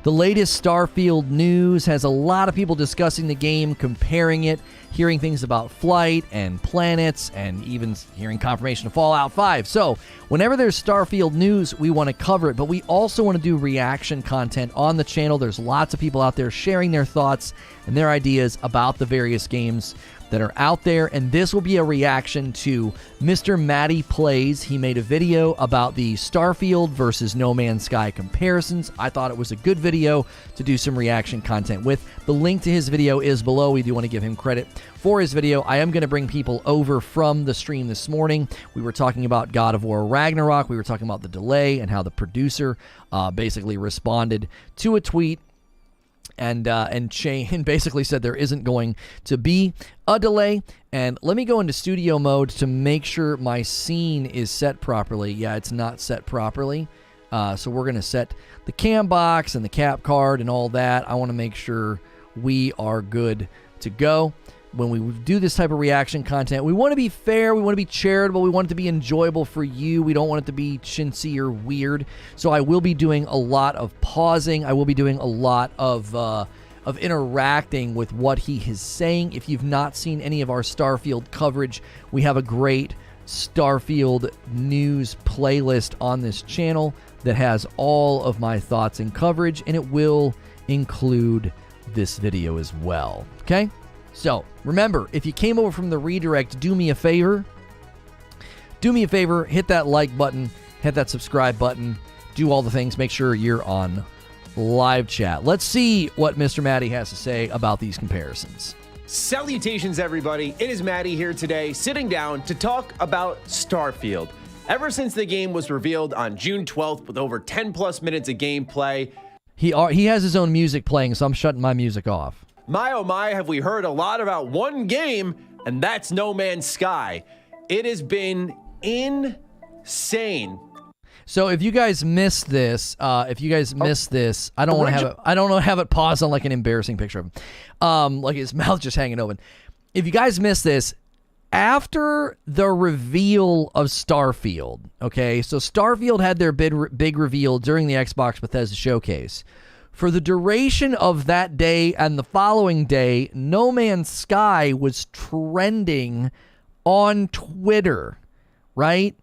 The latest Starfield news has a lot of people discussing the game, comparing it, hearing things about flight and planets, and even hearing confirmation of Fallout 5. So, whenever there's Starfield news, we want to cover it, but we also want to do reaction content on the channel. There's lots of people out there sharing their thoughts and their ideas about the various games that are out there, and this will be a reaction to Mr. Matty Plays. He made a video about the Starfield versus No Man's Sky comparisons. I thought it was a good video to do some reaction content with. The link to his video is below. We do want to give him credit for his video. I am going to bring people over from the stream this morning. We were talking about God of War Ragnarok. We were talking about the delay and how the producer basically responded to a tweet and basically said there isn't going to be a delay. And let me go into studio mode to make sure my scene is set properly. Yeah, it's not set properly. So we're going to set the cam box and the cap card and all that. I want to make sure we are good to go. When we do this type of reaction content, we want to be fair, we want to be charitable, we want it to be enjoyable for you. We don't want it to be chintzy or weird. So I will be doing a lot of pausing. I will be doing a lot of interacting with what he is saying. If you've not seen any of our Starfield coverage, we have a great Starfield news playlist on this channel that has all of my thoughts and coverage, and it will include this video as well. Okay? So, remember, if you came over from the redirect, do me a favor. Do me a favor, hit that like button, hit that subscribe button, do all the things, make sure you're on live chat. Let's see what Mr. Matty has to say about these comparisons. Salutations, everybody. It is Matty here today, sitting down to talk about Starfield. Ever since the game was revealed on June 12th with over 10 plus minutes of gameplay, he has his own music playing, so I'm shutting my music off. My oh my, have we heard a lot about one game, and that's No Man's Sky. It has been insane. So if you guys missed this, I don't want to have it paused on like an embarrassing picture of him, like his mouth just hanging open. If you guys missed this, after the reveal of Starfield, okay, so Starfield had their big reveal during the Xbox Bethesda showcase. For the duration of that day and the following day, No Man's Sky was trending on Twitter, right?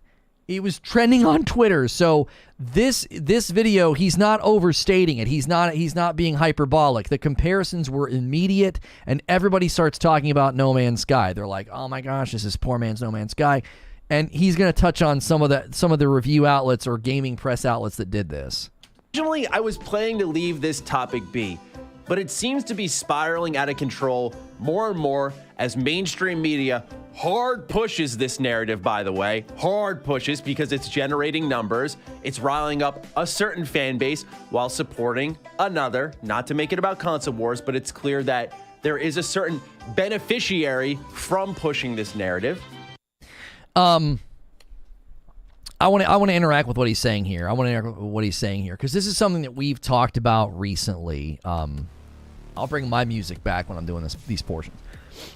It was trending on Twitter. So this video, he's not overstating it. He's not being hyperbolic. The comparisons were immediate, and everybody starts talking about No Man's Sky. They're like, "Oh my gosh, this is poor man's No Man's Sky." And he's going to touch on some of the review outlets or gaming press outlets that did this. Originally, I was planning to leave this topic be, but it seems to be spiraling out of control more and more as mainstream media hard pushes this narrative, by the way. Hard pushes because it's generating numbers. It's riling up a certain fan base while supporting another. Not to make it about console wars, but it's clear that there is a certain beneficiary from pushing this narrative. I want to interact with what he's saying here. Because this is something that we've talked about recently. I'll bring my music back when I'm doing these portions.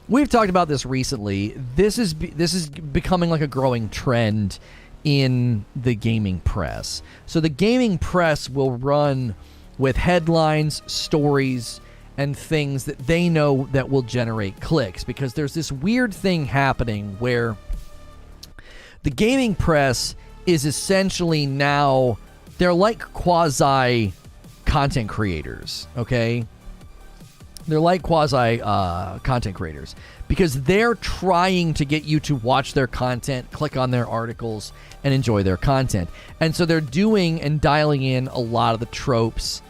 We've talked about this recently. This is becoming like a growing trend in the gaming press. So the gaming press will run with headlines, stories, and things that they know that will generate clicks, because there's this weird thing happening where the gaming press is essentially now, they're like quasi content creators, okay? They're like quasi content creators because they're trying to get you to watch their content, click on their articles, and enjoy their content. And so they're doing and dialing in a lot of the tropes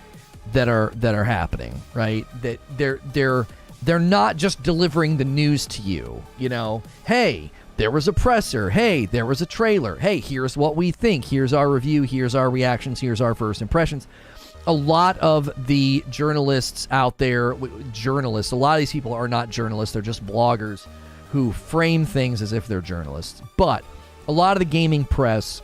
that are happening, right? That they're not just delivering the news to you, you know, hey, there was a presser. Hey, there was a trailer. Hey, here's what we think. Here's our review. Here's our reactions. Here's our first impressions. A lot of the journalists out there, a lot of these people are not journalists. They're just bloggers who frame things as if they're journalists. But a lot of the gaming press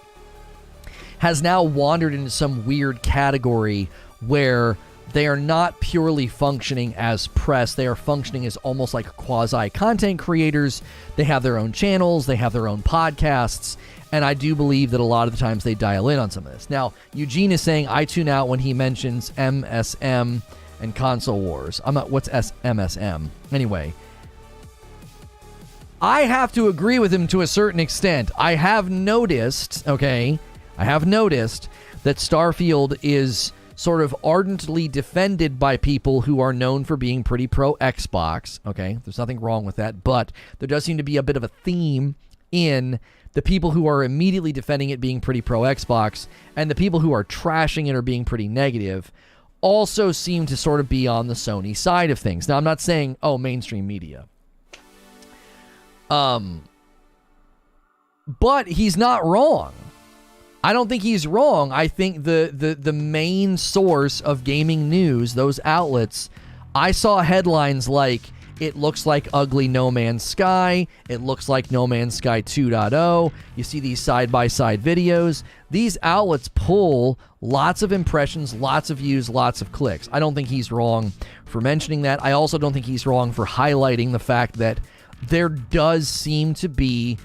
has now wandered into some weird category where they are not purely functioning as press. They are functioning as almost like quasi-content creators. They have their own channels. They have their own podcasts. And I do believe that a lot of the times they dial in on some of this. Now, Eugene is saying, I tune out when he mentions MSM and console wars. I'm not, what's MSM? Anyway, I have to agree with him to a certain extent. I have noticed that Starfield is sort of ardently defended by people who are known for being pretty pro Xbox. Okay, there's nothing wrong with that, but there does seem to be a bit of a theme in the people who are immediately defending it being pretty pro Xbox, and the people who are trashing it or being pretty negative also seem to sort of be on the Sony side of things. Now, I'm not saying, mainstream media. But he's not wrong. I don't think he's wrong. I think the main source of gaming news, those outlets, I saw headlines like, it looks like ugly No Man's Sky. It looks like No Man's Sky 2.0. You see these side-by-side videos. These outlets pull lots of impressions, lots of views, lots of clicks. I don't think he's wrong for mentioning that. I also don't think he's wrong for highlighting the fact that there does seem to be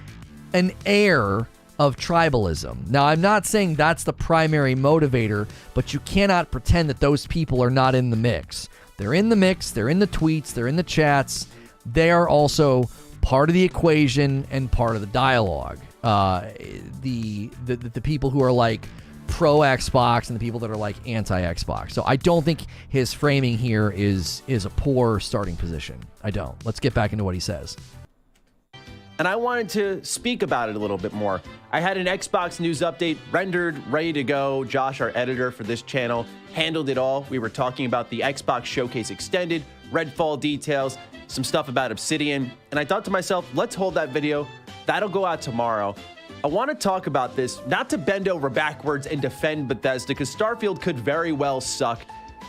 an air of tribalism. Now, I'm not saying that's the primary motivator, but you cannot pretend that those people are not in the mix. They're in the mix, they're in the tweets, they're in the chats. They are also part of the equation and part of the dialogue. The people who are like pro Xbox and the people that are like anti Xbox. So I don't think his framing here is a poor starting position. I don't. Let's get back into what he says. And I wanted to speak about it a little bit more. I had an Xbox news update rendered, ready to go. Josh, our editor for this channel, handled it all. We were talking about the Xbox Showcase Extended, Redfall details, some stuff about Obsidian. And I thought to myself, let's hold that video. That'll go out tomorrow. I want to talk about this, not to bend over backwards and defend Bethesda, because Starfield could very well suck,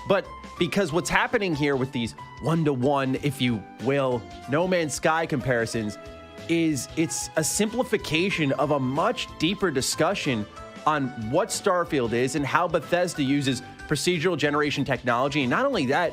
but because what's happening here with these one-to-one, if you will, No Man's Sky comparisons, it's a simplification of a much deeper discussion on what Starfield is and how Bethesda uses procedural generation technology. And not only that,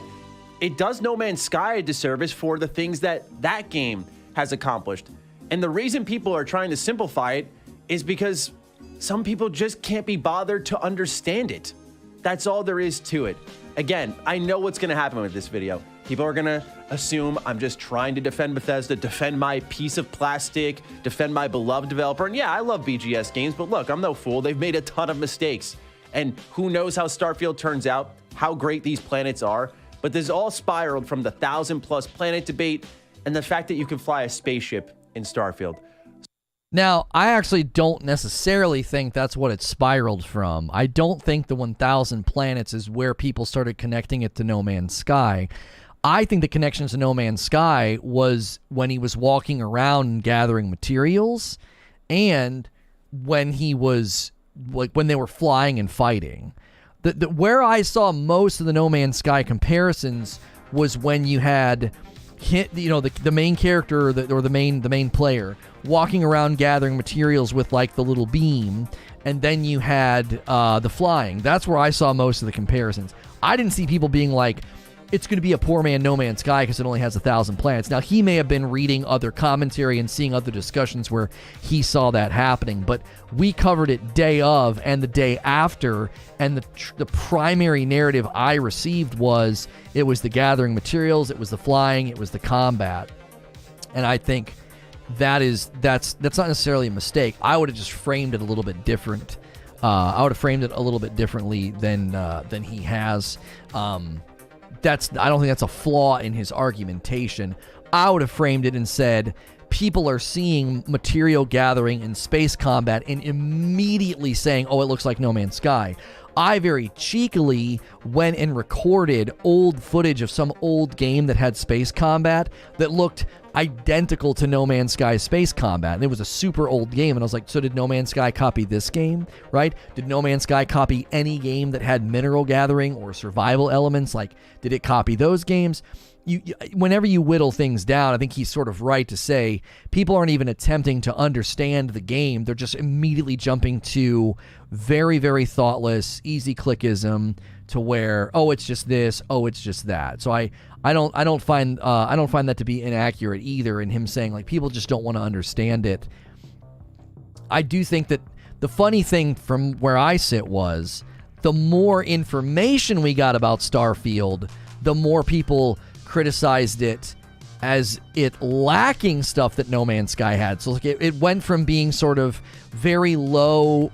it does No Man's Sky a disservice for the things that that game has accomplished. And the reason people are trying to simplify it is because some people just can't be bothered to understand it. That's all there is to it. Again, I know what's going to happen with this video. People are going to assume I'm just trying to defend Bethesda, defend my piece of plastic, defend my beloved developer. And yeah, I love BGS games, but look, I'm no fool. They've made a ton of mistakes. And who knows how Starfield turns out, how great these planets are. But this all spiraled from the 1,000+ planet debate and the fact that you can fly a spaceship in Starfield. Now, I actually don't necessarily think that's what it spiraled from. I don't think the 1,000 planets is where people started connecting it to No Man's Sky. I think the connection to No Man's Sky was when he was walking around and gathering materials, and when he was, like, when they were flying and fighting. Where I saw most of the No Man's Sky comparisons was when you had the main character or the main player walking around gathering materials with like the little beam, and then you had the flying. That's where I saw most of the comparisons. I didn't see people being like, it's going to be a poor man No Man's Sky because it only has 1,000 planets. Now, he may have been reading other commentary and seeing other discussions where he saw that happening, but we covered it day of and the day after, and the primary narrative I received was it was the gathering materials, it was the flying, it was the combat. And I think that's not necessarily a mistake. I would have just framed it a little bit different. I would have framed it a little bit differently than he has. I don't think that's a flaw in his argumentation. I would have framed it and said, people are seeing material gathering and space combat and immediately saying, oh, it looks like No Man's Sky. I very cheekily went and recorded old footage of some old game that had space combat that looked identical to No Man's Sky space combat. And it was a super old game. And I was like, so did No Man's Sky copy this game, right? Did No Man's Sky copy any game that had mineral gathering or survival elements? Like, did it copy those games? Whenever you whittle things down, I think he's sort of right to say people aren't even attempting to understand the game. They're just immediately jumping to very, very thoughtless, easy clickism to where, oh, it's just this, oh, it's just that. So I don't find that to be inaccurate either in him saying like people just don't want to understand it. I do think that the funny thing from where I sit was the more information we got about Starfield, the more people criticized it as it lacking stuff that No Man's Sky had. So like it went from being sort of very low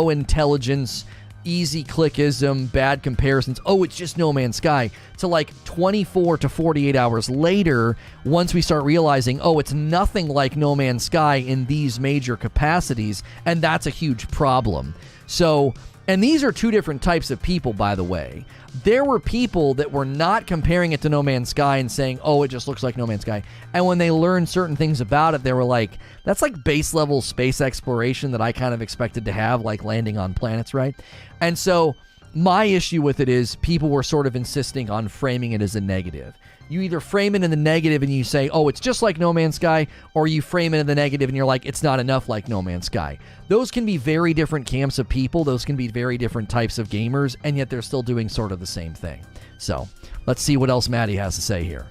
intelligence, easy clickism, bad comparisons, oh, it's just No Man's Sky, to like 24 to 48 hours later, once we start realizing, oh, it's nothing like No Man's Sky in these major capacities, and that's a huge problem. So, and these are two different types of people, by the way. There were people that were not comparing it to No Man's Sky and saying, oh, it just looks like No Man's Sky. And when they learned certain things about it, they were like, that's like base level space exploration that I kind of expected to have, like landing on planets, right? And so my issue with it is people were sort of insisting on framing it as a negative. You either frame it in the negative and you say, oh, it's just like No Man's Sky, or you frame it in the negative and you're like, it's not enough like No Man's Sky. Those can be very different camps of people. Those can be very different types of gamers, and yet they're still doing sort of the same thing. So let's see what else Matty has to say here.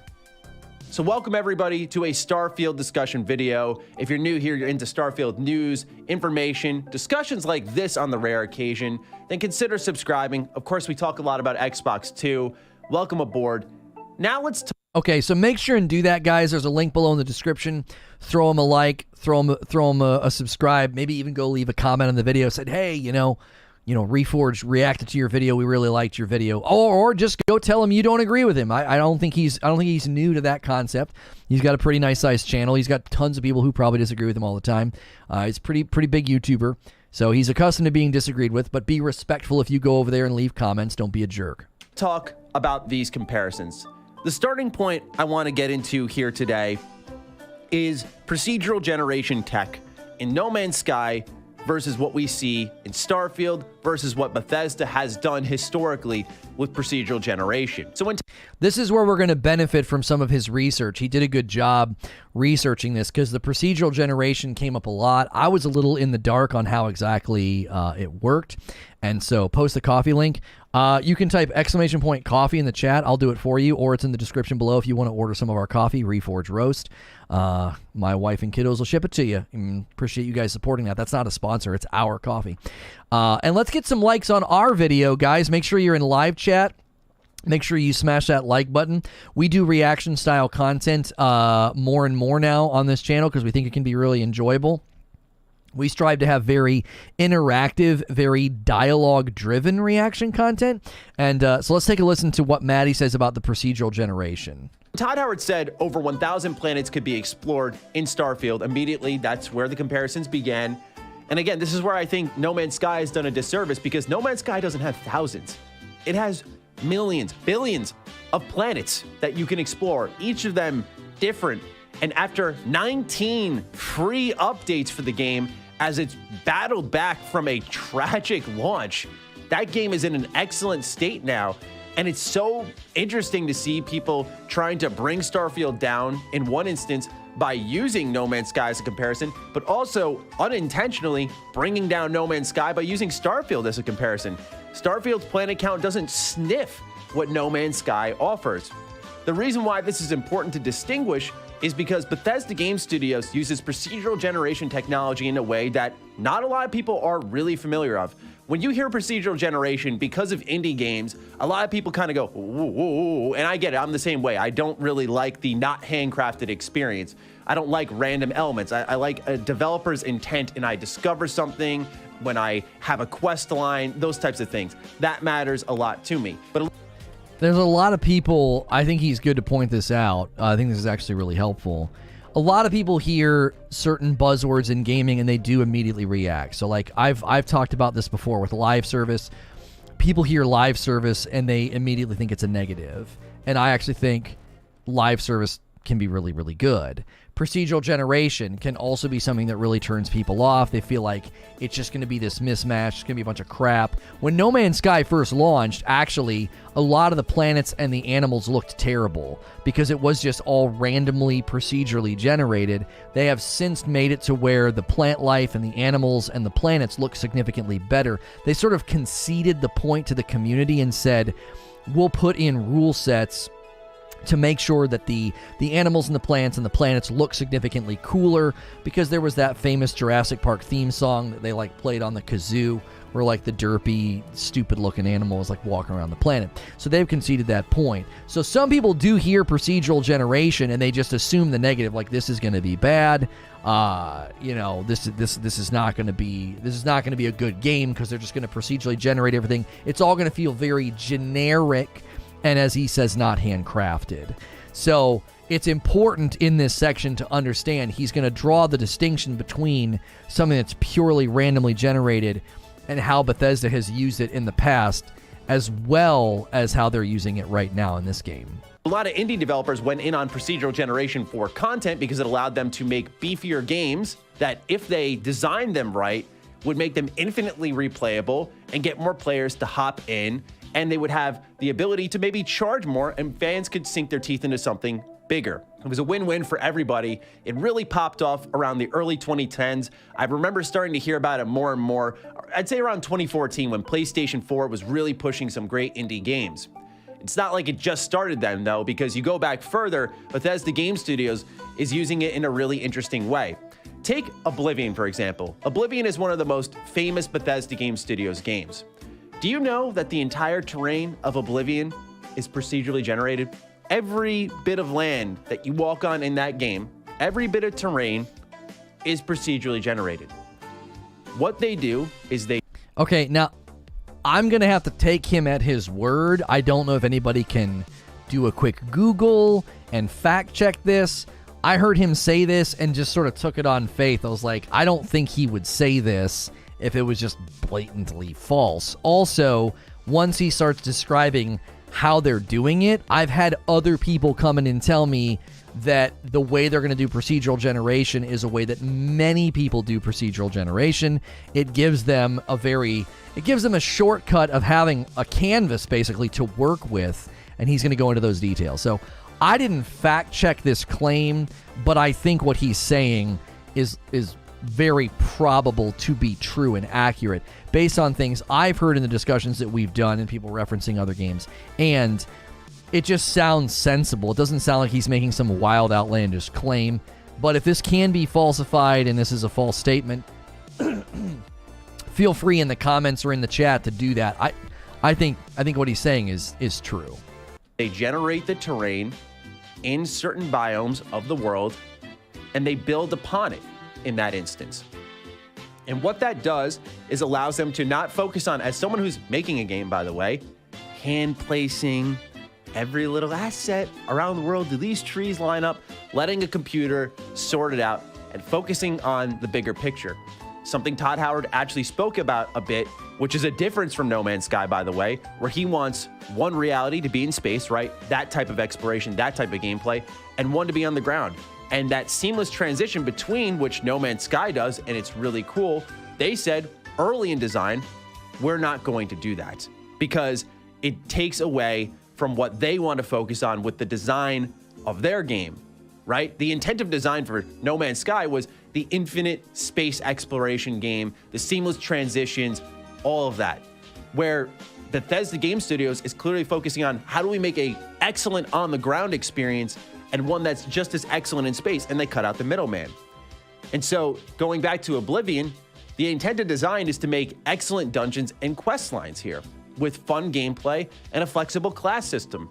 So welcome everybody to a Starfield discussion video. If you're new here, you're into Starfield news, information, discussions like this on the rare occasion, then consider subscribing. Of course, we talk a lot about Xbox too. Welcome aboard. Now let's Okay, so make sure and do that, guys. There's a link below in the description. Throw them a like, throw them a subscribe, maybe even go leave a comment on the video. Said, hey, you know, Reforge reacted to your video. We really liked your video. Or just go tell him you don't agree with him. I don't think he's new to that concept. He's got a pretty nice sized channel. He's got tons of people who probably disagree with him all the time. He's a pretty big YouTuber. So he's accustomed to being disagreed with, but be respectful if you go over there and leave comments. Don't be a jerk. Talk about these comparisons. The starting point I want to get into here today is procedural generation tech in No Man's Sky versus what we see in Starfield versus what Bethesda has done historically with procedural generation. So this is where we're going to benefit from some of his research. He did a good job researching this because the procedural generation came up a lot. I was a little in the dark on how exactly it worked. And so post the coffee link. You can type !coffee in the chat. I'll do it for you, or it's in the description below if you want to order some of our coffee, Reforge Roast. My wife and kiddos will ship it to you. Appreciate you guys supporting that. That's not a sponsor. It's our coffee. And let's get some likes on our video, guys. Make sure you're in live chat. Make sure you smash that like button. We do reaction style content more and more now on this channel because we think it can be really enjoyable. We strive to have very interactive, very dialogue-driven reaction content. And so let's take a listen to what Matty says about the procedural generation. Todd Howard said over 1,000 planets could be explored in Starfield. Immediately, that's where the comparisons began. And again, this is where I think No Man's Sky has done a disservice because No Man's Sky doesn't have thousands. It has millions, billions of planets that you can explore, each of them different. And after 19 free updates for the game, as it's battled back from a tragic launch, that game is in an excellent state now. And it's so interesting to see people trying to bring Starfield down in one instance by using No Man's Sky as a comparison, but also unintentionally bringing down No Man's Sky by using Starfield as a comparison. Starfield's planet count doesn't sniff what No Man's Sky offers. The reason why this is important to distinguish is because Bethesda Game Studios uses procedural generation technology in a way that not a lot of people are really familiar of. When you hear procedural generation, because of indie games, a lot of people kind of go, ooh, ooh, and I get it, I'm the same way. I don't really like the not handcrafted experience. I don't like random elements. I like a developer's intent, and I discover something when I have a quest line, those types of things. That matters a lot to me. But there's a lot of people, I think he's good to point this out. I think this is actually really helpful. A lot of people hear certain buzzwords in gaming and they do immediately react. So like I've talked about this before with live service. People hear live service and they immediately think it's a negative. And I actually think live service can be really, really good. Procedural generation can also be something that really turns people off. They feel like it's just going to be this mismatch. It's going to be a bunch of crap. When No Man's Sky first launched, actually, a lot of the planets and the animals looked terrible because it was just all randomly procedurally generated. They have since made it to where the plant life and the animals and the planets look significantly better. They sort of conceded the point to the community and said, we'll put in rule sets to make sure that the animals and the plants and the planets look significantly cooler, because there was that famous Jurassic Park theme song that they like played on the kazoo, where like the derpy, stupid-looking animal is like walking around the planet. So they've conceded that point. So some people do hear procedural generation and they just assume the negative, like this is going to be bad. This is not going to be a good game because they're just going to procedurally generate everything. It's all going to feel very generic, and as he says, not handcrafted. So it's important in this section to understand he's going to draw the distinction between something that's purely randomly generated and how Bethesda has used it in the past, as well as how they're using it right now in this game. A lot of indie developers went in on procedural generation for content because it allowed them to make beefier games that, if they designed them right, would make them infinitely replayable and get more players to hop in, and they would have the ability to maybe charge more and fans could sink their teeth into something bigger. It was a win-win for everybody. It really popped off around the early 2010s. I remember starting to hear about it more and more. I'd say around 2014 when PlayStation 4 was really pushing some great indie games. It's not like it just started then, though, because you go back further, Bethesda Game Studios is using it in a really interesting way. Take Oblivion, for example. Oblivion is one of the most famous Bethesda Game Studios games. Do you know that the entire terrain of Oblivion is procedurally generated? Every bit of land that you walk on in that game, every bit of terrain is procedurally generated. What they do is they... Okay, now, I'm going to have to take him at his word. I don't know if anybody can do a quick Google and fact check this. I heard him say this and just sort of took it on faith. I was like, I don't think he would say this if it was just blatantly false. Also, once he starts describing how they're doing it, I've had other people come in and tell me that the way they're going to do procedural generation is a way that many people do procedural generation. It gives them a shortcut of having a canvas basically to work with, and he's going to go into those details. So I didn't fact check this claim, but I think what he's saying is very probable to be true and accurate based on things I've heard in the discussions that we've done and people referencing other games. And it just sounds sensible. It doesn't sound like he's making some wild, outlandish claim. But if this can be falsified and this is a false statement, feel free in the comments or in the chat to do that. I think what he's saying is true. They generate the terrain in certain biomes of the world, and they build upon it in that instance. And what that does is allows them to not focus on, as someone who's making a game, by the way, hand placing every little asset around the world. Do these trees line up? Letting a computer sort it out and focusing on the bigger picture. Something Todd Howard actually spoke about a bit, which is a difference from No Man's Sky, by the way, where he wants one reality to be in space, right? That type of exploration, that type of gameplay, and one to be on the ground. And that seamless transition between, which No Man's Sky does, and it's really cool, they said early in design, we're not going to do that because it takes away from what they want to focus on with the design of their game, right? The intent of design for No Man's Sky was the infinite space exploration game, the seamless transitions, all of that. Where Bethesda Game Studios is clearly focusing on how do we make an excellent on-the-ground experience and one that's just as excellent in space, and they cut out the middleman. And so, going back to Oblivion, the intended design is to make excellent dungeons and quest lines here, with fun gameplay and a flexible class system.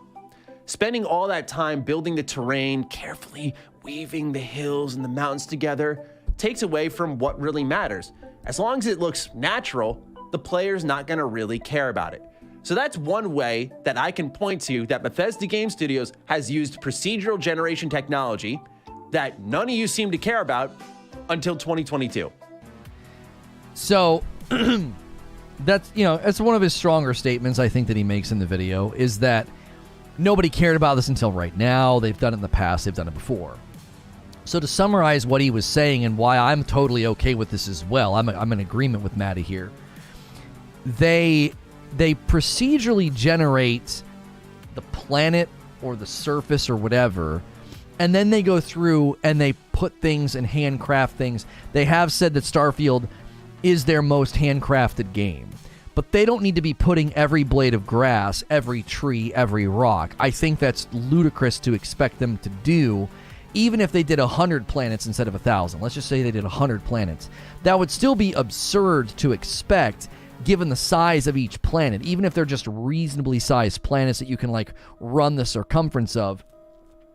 Spending all that time building the terrain, carefully weaving the hills and the mountains together, takes away from what really matters. As long as it looks natural, the player's not gonna really care about it. So that's one way that I can point to that Bethesda Game Studios has used procedural generation technology that none of you seem to care about until 2022. So that's one of his stronger statements I think that he makes in the video, is that nobody cared about this until right now. They've done it in the past, they've done it before. So to summarize what he was saying and why I'm totally okay with this as well, I'm in agreement with Matty here. They procedurally generate the planet or the surface or whatever, and then they go through and they put things and handcraft things. They have said that Starfield is their most handcrafted game. but they don't need to be putting every blade of grass, every tree, every rock. I think that's ludicrous to expect them to do, even if they did 100 planets instead of 1,000. Let's just say they did 100 planets. That would still be absurd to expect, given the size of each planet, even if they're just reasonably sized planets that you can like run the circumference of.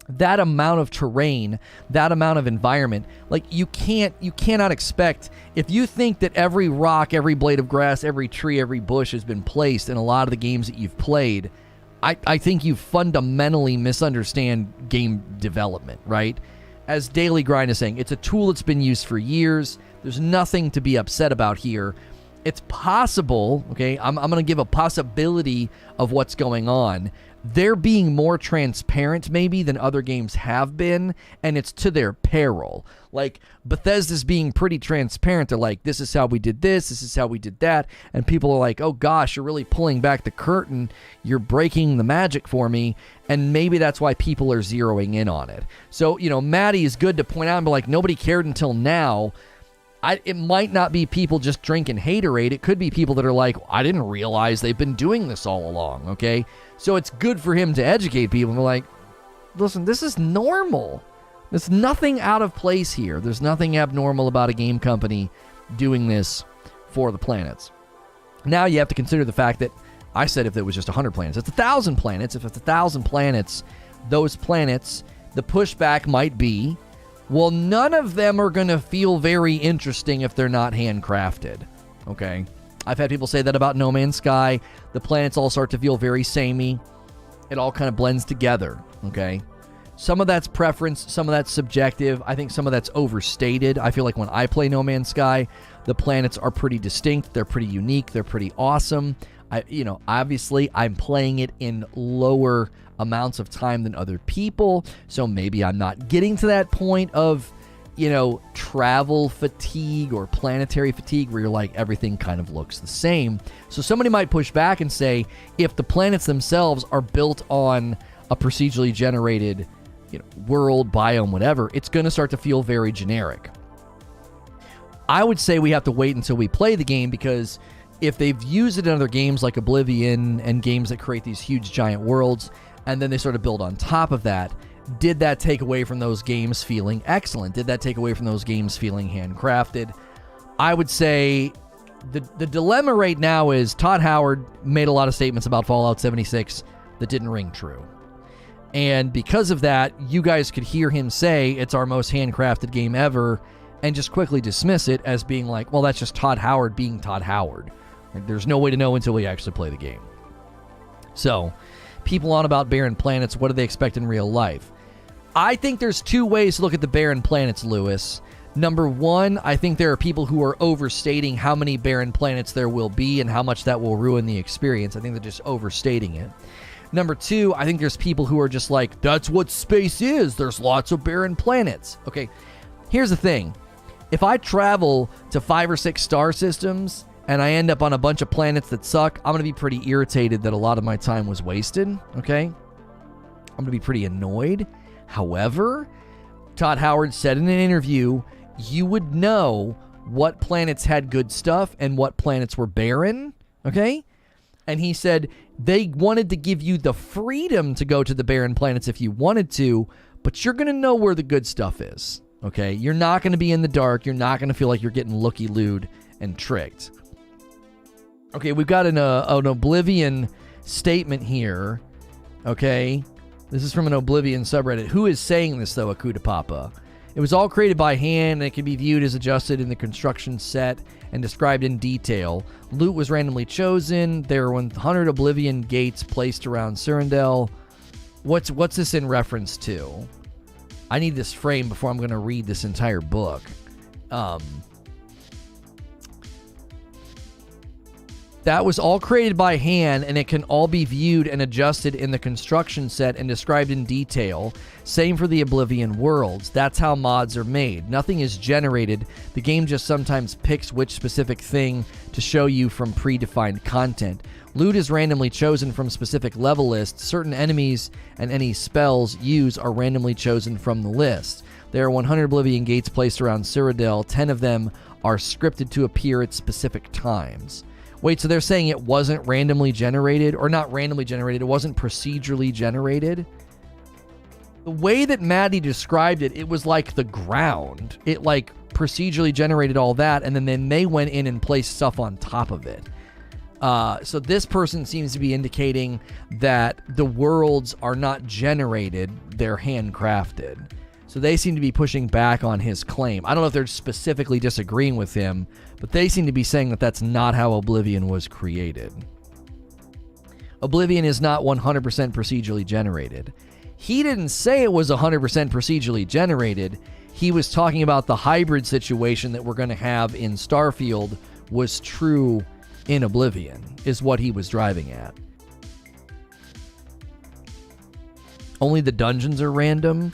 That amount of terrain, that amount of environment, like you cannot expect, if you think that every rock, every blade of grass, every tree, every bush has been placed in a lot of the games that you've played, I think you fundamentally misunderstand game development, right? As Daily Grind is saying, it's a tool that's been used for years. There's nothing to be upset about here. It's possible, okay, I'm going to give a possibility of what's going on. They're being more transparent maybe than other games have been, and it's to their peril. Like, Bethesda's being pretty transparent. They're like, this is how we did this is how we did that, and people are like, oh gosh, you're really pulling back the curtain, you're breaking the magic for me, and maybe that's why people are zeroing in on it. So, Matty is good to point out and be like, nobody cared until now. It might not be people just drinking haterade. It could be people that are like, I didn't realize they've been doing this all along, okay? So it's good for him to educate people and be like, listen, this is normal. There's nothing out of place here. There's nothing abnormal about a game company doing this for the planets. Now you have to consider the fact that I said if it was just 100 planets, it's 1,000 planets. If it's 1,000 planets, those planets, the pushback might be, well, none of them are going to feel very interesting if they're not handcrafted, okay? I've had people say that about No Man's Sky. The planets all start to feel very samey. It all kind of blends together, okay? Some of that's preference, some of that's subjective. I think some of that's overstated. I feel like when I play No Man's Sky, the planets are pretty distinct. They're pretty unique. They're pretty awesome. Obviously, I'm playing it in lower amounts of time than other people, so maybe I'm not getting to that point of, travel fatigue or planetary fatigue where you're like, everything kind of looks the same. So somebody might push back and say, if the planets themselves are built on a procedurally generated, world, biome, whatever, it's going to start to feel very generic. I would say we have to wait until we play the game, because if they've used it in other games like Oblivion and games that create these huge giant worlds, and then they sort of build on top of that, did that take away from those games feeling excellent? Did that take away from those games feeling handcrafted? I would say the dilemma right now is Todd Howard made a lot of statements about Fallout 76 that didn't ring true. And because of that, you guys could hear him say it's our most handcrafted game ever and just quickly dismiss it as being like, well, that's just Todd Howard being Todd Howard. Like, there's no way to know until we actually play the game. So, people on about barren planets, what do they expect in real life? I think there's two ways to look at the barren planets, Lewis. Number one, I think there are people who are overstating how many barren planets there will be and how much that will ruin the experience. I think they're just overstating it. Number two, I think there's people who are just like, that's what space is. There's lots of barren planets. Okay, here's the thing. If I travel to 5 or 6 star systems and I end up on a bunch of planets that suck, I'm going to be pretty irritated that a lot of my time was wasted, okay? I'm going to be pretty annoyed. However, Todd Howard said in an interview, you would know what planets had good stuff and what planets were barren, okay? And he said they wanted to give you the freedom to go to the barren planets if you wanted to, but you're going to know where the good stuff is, okay? You're not going to be in the dark. You're not going to feel like you're getting looky-looed and tricked. Okay, we've got an Oblivion statement here, okay? This is from an Oblivion subreddit. Who is saying this, though, Akuta Papa? It was all created by hand, and it can be viewed as adjusted in the construction set and described in detail. Loot was randomly chosen. There were 100 Oblivion gates placed around Cyrodiil. What's this in reference to? I need this frame before I'm going to read this entire book. That was all created by hand, and it can all be viewed and adjusted in the construction set and described in detail. Same for the Oblivion worlds. That's how mods are made. Nothing is generated. The game just sometimes picks which specific thing to show you from predefined content. Loot is randomly chosen from specific level lists. Certain enemies and any spells used are randomly chosen from the list. There are 100 Oblivion gates placed around Cyrodiil. 10 of them are scripted to appear at specific times. Wait, so they're saying it wasn't randomly generated, or not randomly generated, it wasn't procedurally generated? The way that Matty described it, it was like the ground. It like procedurally generated all that, and then they went in and placed stuff on top of it. So this person seems to be indicating that the worlds are not generated, they're handcrafted. So they seem to be pushing back on his claim. I don't know if they're specifically disagreeing with him, but they seem to be saying that that's not how Oblivion was created. Oblivion is not 100% procedurally generated. He didn't say it was 100% procedurally generated. He was talking about the hybrid situation that we're going to have in Starfield was true in Oblivion, is what he was driving at. Only the dungeons are random.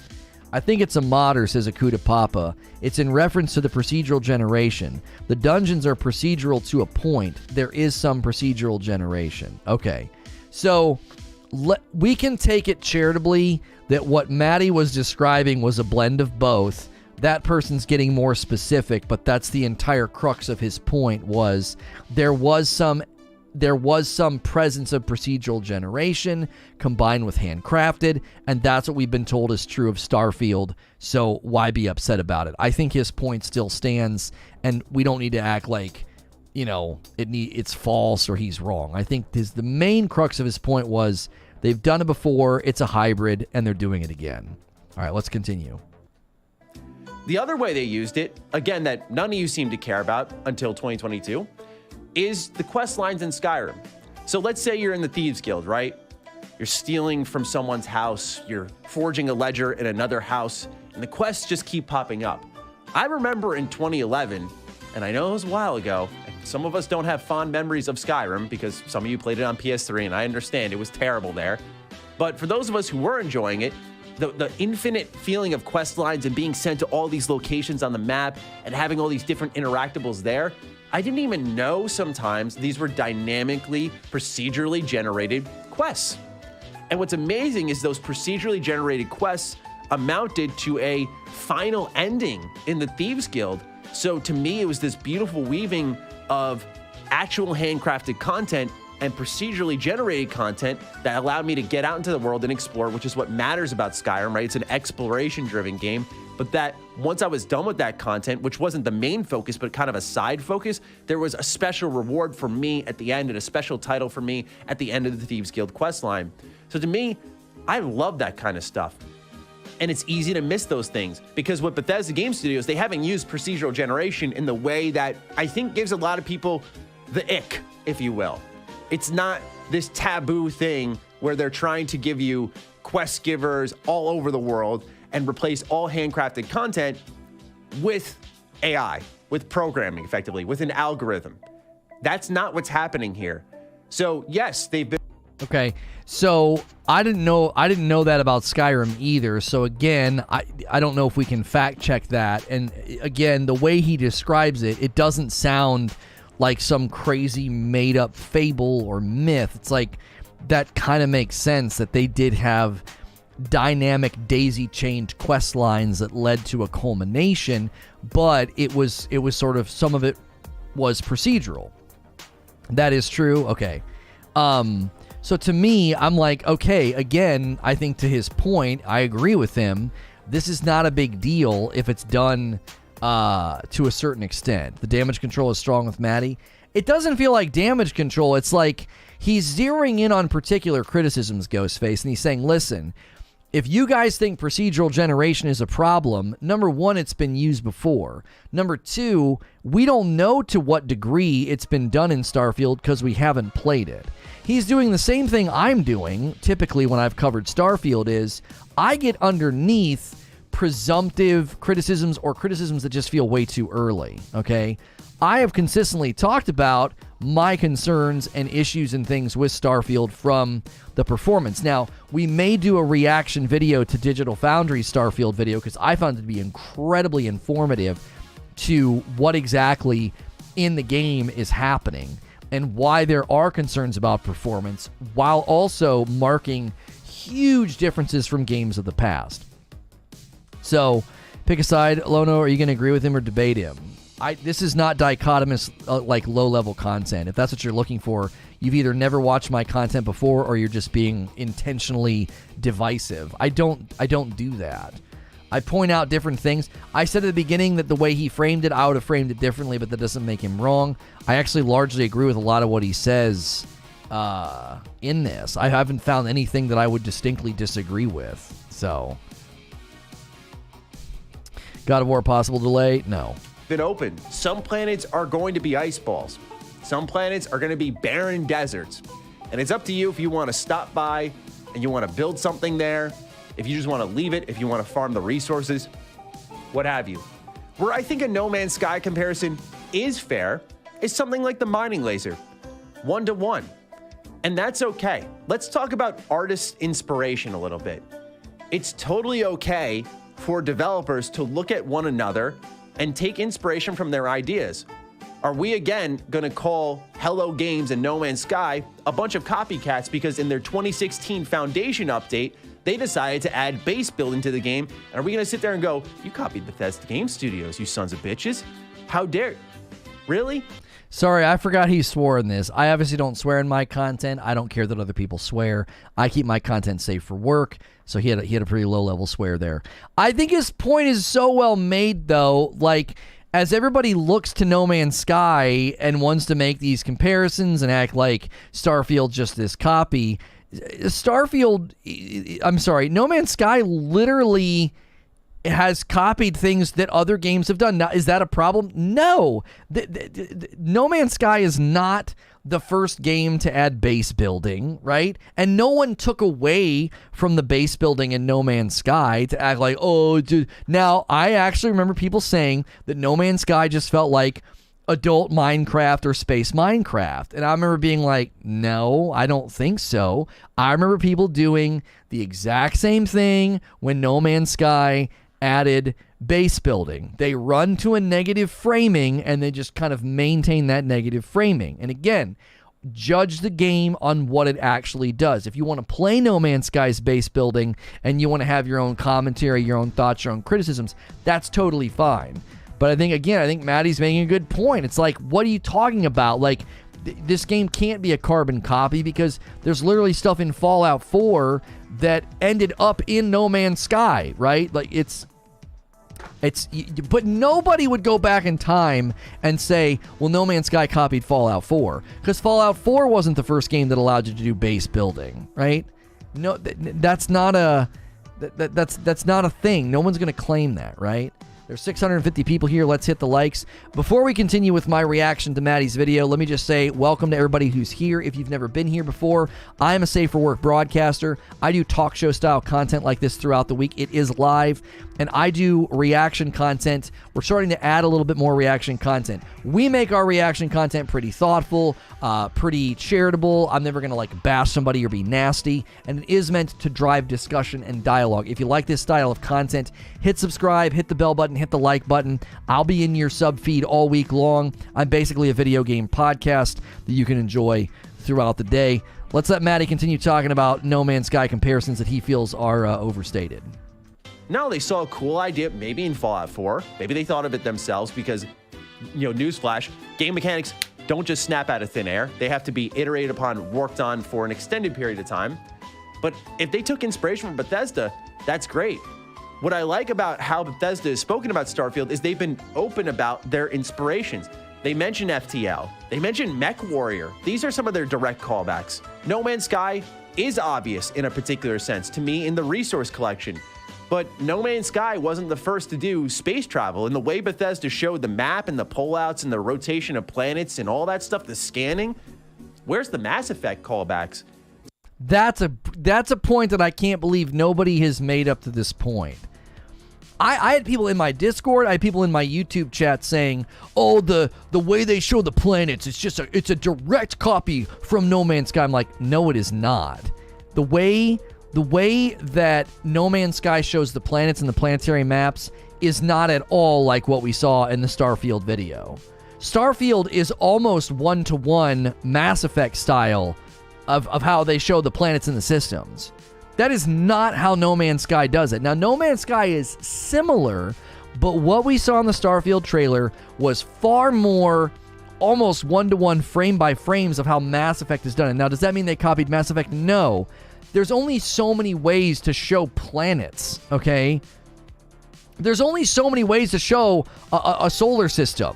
I think it's a modder, says Akuta Papa. It's in reference to the procedural generation. The dungeons are procedural to a point. There is some procedural generation. Okay. So we can take it charitably that what Matty was describing was a blend of both. That person's getting more specific, but that's the entire crux of his point was there was some presence of procedural generation combined with handcrafted, and that's what we've been told is true of Starfield, so why be upset about it? I think his point still stands, and we don't need to act like, it's false or he's wrong. I think the main crux of his point was they've done it before, it's a hybrid, and they're doing it again. All right, let's continue. The other way they used it, again, that none of you seem to care about until 2022, is the quest lines in Skyrim. So let's say you're in the Thieves Guild, right? You're stealing from someone's house, you're forging a ledger in another house, and the quests just keep popping up. I remember in 2011, and I know it was a while ago, and some of us don't have fond memories of Skyrim because some of you played it on PS3, and I understand it was terrible there. But for those of us who were enjoying it, the infinite feeling of quest lines and being sent to all these locations on the map and having all these different interactables there, I didn't even know sometimes these were dynamically, procedurally generated quests. And what's amazing is those procedurally generated quests amounted to a final ending in the Thieves Guild. So to me, it was this beautiful weaving of actual handcrafted content and procedurally generated content that allowed me to get out into the world and explore, which is what matters about Skyrim, right? It's an exploration-driven game, but that once I was done with that content, which wasn't the main focus, but kind of a side focus, there was a special reward for me at the end and a special title for me at the end of the Thieves Guild questline. So to me, I love that kind of stuff. And it's easy to miss those things because with Bethesda Game Studios, they haven't used procedural generation in the way that I think gives a lot of people the ick, if you will. It's not this taboo thing where they're trying to give you quest givers all over the world and replace all handcrafted content with AI, with programming effectively, with an algorithm. That's not what's happening here. So yes, they've been... Okay, so I didn't know that about Skyrim either. So again, I don't know if we can fact check that. And again, the way he describes it, it doesn't sound like some crazy made up fable or myth. It's like that kind of makes sense that they did have dynamic daisy chained quest lines that led to a culmination, but it was sort of, some of it was procedural. That is true. Okay. So to me, I'm like, okay, again, I think to his point, I agree with him. This is not a big deal if it's done to a certain extent. The damage control is strong with Matty. It doesn't feel like damage control. It's like he's zeroing in on particular criticisms, Ghostface, and he's saying, listen, if you guys think procedural generation is a problem, number one, it's been used before. Number two, we don't know to what degree it's been done in Starfield because we haven't played it. He's doing the same thing I'm doing, typically when I've covered Starfield, is I get underneath presumptive criticisms or criticisms that just feel way too early, okay? I have consistently talked about my concerns and issues and things with Starfield from the performance. Now, we may do a reaction video to Digital Foundry's Starfield video because I found it to be incredibly informative to what exactly in the game is happening and why there are concerns about performance while also marking huge differences from games of the past. So, pick a side. Lono, are you going to agree with him or debate him? this is not dichotomous like low-level content. If that's what you're looking for, you've either never watched my content before or you're just being intentionally divisive. I don't do that. I point out different things. I said at the beginning that the way he framed it, I would have framed it differently, but that doesn't make him wrong. I actually largely agree with a lot of what he says in this. I haven't found anything that I would distinctly disagree with. So, God of War possible delay? No. Been open. Some planets are going to be ice balls. Some planets are going to be barren deserts. And it's up to you if you want to stop by and you want to build something there, if you just want to leave it, if you want to farm the resources, what have you. Where I think a No Man's Sky comparison is fair is something like the mining laser, 1-to-1. And that's okay. Let's talk about artist inspiration a little bit. It's totally okay for developers to look at one another and take inspiration from their ideas. Are we again going to call Hello Games and No Man's Sky a bunch of copycats because in their 2016 Foundation update, they decided to add base building to the game? And are we going to sit there and go, you copied Bethesda Game Studios, you sons of bitches? How dare you? Really? Sorry, I forgot he swore in this. I obviously don't swear in my content. I don't care that other people swear. I keep my content safe for work, so he had a pretty low-level swear there. I think his point is so well made, though. Like, as everybody looks to No Man's Sky and wants to make these comparisons and act like Starfield's just this copy, No Man's Sky literally has copied things that other games have done. Now, is that a problem? No. No Man's Sky is not the first game to add base building, right? And no one took away from the base building in No Man's Sky to act like, oh, dude. Now, I actually remember people saying that No Man's Sky just felt like adult Minecraft or space Minecraft. And I remember being like, no, I don't think so. I remember people doing the exact same thing when No Man's Sky added base building. They run to a negative framing and they just kind of maintain that negative framing. And again, judge the game on what it actually does. If you want to play No Man's Sky's base building and you want to have your own commentary, your own thoughts, your own criticisms, that's totally fine. But I think Matty's making a good point. It's like, what are you talking about? Like, this game can't be a carbon copy because there's literally stuff in Fallout 4 that ended up in No Man's Sky, right? Like, but nobody would go back in time and say, well, No Man's Sky copied Fallout 4, because Fallout 4 wasn't the first game that allowed you to do base building, right? No, that's not a thing. No one's going to claim that, right? There's 650 people here. Let's hit the likes. Before we continue with my reaction to Matty's video, let me just say welcome to everybody who's here. If you've never been here before, I am a Safe for Work broadcaster. I do talk show style content like this throughout the week. It is live, and I do reaction content. We're starting to add a little bit more reaction content. We make our reaction content pretty thoughtful, pretty charitable. I'm never going to like bash somebody or be nasty, and it is meant to drive discussion and dialogue. If you like this style of content, hit subscribe, hit the bell button, hit the like button. I'll be in your sub feed all week long. I'm basically a video game podcast that you can enjoy throughout the day. Let's let Matty continue talking about No Man's Sky comparisons that he feels are overstated. No, they saw a cool idea, maybe in Fallout 4. Maybe they thought of it themselves because, newsflash, game mechanics don't just snap out of thin air. They have to be iterated upon, worked on for an extended period of time. But if they took inspiration from Bethesda, that's great. What I like about how Bethesda has spoken about Starfield is they've been open about their inspirations. They mention FTL. They mention Mech Warrior. These are some of their direct callbacks. No Man's Sky is obvious in a particular sense to me in the resource collection. But No Man's Sky wasn't the first to do space travel. In the way Bethesda showed the map and the pullouts and the rotation of planets and all that stuff, the scanning, where's the Mass Effect callbacks? That's a point that I can't believe nobody has made up to this point. I had people in my Discord, I had people in my YouTube chat saying, oh, the way they show the planets, it's a direct copy from No Man's Sky. I'm like, no, it is not. The way that No Man's Sky shows the planets and the planetary maps is not at all like what we saw in the Starfield video. Starfield is almost one-to-one Mass Effect style of how they show the planets and the systems. That is not how No Man's Sky does it. Now, No Man's Sky is similar, But what we saw in the Starfield trailer was far more almost one-to-one frame by frames of how Mass Effect is done. And now, does that mean they copied Mass Effect? No. There's only so many ways to show planets, okay? There's only so many ways to show a solar system.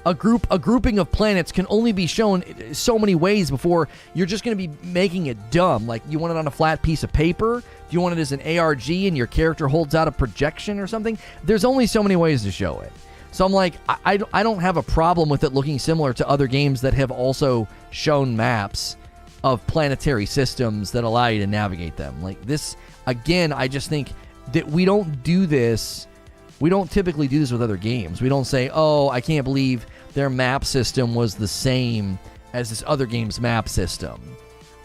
A grouping of planets can only be shown so many ways before you're just going to be making it dumb. Like, you want it on a flat piece of paper? Do you want it as an ARG and your character holds out a projection or something? There's only so many ways to show it. So I'm like, I don't have a problem with it looking similar to other games that have also shown maps of planetary systems that allow you to navigate them. Like this, again, I just think that we don't do this. We don't typically do this with other games. We don't say, oh, I can't believe their map system was the same as this other game's map system.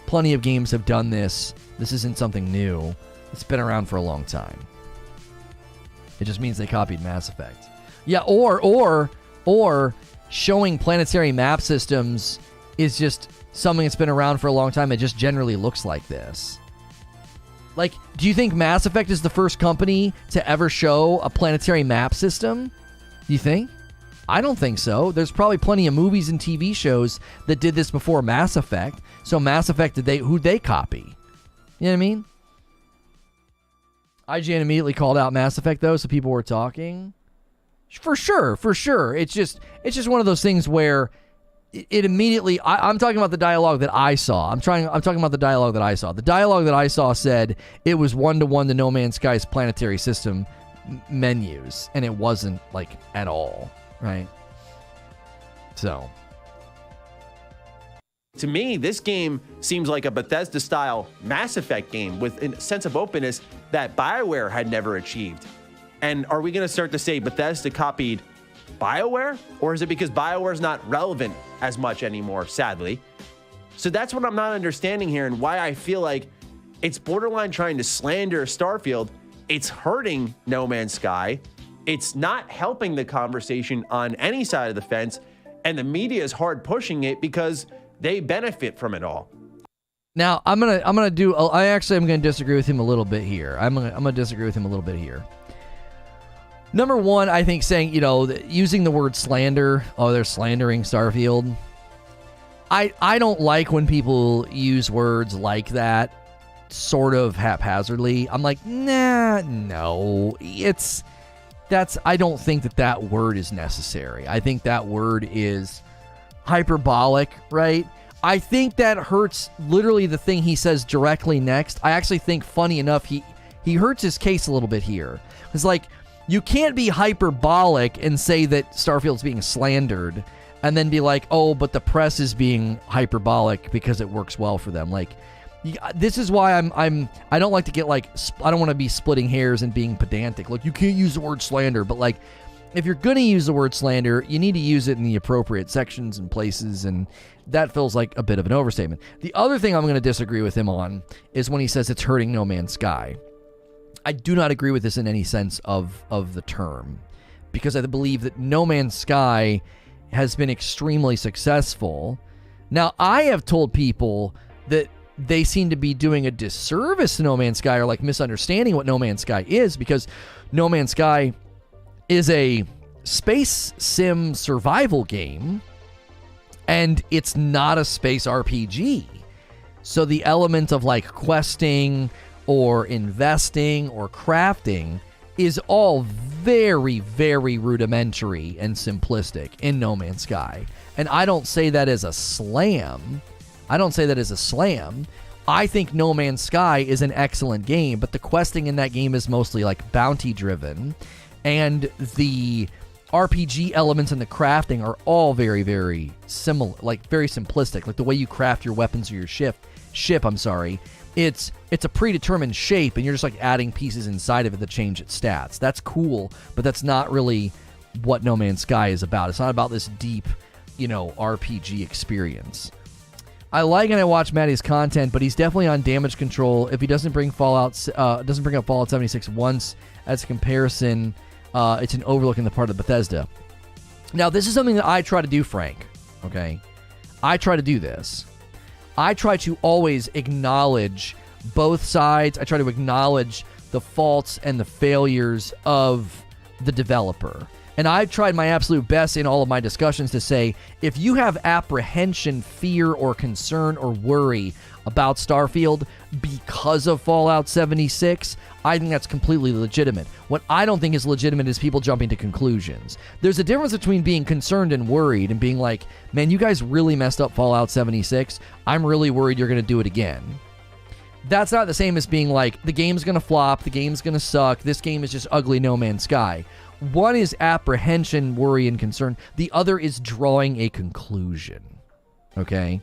Plenty of games have done this. This isn't something new. It's been around for a long time. It just means they copied Mass Effect. Yeah, or showing planetary map systems is just something that's been around for a long time. It just generally looks like this. Like, do you think Mass Effect is the first company to ever show a planetary map system? Do you think? I don't think so. There's probably plenty of movies and TV shows that did this before Mass Effect. So Mass Effect, who'd they copy? You know what I mean? IGN immediately called out Mass Effect, though, so people were talking. For sure. It's just one of those things where it immediately. I'm talking about the dialogue that I saw. I'm talking about the dialogue that I saw. The dialogue that I saw said it was 1-to-1 to No Man's Sky's planetary system menus, and it wasn't like at all, right? So, to me, this game seems like a Bethesda-style Mass Effect game with a sense of openness that BioWare had never achieved. And are we going to start to say Bethesda copied BioWare? Or is it because BioWare's not relevant as much anymore, sadly? So that's what I'm not understanding here, and why I feel like it's borderline trying to slander Starfield. It's hurting No Man's Sky. It's not helping the conversation on any side of the fence, and the media is hard pushing it because they benefit from it all. Now, I'm gonna disagree with him a little bit here. I'm gonna disagree with him a little bit here. Number one, I think saying, using the word slander, they're slandering Starfield. I don't like when people use words like that sort of haphazardly. I'm like, no. I don't think that word is necessary. I think that word is hyperbolic, right? I think that hurts literally the thing he says directly next. I actually think, funny enough, he hurts his case a little bit here. It's like, you can't be hyperbolic and say that Starfield's being slandered and then be like, oh, but the press is being hyperbolic because it works well for them. Like, this is why I don't like to get like, I don't want to be splitting hairs and being pedantic. Like, you can't use the word slander, but like, if you're going to use the word slander, you need to use it in the appropriate sections and places, and that feels like a bit of an overstatement. The other thing I'm going to disagree with him on is when he says it's hurting No Man's Sky. I do not agree with this in any sense of the term, because I believe that No Man's Sky has been extremely successful. Now, I have told people that they seem to be doing a disservice to No Man's Sky, or like misunderstanding what No Man's Sky is, because No Man's Sky is a space sim survival game, and it's not a space RPG. So the element of like questing or investing or crafting is all very, very rudimentary and simplistic in No Man's Sky. And I don't say that as a slam. I think No Man's Sky is an excellent game, but the questing in that game is mostly like bounty driven, and the RPG elements and the crafting are all very, very similar, like very simplistic. Like the way you craft your weapons or your ship, it's a predetermined shape, and you're just like adding pieces inside of it that change its stats. That's cool, but that's not really what No Man's Sky is about. It's not about this deep, RPG experience. I like and I watch Matty's content, but he's definitely on damage control. If he doesn't bring up Fallout 76 once as a comparison, it's an overlook in the part of Bethesda. Now, this is something that I try to do, Frank. Okay, I try to do this. I try to always acknowledge both sides. I try to acknowledge the faults and the failures of the developer. And I've tried my absolute best in all of my discussions to say, if you have apprehension, fear, or concern or worry about Starfield because of Fallout 76, I think that's completely legitimate. What I don't think is legitimate is people jumping to conclusions. There's a difference between being concerned and worried and being like, man, you guys really messed up Fallout 76. I'm really worried you're going to do it again. That's not the same as being like, the game's going to flop, the game's going to suck, this game is just ugly No Man's Sky. One is apprehension, worry, and concern. The other is drawing a conclusion. Okay?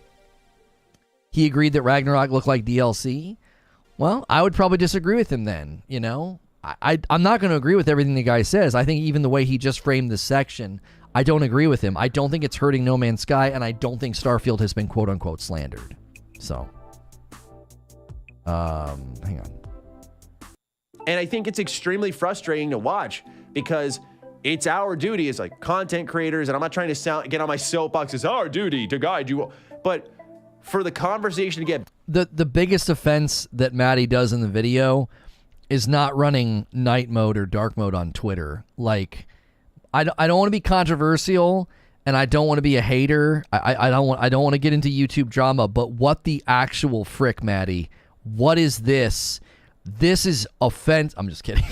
He agreed that Ragnarok looked like DLC. Well, I would probably disagree with him then, you know? I'm not going to agree with everything the guy says. I think even the way he just framed this section, I don't agree with him. I don't think it's hurting No Man's Sky, and I don't think Starfield has been quote-unquote slandered. So, hang on. And I think it's extremely frustrating to watch because it's our duty as like content creators, and I'm not trying to get on my soapbox. It's our duty to guide you, but for the conversation to get the biggest offense that Matty does in the video is not running night mode or dark mode on Twitter. Like, I don't want to be controversial, and I don't want to be a hater. I don't want to get into YouTube drama. But what the actual frick, Matty? What is this? This is offense. I'm just kidding.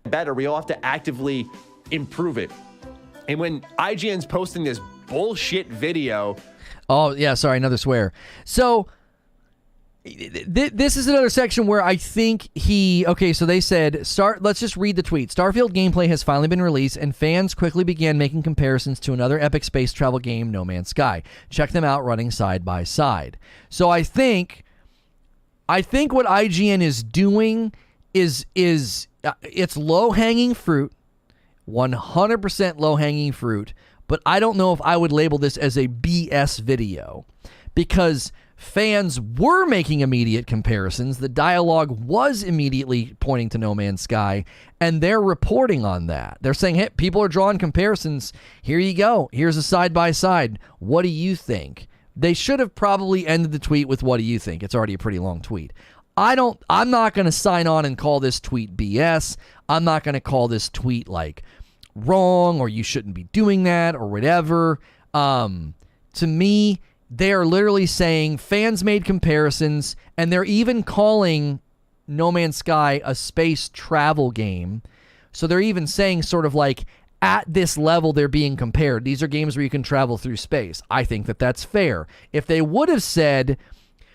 Better. We all have to actively improve it. And when IGN's posting this bullshit video. Oh, yeah, sorry, another swear. So, this is another section where I think okay, so they said, let's just read the tweet. Starfield gameplay has finally been released, and fans quickly began making comparisons to another epic space travel game, No Man's Sky. Check them out running side by side. So I think what IGN is doing is it's low-hanging fruit, 100% low-hanging fruit, but I don't know if I would label this as a BS video because fans were making immediate comparisons. The dialogue was immediately pointing to No Man's Sky, and they're reporting on that. They're saying, hey, people are drawing comparisons. Here you go. Here's a side-by-side. What do you think? They should have probably ended the tweet with, what do you think? It's already a pretty long tweet. I'm not going to sign on and call this tweet BS. I'm not going to call this tweet like wrong or you shouldn't be doing that or whatever. To me, they are literally saying fans made comparisons, and they're even calling No Man's Sky a space travel game. So they're even saying sort of like, at this level, they're being compared. These are games where you can travel through space. I think that that's fair. If they would have said,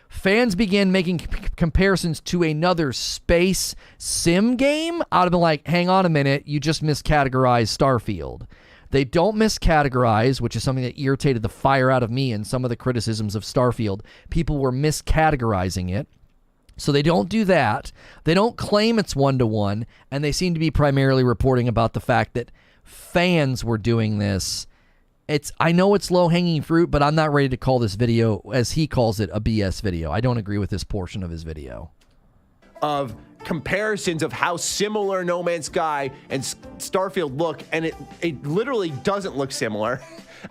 fans began making comparisons to another space sim game, I would have been like, hang on a minute, you just miscategorized Starfield. They don't miscategorize, which is something that irritated the fire out of me in some of the criticisms of Starfield. People were miscategorizing it. So they don't do that. They don't claim it's one-to-one, and they seem to be primarily reporting about the fact that fans were doing this. I know it's low-hanging fruit, but I'm not ready to call this video, as he calls it, a BS video. I don't agree with this portion of his video. Of comparisons of how similar No Man's Sky and Starfield look, and it literally doesn't look similar.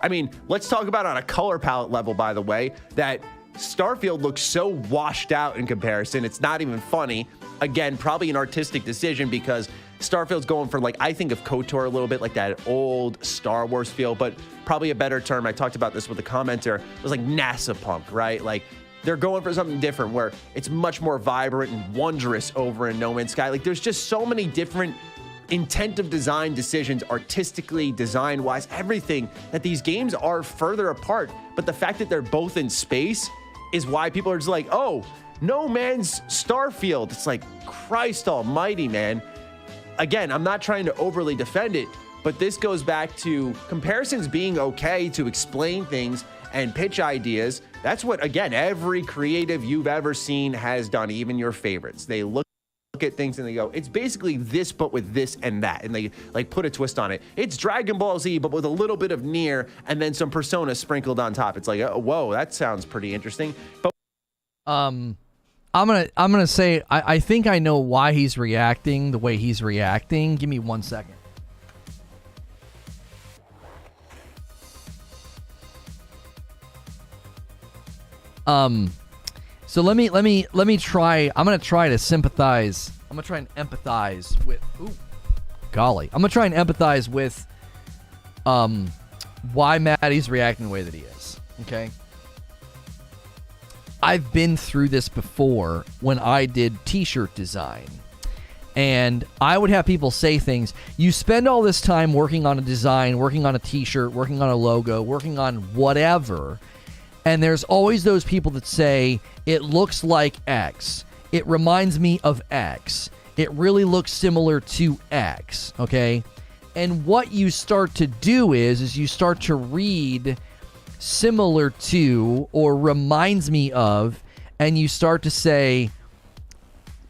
I mean, let's talk about on a color palette level, by the way, that Starfield looks so washed out in comparison. It's not even funny. Again, probably an artistic decision because Starfield's going for, like, I think of KOTOR a little bit like that old Star Wars feel, but probably a better term, I talked about this with a commenter, was like NASA punk, right? Like, they're going for something different where it's much more vibrant and wondrous over in No Man's Sky. Like, there's just so many different intent of design decisions, artistically, design-wise, everything, that these games are further apart. But the fact that they're both in space is why people are just like, oh, No Man's Starfield. It's like, Christ almighty, man. Again, I'm not trying to overly defend it, but this goes back to comparisons being okay to explain things and pitch ideas. That's what, again, every creative you've ever seen has done, even your favorites. They look at things and they go, it's basically this, but with this and that. And they like put a twist on it. It's Dragon Ball Z, but with a little bit of Nier and then some Persona sprinkled on top. It's like, oh, whoa, that sounds pretty interesting. But I'm gonna say I think I know why he's reacting the way he's reacting. Give me 1 second. So let me try. I'm gonna try to sympathize. I'm gonna try and empathize with. Ooh, golly. I'm going to try and empathize with why Matty's reacting the way that he is. Okay? I've been through this before when I did t-shirt design. And I would have people say things. You spend all this time working on a design, working on a t-shirt, working on a logo, working on whatever. And there's always those people that say, it looks like X. It reminds me of X. It really looks similar to X. Okay? And what you start to do is you start to read similar to or reminds me of, and you start to say,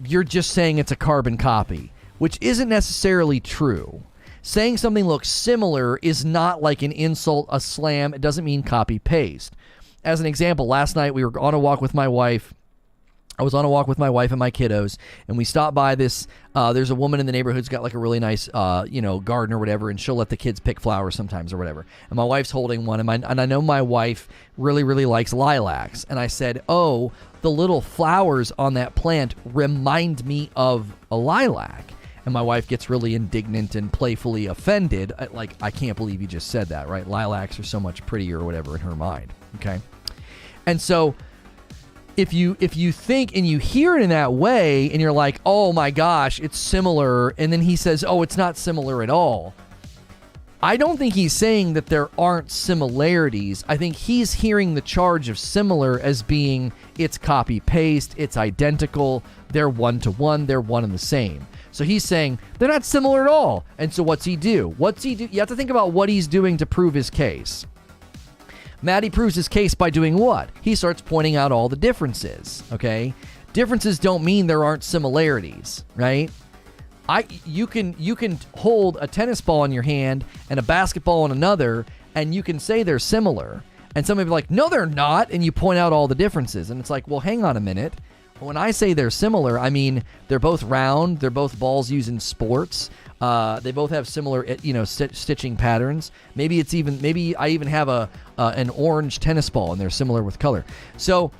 you're just saying it's a carbon copy, which isn't necessarily true. Saying something looks similar is not like an insult, a slam. It doesn't mean copy paste. As an example, last night we were on a walk with my wife. I was on a walk with my wife and my kiddos, and we stopped by this, there's a woman in the neighborhood who's got like a really nice, garden or whatever, and she'll let the kids pick flowers sometimes or whatever. And my wife's holding one, and I know my wife really, really likes lilacs. And I said, oh, the little flowers on that plant remind me of a lilac. And my wife gets really indignant and playfully offended. I can't believe you just said that, right? Lilacs are so much prettier or whatever in her mind, okay? And so if you think and you hear it in that way and you're like, oh my gosh, it's similar, and then he says, oh, it's not similar at all, I don't think he's saying that there aren't similarities. I think he's hearing the charge of similar as being it's copy paste, it's identical, they're one-to-one, they're one and the same. So he's saying they're not similar at all. And so what's he do? You have to think about what he's doing to prove his case. Matty proves his case by doing what? He starts pointing out all the differences, okay? Differences don't mean there aren't similarities, right? You can hold a tennis ball in your hand and a basketball in another, and you can say they're similar. And somebody will be like, no, they're not, and you point out all the differences. And it's like, well, hang on a minute. When I say they're similar, I mean they're both round, they're both balls used in sports. They both have similar, stitching patterns. Maybe I even have an orange tennis ball, and they're similar with color. So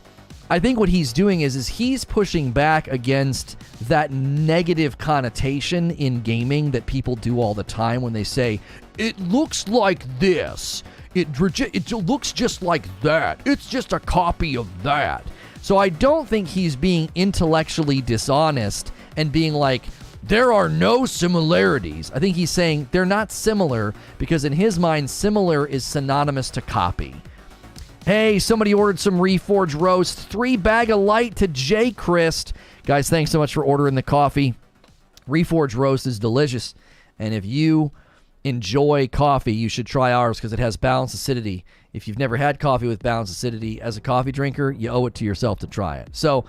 I think what he's doing is he's pushing back against that negative connotation in gaming that people do all the time when they say, it looks like this. It looks just like that. It's just a copy of that. So I don't think he's being intellectually dishonest and being like, there are no similarities. I think he's saying they're not similar because in his mind, similar is synonymous to copy. Hey, somebody ordered some Reforge roast. 3 bag of light to J. Christ. Guys, thanks so much for ordering the coffee. Reforge roast is delicious. And if you enjoy coffee, you should try ours because it has balanced acidity. If you've never had coffee with balanced acidity as a coffee drinker, you owe it to yourself to try it. So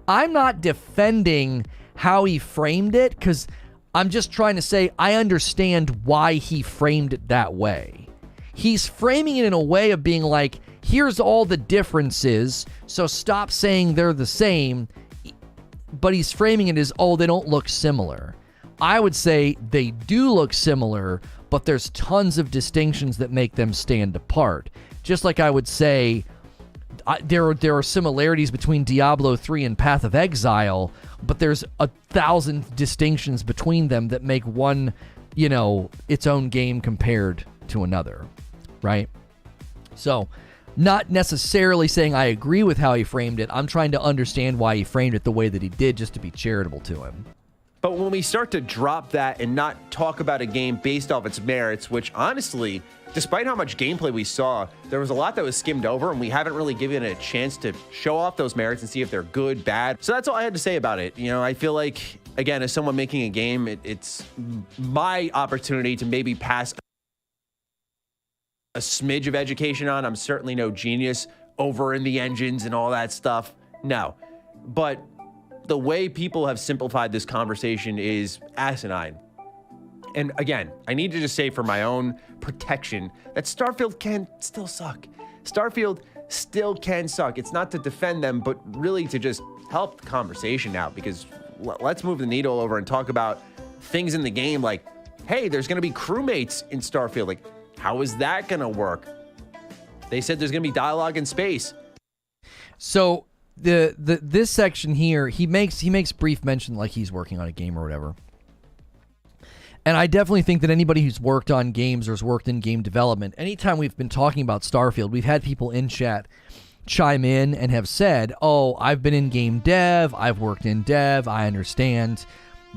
I'm not defending how he framed it because I'm just trying to say I understand why he framed it that way. He's framing it in a way of being like, here's all the differences, so stop saying they're the same. But he's framing it as, oh, they don't look similar. I would say they do look similar, but there's tons of distinctions that make them stand apart. Just like I would say there are similarities between Diablo 3 and Path of Exile, but there's 1,000 distinctions between them that make one, its own game compared to another, right? So, not necessarily saying I agree with how he framed it. I'm trying to understand why he framed it the way that he did, just to be charitable to him. But when we start to drop that and not talk about a game based off its merits, which honestly, despite how much gameplay we saw, there was a lot that was skimmed over, and we haven't really given it a chance to show off those merits and see if they're good, bad. So that's all I had to say about it. I feel like, again, as someone making a game, it's my opportunity to maybe pass a smidge of education on. I'm certainly no genius over in the engines and all that stuff. No. But the way people have simplified this conversation is asinine. And again, I need to just say for my own protection that Starfield can still suck. Starfield still can suck. It's not to defend them, but really to just help the conversation out, because let's move the needle over and talk about things in the game like, hey, there's going to be crewmates in Starfield. Like, how is that going to work? They said there's going to be dialogue in space. So this section here, he makes brief mention like he's working on a game or whatever. And I definitely think that anybody who's worked on games or has worked in game development, anytime we've been talking about Starfield, we've had people in chat chime in and have said, oh, I've been in game dev, I've worked in dev, I understand,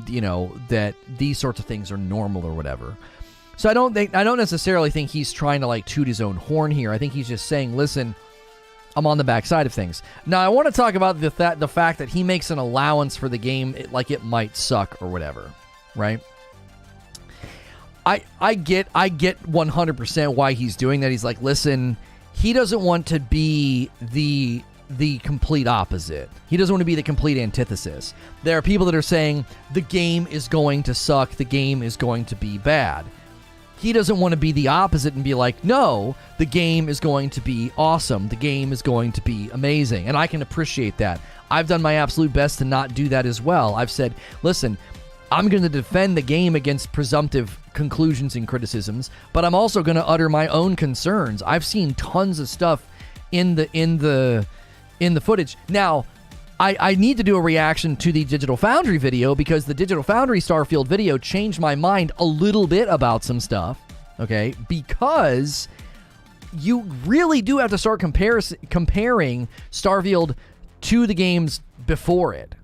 that these sorts of things are normal or whatever. So I don't necessarily think he's trying to like toot his own horn here. I think he's just saying, listen, I'm on the backside of things. Now I want to talk about the fact that he makes an allowance for the game, like it might suck or whatever, right? I get 100% why he's doing that. He's like, listen, he doesn't want to be the complete opposite. He doesn't want to be the complete antithesis. There are people that are saying the game is going to suck, the game is going to be bad. He doesn't want to be the opposite and be like, no, the game is going to be awesome, the game is going to be amazing. And I can appreciate that. I've done my absolute best to not do that as well. I've said, listen, I'm going to defend the game against presumptive conclusions and criticisms, but I'm also going to utter my own concerns. I've seen tons of stuff in the footage. Now, I need to do a reaction to the Digital Foundry video because the Digital Foundry Starfield video changed my mind a little bit about some stuff, okay? Because you really do have to start comparing Starfield to the games before it.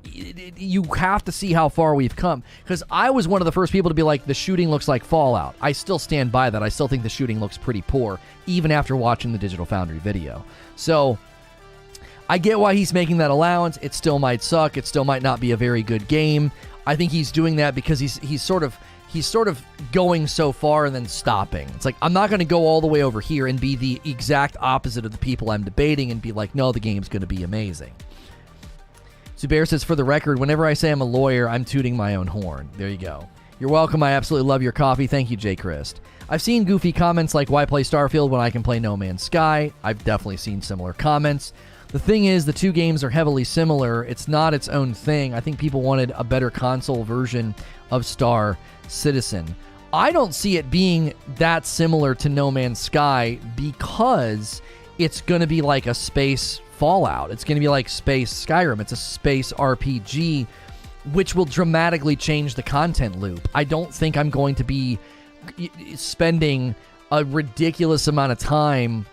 You have to see how far we've come, because I was one of the first people to be like, the shooting looks like Fallout. I still stand by that. I still think the shooting looks pretty poor, even after watching the Digital Foundry video. So I get why he's making that allowance. It still might suck. It still might not be a very good game. I think he's doing that because he's sort of going so far and then stopping. It's like, I'm not going to go all the way over here and be the exact opposite of the people I'm debating and be like, no, the game's going to be amazing. Zubair says, for the record, whenever I say I'm a lawyer, I'm tooting my own horn. There you go. You're welcome. I absolutely love your coffee. Thank you, Jay Christ. I've seen goofy comments like, why play Starfield when I can play No Man's Sky? I've definitely seen similar comments. The thing is, the two games are heavily similar. It's not its own thing. I think people wanted a better console version of Star Citizen. I don't see it being that similar to No Man's Sky because it's going to be like a space Fallout. It's going to be like space Skyrim. It's a space RPG, which will dramatically change the content loop. I don't think I'm going to be spending a ridiculous amount of time,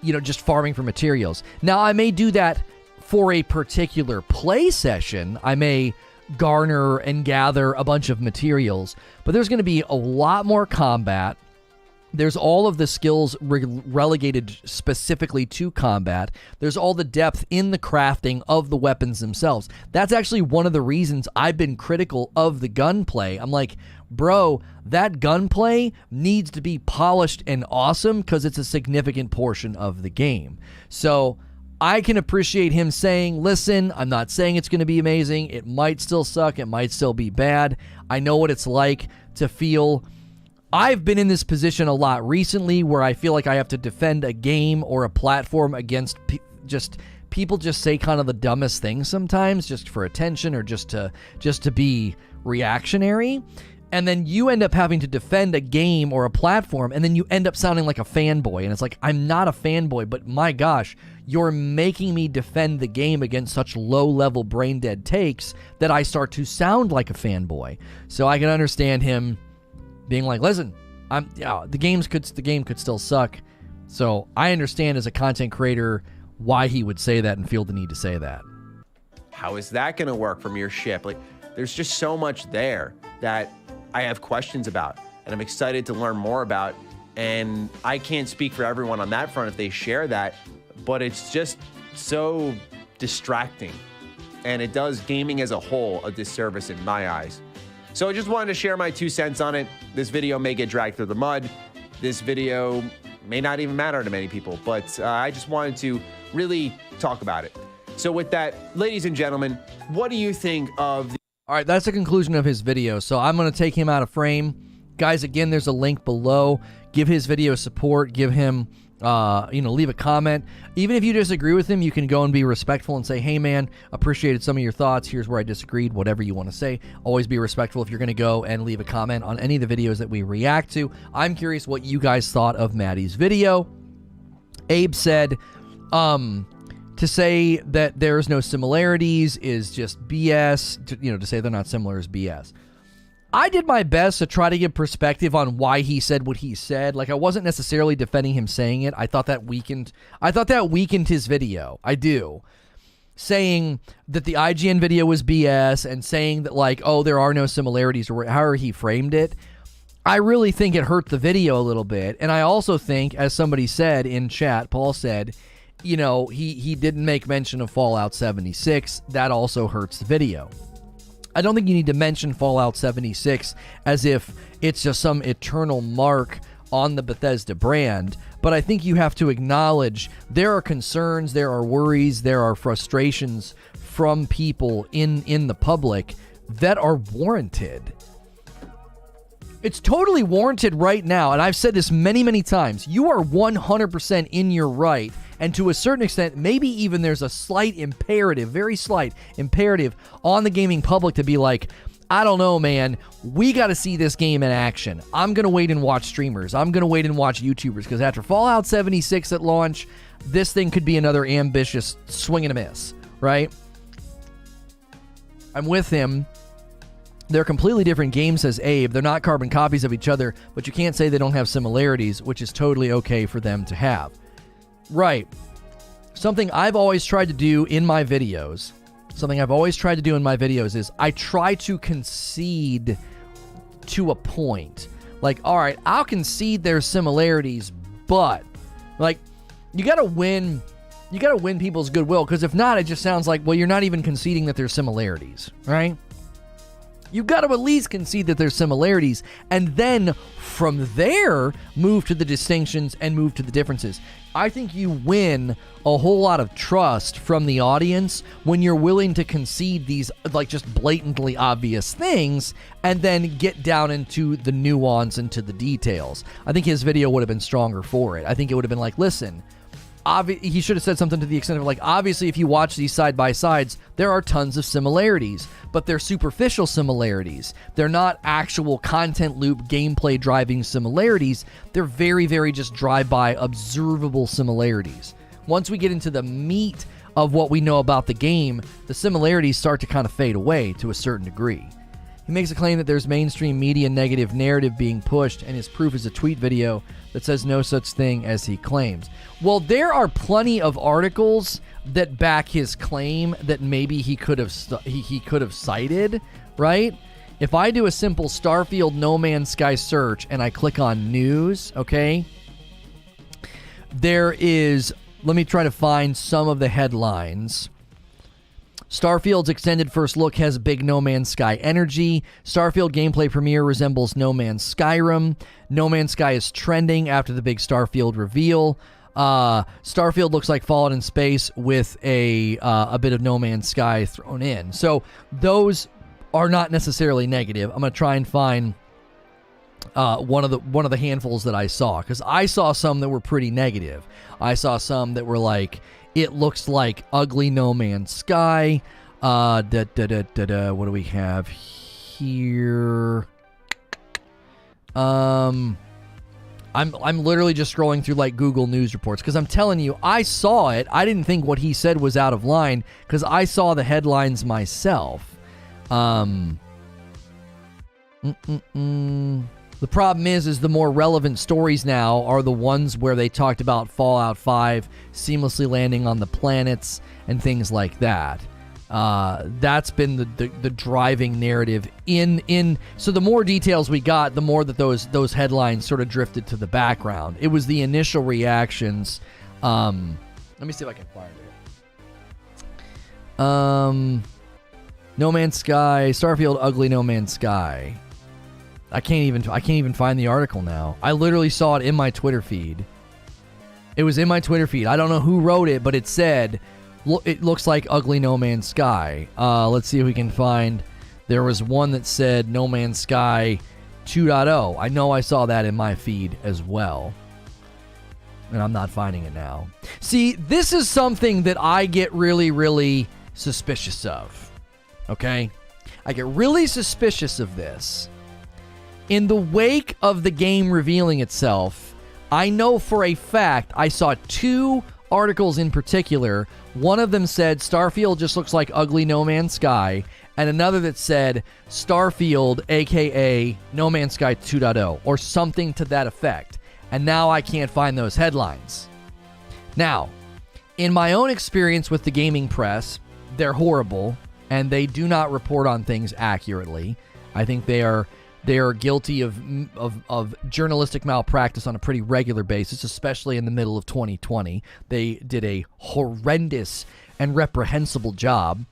just farming for materials. Now, I may do that for a particular play session. I may garner and gather a bunch of materials, but there's going to be a lot more combat. There's all of the skills relegated specifically to combat. There's all the depth in the crafting of the weapons themselves. That's actually one of the reasons I've been critical of the gunplay. I'm like, bro, that gunplay needs to be polished and awesome because it's a significant portion of the game. So I can appreciate him saying, listen, I'm not saying it's going to be amazing. It might still suck. It might still be bad. I know what it's like to feel. I've been in this position a lot recently where I feel like I have to defend a game or a platform against people just say kind of the dumbest things sometimes just for attention or just to be reactionary. And then you end up having to defend a game or a platform, and then you end up sounding like a fanboy. And it's like, I'm not a fanboy, but my gosh, you're making me defend the game against such low-level brain-dead takes that I start to sound like a fanboy. So I can understand him being like, listen, the game could still suck. So I understand as a content creator why he would say that and feel the need to say that. How is that going to work from your ship? Like, there's just so much there that I have questions about, and I'm excited to learn more about. And I can't speak for everyone on that front if they share that, but it's just so distracting, and it does gaming as a whole a disservice in my eyes. So I just wanted to share my 2 cents on it. This video may get dragged through the mud. This video may not even matter to many people, but I just wanted to really talk about it. So with that, ladies and gentlemen, what do you think of the... All right, that's the conclusion of his video. So I'm going to take him out of frame. Guys, again, there's a link below. Give his video support. Give him, leave a comment. Even if you disagree with him, you can go and be respectful and say, hey, man, appreciated some of your thoughts. Here's where I disagreed, whatever you want to say. Always be respectful if you're going to go and leave a comment on any of the videos that we react to. I'm curious what you guys thought of Matty's video. Abe said, to say that there's no similarities is just BS. To say they're not similar is BS. I did my best to try to give perspective on why he said what he said. Like, I wasn't necessarily defending him saying it. I thought that weakened his video. I do. Saying that the IGN video was BS and saying that, like, oh, there are no similarities, or however he framed it. I really think it hurt the video a little bit. And I also think, as somebody said in chat, Paul said, you know, he didn't make mention of Fallout 76. That also hurts the video. I don't think you need to mention Fallout 76 as if it's just some eternal mark on the Bethesda brand, but I think you have to acknowledge there are concerns, there are worries, there are frustrations from people in the public that are warranted. It's totally warranted right now, and I've said this many, many times. You are 100% in your right, and to a certain extent, maybe even there's a slight imperative, very slight imperative on the gaming public to be like, I don't know, man, we got to see this game in action. I'm going to wait and watch streamers. I'm going to wait and watch YouTubers, because after Fallout 76 at launch, this thing could be another ambitious swing and a miss, right? I'm with him. They're completely different games, says Abe. They're not carbon copies of each other, but you can't say they don't have similarities, which is totally okay for them to have. Right. Something I've always tried to do in my videos is I try to concede to a point. Like, all right, I'll concede there's similarities, but, like, you got to win people's goodwill, because if not, it just sounds like, well, you're not even conceding that there's similarities, right? You've got to at least concede that there's similarities, and then from there, move to the distinctions and move to the differences. I think you win a whole lot of trust from the audience when you're willing to concede these, like, just blatantly obvious things and then get down into the nuance and to the details. I think his video would have been stronger for it. I think it would have been like, listen, he should have said something to the extent of, like, obviously if you watch these side by sides, there are tons of similarities, but they're superficial similarities. They're not actual content loop gameplay driving similarities. They're very, very just drive-by observable similarities. Once we get into the meat of what we know about the game, the similarities start to kind of fade away to a certain degree. He makes a claim that there's mainstream media negative narrative being pushed, and his proof is a tweet video that says no such thing as he claims. Well, there are plenty of articles that back his claim that maybe he could have cited, right? If I do a simple Starfield No Man's Sky search and I click on news, okay, there is, let me try to find some of the headlines. Starfield's extended first look has big No Man's Sky energy. Starfield gameplay premiere resembles No Man's Skyrim. No Man's Sky is trending after the big Starfield reveal. Starfield looks like Fallout in space with a bit of No Man's Sky thrown in. So those are not necessarily negative. I'm going to try and find one of the handfuls that I saw, because I saw some that were pretty negative. I saw some that were like, it looks like ugly No Man's Sky. What do we have here? I'm literally just scrolling through like Google News reports, because I'm telling you, I saw it. I didn't think what he said was out of line, because I saw the headlines myself. The problem is the more relevant stories now are the ones where they talked about Fallout 5 seamlessly landing on the planets and things like that. That's been the driving narrative so the more details we got, the more that those headlines sort of drifted to the background. It was the initial reactions. Let me see if I can find it. No Man's Sky, Starfield ugly No Man's Sky. I can't even find the article now. I literally saw it in my Twitter feed. It was in my Twitter feed. I don't know who wrote it, but it said, it looks like ugly No Man's Sky. Let's see if we can find. There was one that said No Man's Sky 2.0. I know I saw that in my feed as well. And I'm not finding it now. See, this is something that I get really, really suspicious of. Okay? I get really suspicious of this. In the wake of the game revealing itself, I know for a fact I saw 2 articles in particular, one of them said Starfield just looks like ugly No Man's Sky, and another that said Starfield, aka No Man's Sky 2.0, or something to that effect. And now I can't find those headlines. Now, in my own experience with the gaming press, they're horrible, and they do not report on things accurately. I think they are guilty of journalistic malpractice on a pretty regular basis, especially in the middle of 2020. They did a horrendous and reprehensible job.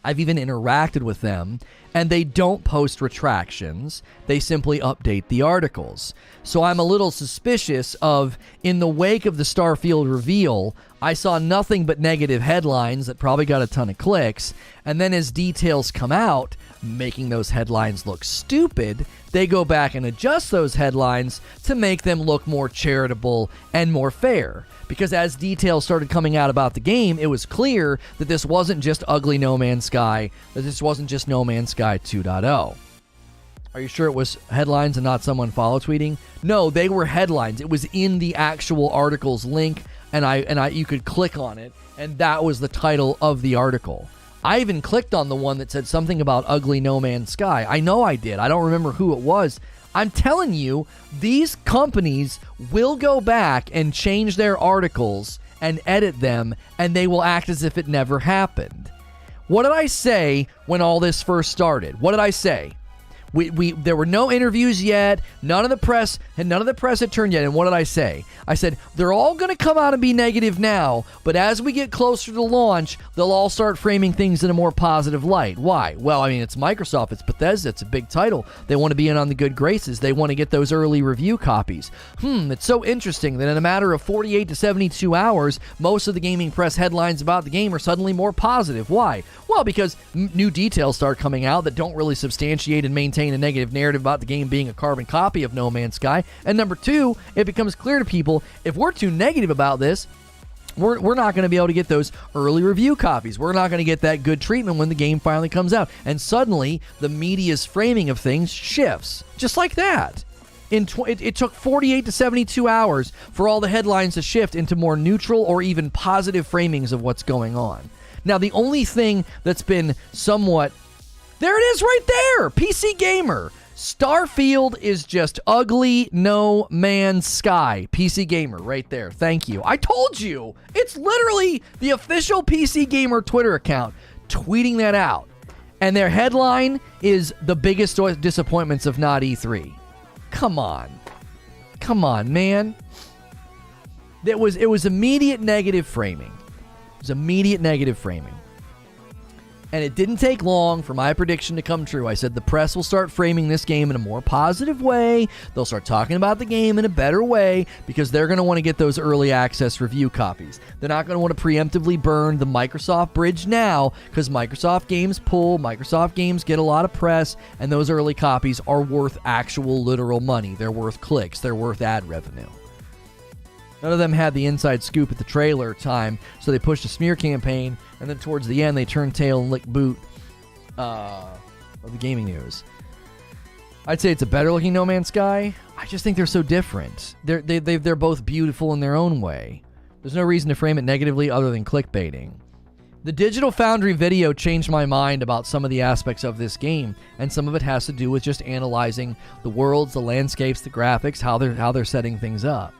I've even interacted with them, and they don't post retractions. They simply update the articles. So I'm a little suspicious of, in the wake of the Starfield reveal, I saw nothing but negative headlines that probably got a ton of clicks, and then as details come out, making those headlines look stupid, they go back and adjust those headlines to make them look more charitable and more fair. Because as details started coming out about the game, it was clear that this wasn't just ugly No Man's Sky, that this wasn't just No Man's Sky 2.0. Are you sure it was headlines and not someone follow tweeting? No, they were headlines. It was in the actual article's link, and you could click on it, and that was the title of the article. I even clicked on the one that said something about ugly No Man's Sky. I know I did. I don't remember who it was. I'm telling you, these companies will go back and change their articles and edit them, and they will act as if it never happened. What did I say when all this first started? What did I say? There were no interviews yet. None of the press had turned yet. And what did I say? I said, they're all going to come out and be negative now, but as we get closer to launch, they'll all start framing things in a more positive light. Why? Well, I mean, it's Microsoft, it's Bethesda, it's a big title. They want to be in on the good graces. They want to get those early review copies. It's so interesting that in a matter of 48 to 72 hours, most of the gaming press headlines about the game are suddenly more positive. Why? Well, because new details start coming out that don't really substantiate and maintain a negative narrative about the game being a carbon copy of No Man's Sky. And number two, it becomes clear to people, if we're too negative about this, we're not going to be able to get those early review copies. We're not going to get that good treatment when the game finally comes out. And suddenly, the media's framing of things shifts. Just like that. It took 48 to 72 hours for all the headlines to shift into more neutral or even positive framings of what's going on. Now, the only thing that's been somewhat... There it is right there! PC Gamer. Starfield is just ugly No Man's Sky. PC Gamer right there. Thank you. I told you. It's literally the official PC Gamer Twitter account tweeting that out. And their headline is the biggest disappointments of not E3. Come on. Come on, man. It was immediate negative framing. It was immediate negative framing. And it didn't take long for my prediction to come true. I said the press will start framing this game in a more positive way. They'll start talking about the game in a better way because they're going to want to get those early access review copies. They're not going to want to preemptively burn the Microsoft bridge now because Microsoft games pull, Microsoft games get a lot of press, and those early copies are worth actual literal money. They're worth clicks. They're worth ad revenue. None of them had the inside scoop at the trailer time, so they pushed a smear campaign, and then towards the end, they turned tail and licked boot of the gaming news. I'd say it's a better-looking No Man's Sky. I just think they're so different. They're both beautiful in their own way. There's no reason to frame it negatively other than clickbaiting. The Digital Foundry video changed my mind about some of the aspects of this game, and some of it has to do with just analyzing the worlds, the landscapes, the graphics, how they're setting things up.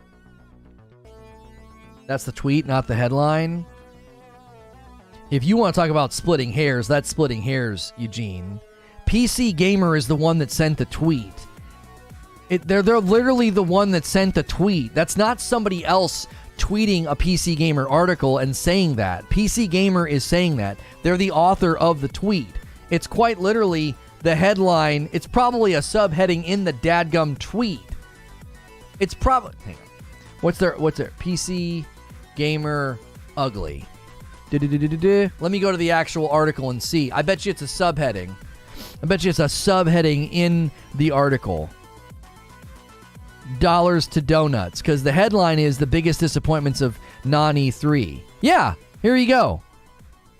That's the tweet, not the headline. If you want to talk about splitting hairs, that's splitting hairs, Eugene. PC Gamer is the one that sent the tweet. They're literally the one that sent the tweet. That's not somebody else tweeting a PC Gamer article and saying that. PC Gamer is saying that. They're the author of the tweet. It's quite literally the headline. It's probably a subheading in the dadgum tweet. It's probably... Hang on. What's their PC Gamer ugly. Let me go to the actual article and see. I bet you it's a subheading. I bet you it's a subheading in the article. Dollars to donuts. Because the headline is the biggest disappointments of non-E3. Yeah, here you go.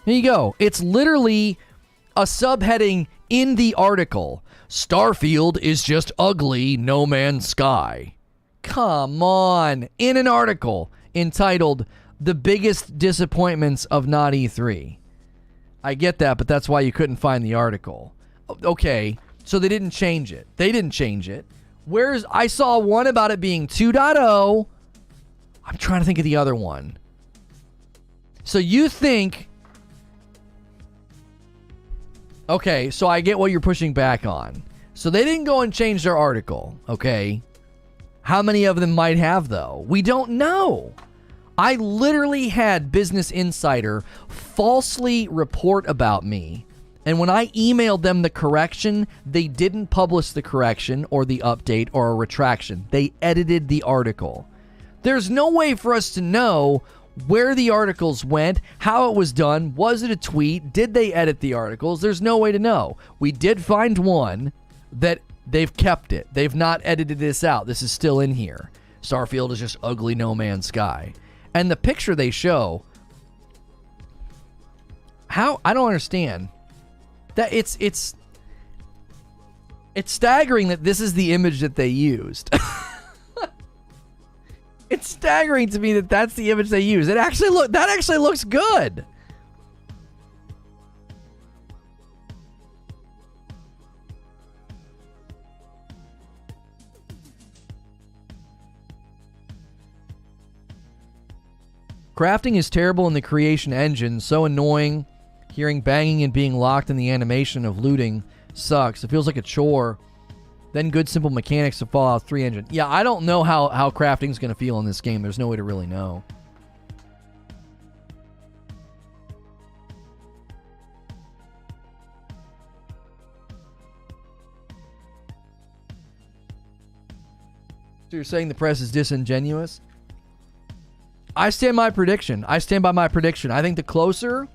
Here you go. It's literally a subheading in the article. Starfield is just ugly No Man's Sky. Come on. In an article entitled the biggest disappointments of not E3. I get that, but that's why you couldn't find the article. Okay, so they didn't change it. They didn't change it. I saw one about it being 2.0. I'm trying to think of the other one. So you think... Okay, so I get what you're pushing back on. So they didn't go and change their article, okay? How many of them might have, though? We don't know. I literally had Business Insider falsely report about me. And when I emailed them the correction, they didn't publish the correction or the update or a retraction. They edited the article. There's no way for us to know where the articles went, how it was done, was it a tweet, did they edit the articles? There's no way to know. We did find one that they've kept it. They've not edited this out. This is still in here. Starfield is just ugly No Man's Sky. And the picture they show, how? I don't understand. That it's staggering that this is the image that they used. It's staggering to me that that's the image they used. That actually looks good. Crafting is terrible in the creation engine. So annoying. Hearing banging and being locked in the animation of looting sucks. It feels like a chore. Then good simple mechanics of Fallout 3 engine. Yeah, I don't know how crafting's going to feel in this game. There's no way to really know. So you're saying the press is disingenuous? I stand by my prediction. I think the closer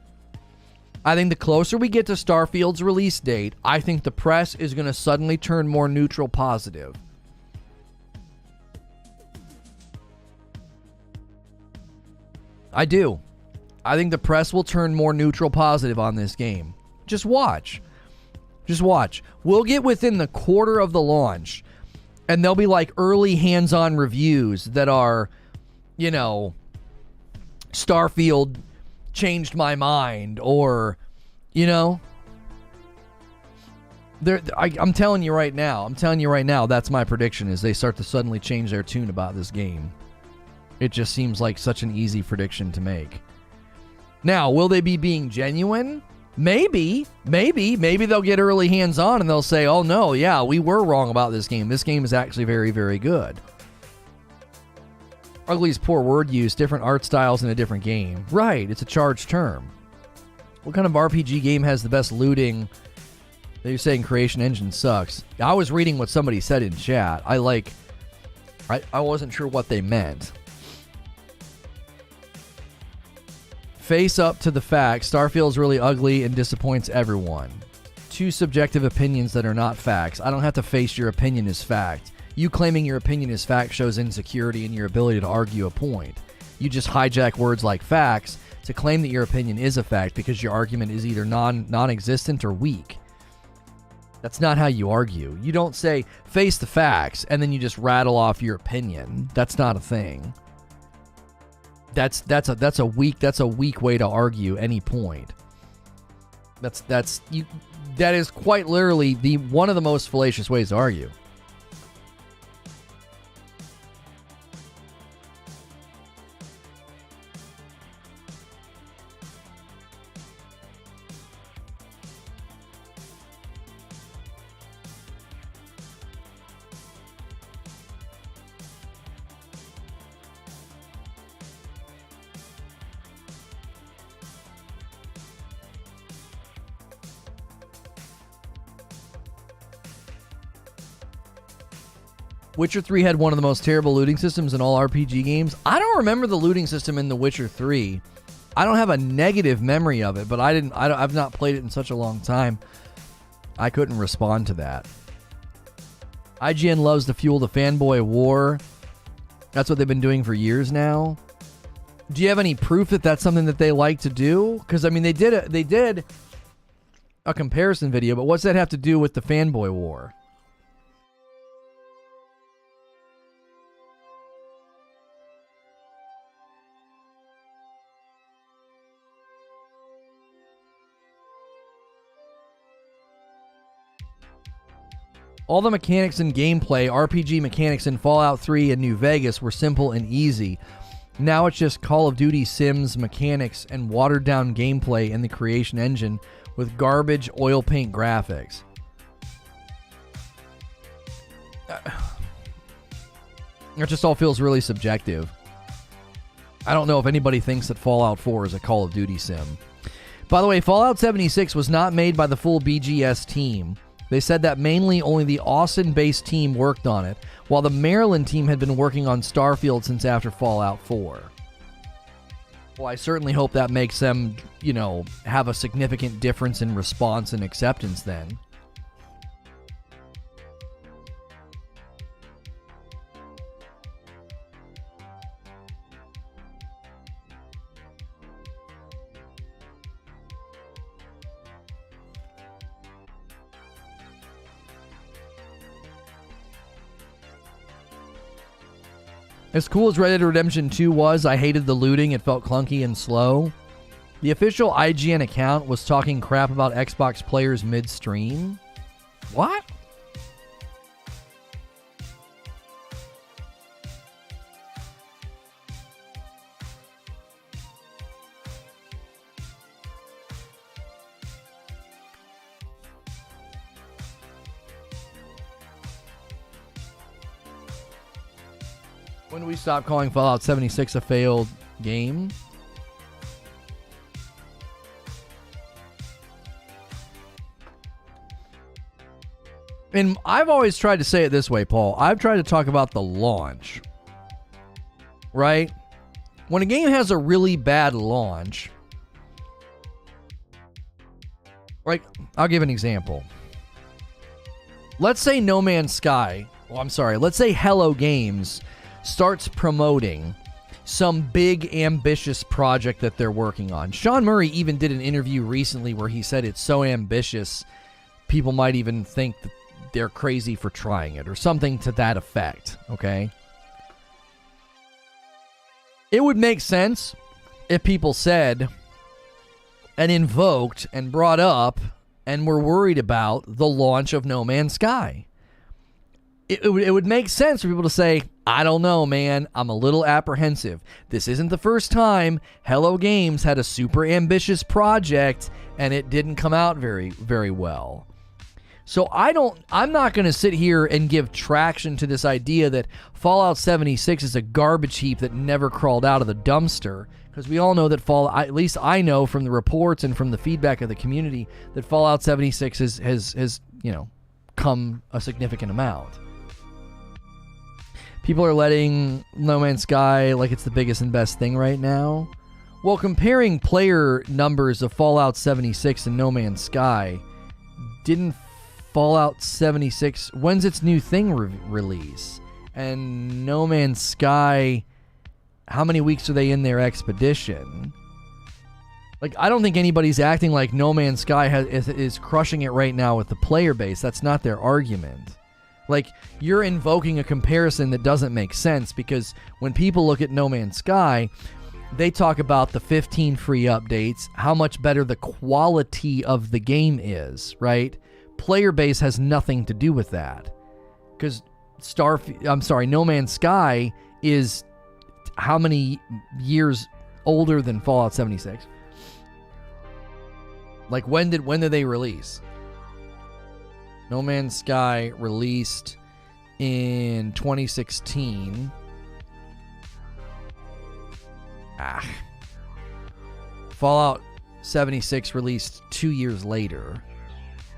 we get to Starfield's release date, I think the press is going to suddenly turn more neutral positive. I do. I think the press will turn more neutral positive on this game. Just watch. We'll get within the quarter of the launch, and there'll be like early hands-on reviews that are, you know, Starfield changed my mind, or, you know, I'm telling you right now, that's my prediction, is they start to suddenly change their tune about this game. It just seems like such an easy prediction to make. Now, will they be being genuine? Maybe they'll get early hands-on and they'll say, oh no, yeah, we were wrong about this game. This game is actually very, very good. Ugly is poor word use, different art styles in a different game. Right, it's a charged term. What kind of RPG game has the best looting? They're saying creation engine sucks. I was reading what somebody said in chat. I wasn't sure what they meant. Face up to the fact, Starfield's really ugly and disappoints everyone. Two subjective opinions that are not facts. I don't have to face your opinion as fact. You claiming your opinion as fact shows insecurity in your ability to argue a point. You just hijack words like facts to claim that your opinion is a fact because your argument is either non-existent or weak. That's not how you argue. You don't say, face the facts, and then you just rattle off your opinion. That's not a thing. That's a weak way to argue any point. That is quite literally one of the most fallacious ways to argue. Witcher 3 had one of the most terrible looting systems in all RPG games. I don't remember the looting system in The Witcher 3. I don't have a negative memory of it, but I've not played it in such a long time. I couldn't respond to that. IGN loves to fuel the fanboy war. That's what they've been doing for years now. Do you have any proof that that's something that they like to do? Because, I mean, they did a comparison video, but what's that have to do with the fanboy war? All the mechanics and gameplay, RPG mechanics in Fallout 3 and New Vegas were simple and easy. Now it's just Call of Duty Sims mechanics and watered-down gameplay in the creation engine with garbage oil paint graphics. It just all feels really subjective. I don't know if anybody thinks that Fallout 4 is a Call of Duty sim. By the way, Fallout 76 was not made by the full BGS team. They said that mainly only the Austin-based team worked on it, while the Maryland team had been working on Starfield since after Fallout 4. Well, I certainly hope that makes them, have a significant difference in response and acceptance then. As cool as Red Dead Redemption 2 was, I hated the looting. It felt clunky and slow. The official IGN account was talking crap about Xbox players midstream. What? When do we stop calling Fallout 76 a failed game? And I've always tried to say it this way, Paul. I've tried to talk about the launch. Right? When a game has a really bad launch, like, I'll give an example. Let's say No Man's Sky, let's say Hello Games starts promoting some big, ambitious project that they're working on. Sean Murray even did an interview recently where he said it's so ambitious, people might even think that they're crazy for trying it, or something to that effect, okay? It would make sense if people said and invoked and brought up and were worried about the launch of No Man's Sky. It would make sense for people to say, I don't know, man. I'm a little apprehensive. This isn't the first time Hello Games had a super ambitious project and it didn't come out very, very well. So I'm not going to sit here and give traction to this idea that Fallout 76 is a garbage heap that never crawled out of the dumpster, because we all know that at least I know from the reports and from the feedback of the community that Fallout 76 has come a significant amount. People are letting No Man's Sky like it's the biggest and best thing right now. Well, comparing player numbers of Fallout 76 and No Man's Sky, didn't Fallout 76, when's its new thing release? And No Man's Sky, how many weeks are they in their expedition? Like, I don't think anybody's acting like No Man's Sky is crushing it right now with the player base. That's not their argument. Like, you're invoking a comparison that doesn't make sense, because when people look at No Man's Sky, they talk about the 15 free updates, how much better the quality of the game is, right? Player base has nothing to do with that. Because No Man's Sky is how many years older than Fallout 76? Like, when did they release? No Man's Sky released in 2016. Fallout 76 released 2 years later.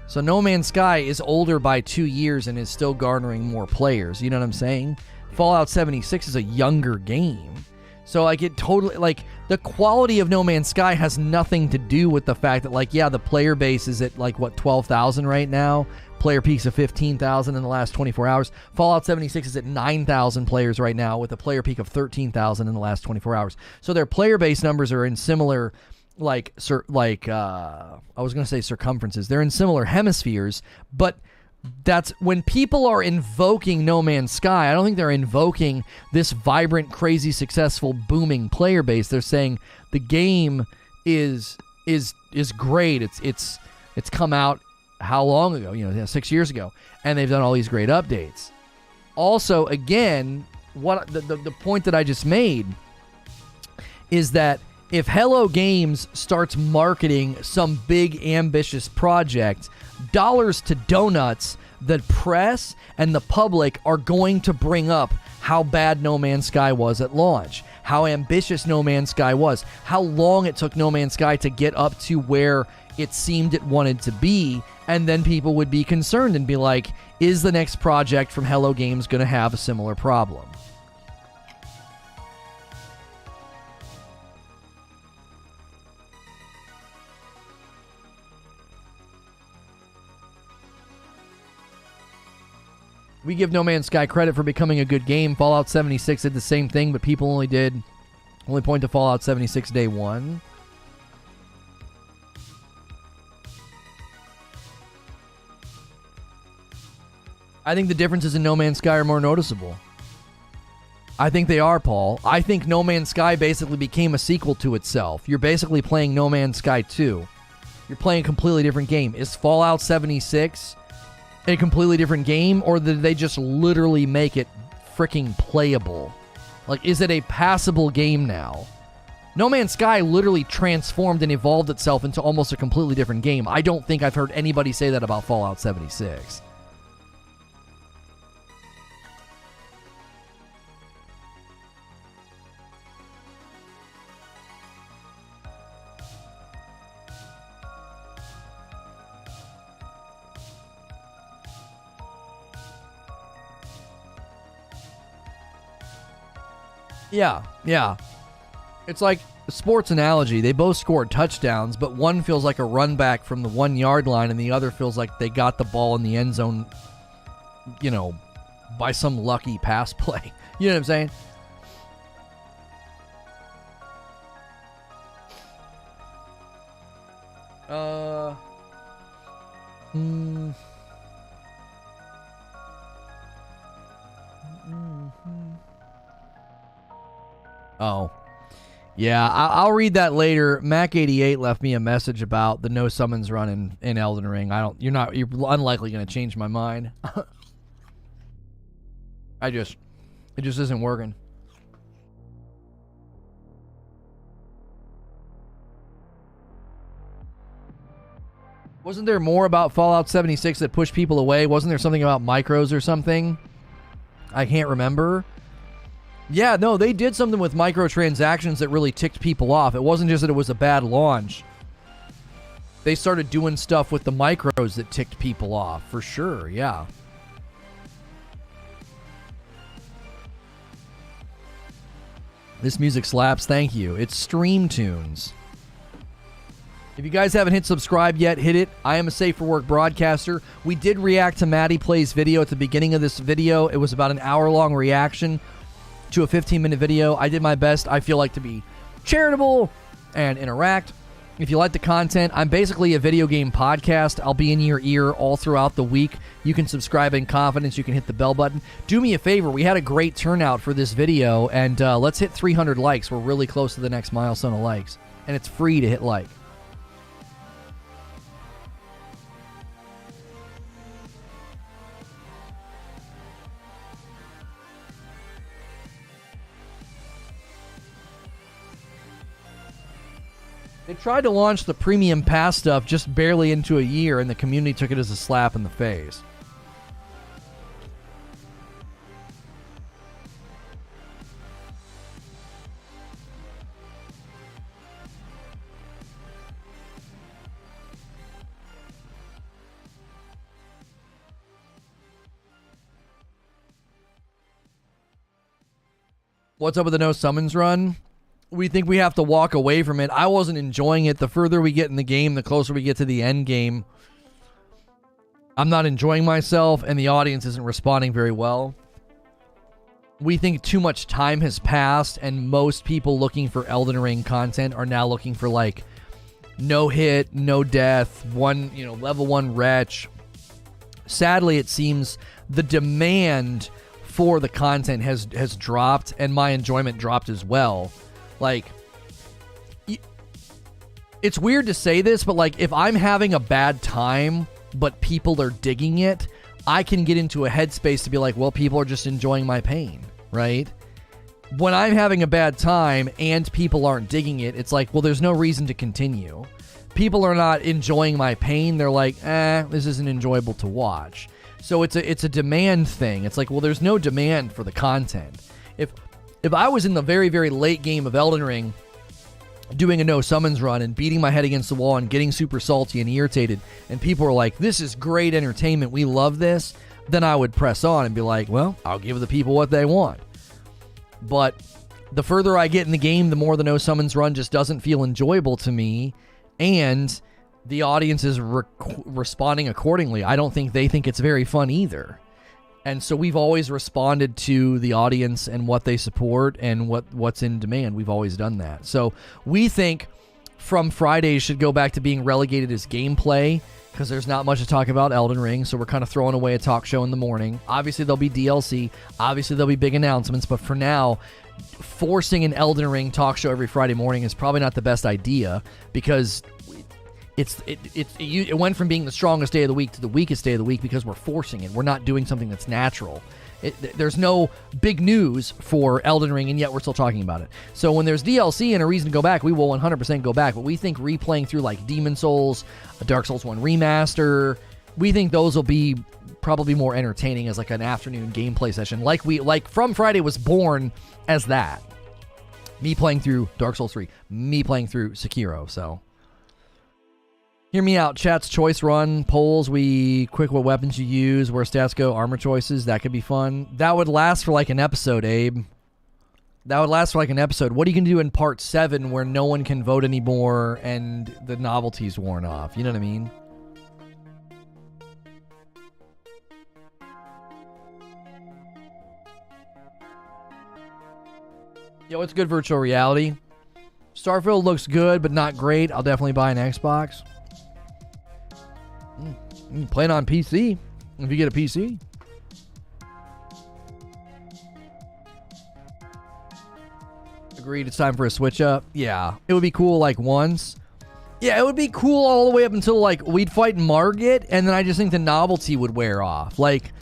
So No Man's Sky is older by 2 years and is still garnering more players. You know what I'm saying? Fallout 76 is a younger game. So, like, it totally, like, the quality of No Man's Sky has nothing to do with the fact that, like, yeah, the player base is at, like, what, 12,000 right now? Player peaks of 15,000 in the last 24 hours. Fallout 76 is at 9,000 players right now with a player peak of 13,000 in the last 24 hours. So their player base numbers are in similar, I was going to say circumferences. They're in similar hemispheres, but that's when people are invoking No Man's Sky. I don't think they're invoking this vibrant, crazy, successful, booming player base. They're saying the game is great. It's come out how long ago? 6 years ago. And they've done all these great updates. Also, again, what the point that I just made is that if Hello Games starts marketing some big ambitious project, dollars to donuts, the press and the public are going to bring up how bad No Man's Sky was at launch, how ambitious No Man's Sky was, how long it took No Man's Sky to get up to where it seemed it wanted to be, and then people would be concerned and be like, is the next project from Hello Games going to have a similar problem? We give No Man's Sky credit for becoming a good game. Fallout 76 did the same thing, but people only point to Fallout 76 day one. I think the differences in No Man's Sky are more noticeable. I think they are, Paul. I think No Man's Sky basically became a sequel to itself. You're basically playing No Man's Sky 2. You're playing a completely different game. Is Fallout 76 a completely different game, or did they just literally make it freaking playable? Like, is it a passable game now? No Man's Sky literally transformed and evolved itself into almost a completely different game. I don't think I've heard anybody say that about Fallout 76. Yeah. It's like a sports analogy. They both scored touchdowns, but one feels like a run back from the 1 yard line, and the other feels like they got the ball in the end zone, by some lucky pass play. You know what I'm saying? Oh, yeah, I'll read that later. Mac88 left me a message about the no summons run in Elden Ring. You're unlikely going to change my mind. It just isn't working. Wasn't there more about Fallout 76 that pushed people away? Wasn't there something about micros or something? I can't remember. Yeah, no, they did something with microtransactions that really ticked people off. It wasn't just that it was a bad launch. They started doing stuff with the micros that ticked people off, for sure, yeah. This music slaps, thank you. It's Stream Tunes. If you guys haven't hit subscribe yet, hit it. I am a Safe for Work broadcaster. We did react to Matty Plays video at the beginning of this video. It was about an hour-long reaction to a 15-minute video. I did my best, I feel like, to be charitable and interact. If you like the content, I'm basically a video game podcast. I'll be in your ear all throughout the week. You can subscribe in confidence. You can hit the bell button. Do me a favor. We had a great turnout for this video, and let's hit 300 likes. We're really close to the next milestone of likes, and it's free to hit like. They tried to launch the premium pass stuff just barely into a year, and the community took it as a slap in the face. What's up with the no summons run? We think we have to walk away from it. I wasn't enjoying it. The further we get in the game, the closer we get to the end game. I'm not enjoying myself, and the audience isn't responding very well. We think too much time has passed, and most people looking for Elden Ring content are now looking for, like, no hit, no death, level 1 wretch. Sadly, it seems the demand for the content has dropped, and my enjoyment dropped as well. Like, it's weird to say this, but, like, if I'm having a bad time, but people are digging it, I can get into a headspace to be like, well, people are just enjoying my pain, right? When I'm having a bad time and people aren't digging it, it's like, well, there's no reason to continue. People are not enjoying my pain. They're like, this isn't enjoyable to watch. So it's a demand thing. It's like, well, there's no demand for the content. If I was in the very, very late game of Elden Ring doing a no summons run and beating my head against the wall and getting super salty and irritated, and people are like, this is great entertainment, we love this, then I would press on and be like, well, I'll give the people what they want. But the further I get in the game, the more the no summons run just doesn't feel enjoyable to me, and the audience is responding accordingly. I don't think they think it's very fun either. And so we've always responded to the audience and what they support and what's in demand. We've always done that. So we think From Fridays should go back to being relegated as gameplay, because there's not much to talk about Elden Ring, so we're kind of throwing away a talk show in the morning. Obviously, there'll be DLC. Obviously, there'll be big announcements, but for now, forcing an Elden Ring talk show every Friday morning is probably not the best idea, because it went from being the strongest day of the week to the weakest day of the week because we're forcing it. We're not doing something that's natural. There's no big news for Elden Ring, and yet we're still talking about it. So when there's DLC and a reason to go back, we will 100% go back. But we think replaying through like Demon Souls, a Dark Souls 1 remaster, we think those will be probably more entertaining as like an afternoon gameplay session. Like From Friday was born as that. Me playing through Dark Souls 3, me playing through Sekiro, so... Hear me out. Chat's choice run, polls, quick what weapons you use, where stats go, armor choices. That could be fun. That would last for like an episode, Abe. That would last for like an episode. What are you going to do in part 7 where no one can vote anymore and the novelty's worn off? You know what I mean? Yo, it's good virtual reality. Starfield looks good, but not great. I'll definitely buy an Xbox. Play it on PC if you get a PC. Agreed, it's time for a switch up. Yeah, it would be cool like once. Yeah, it would be cool all the way up until like we'd fight Margit, and then I just think the novelty would wear off. Like,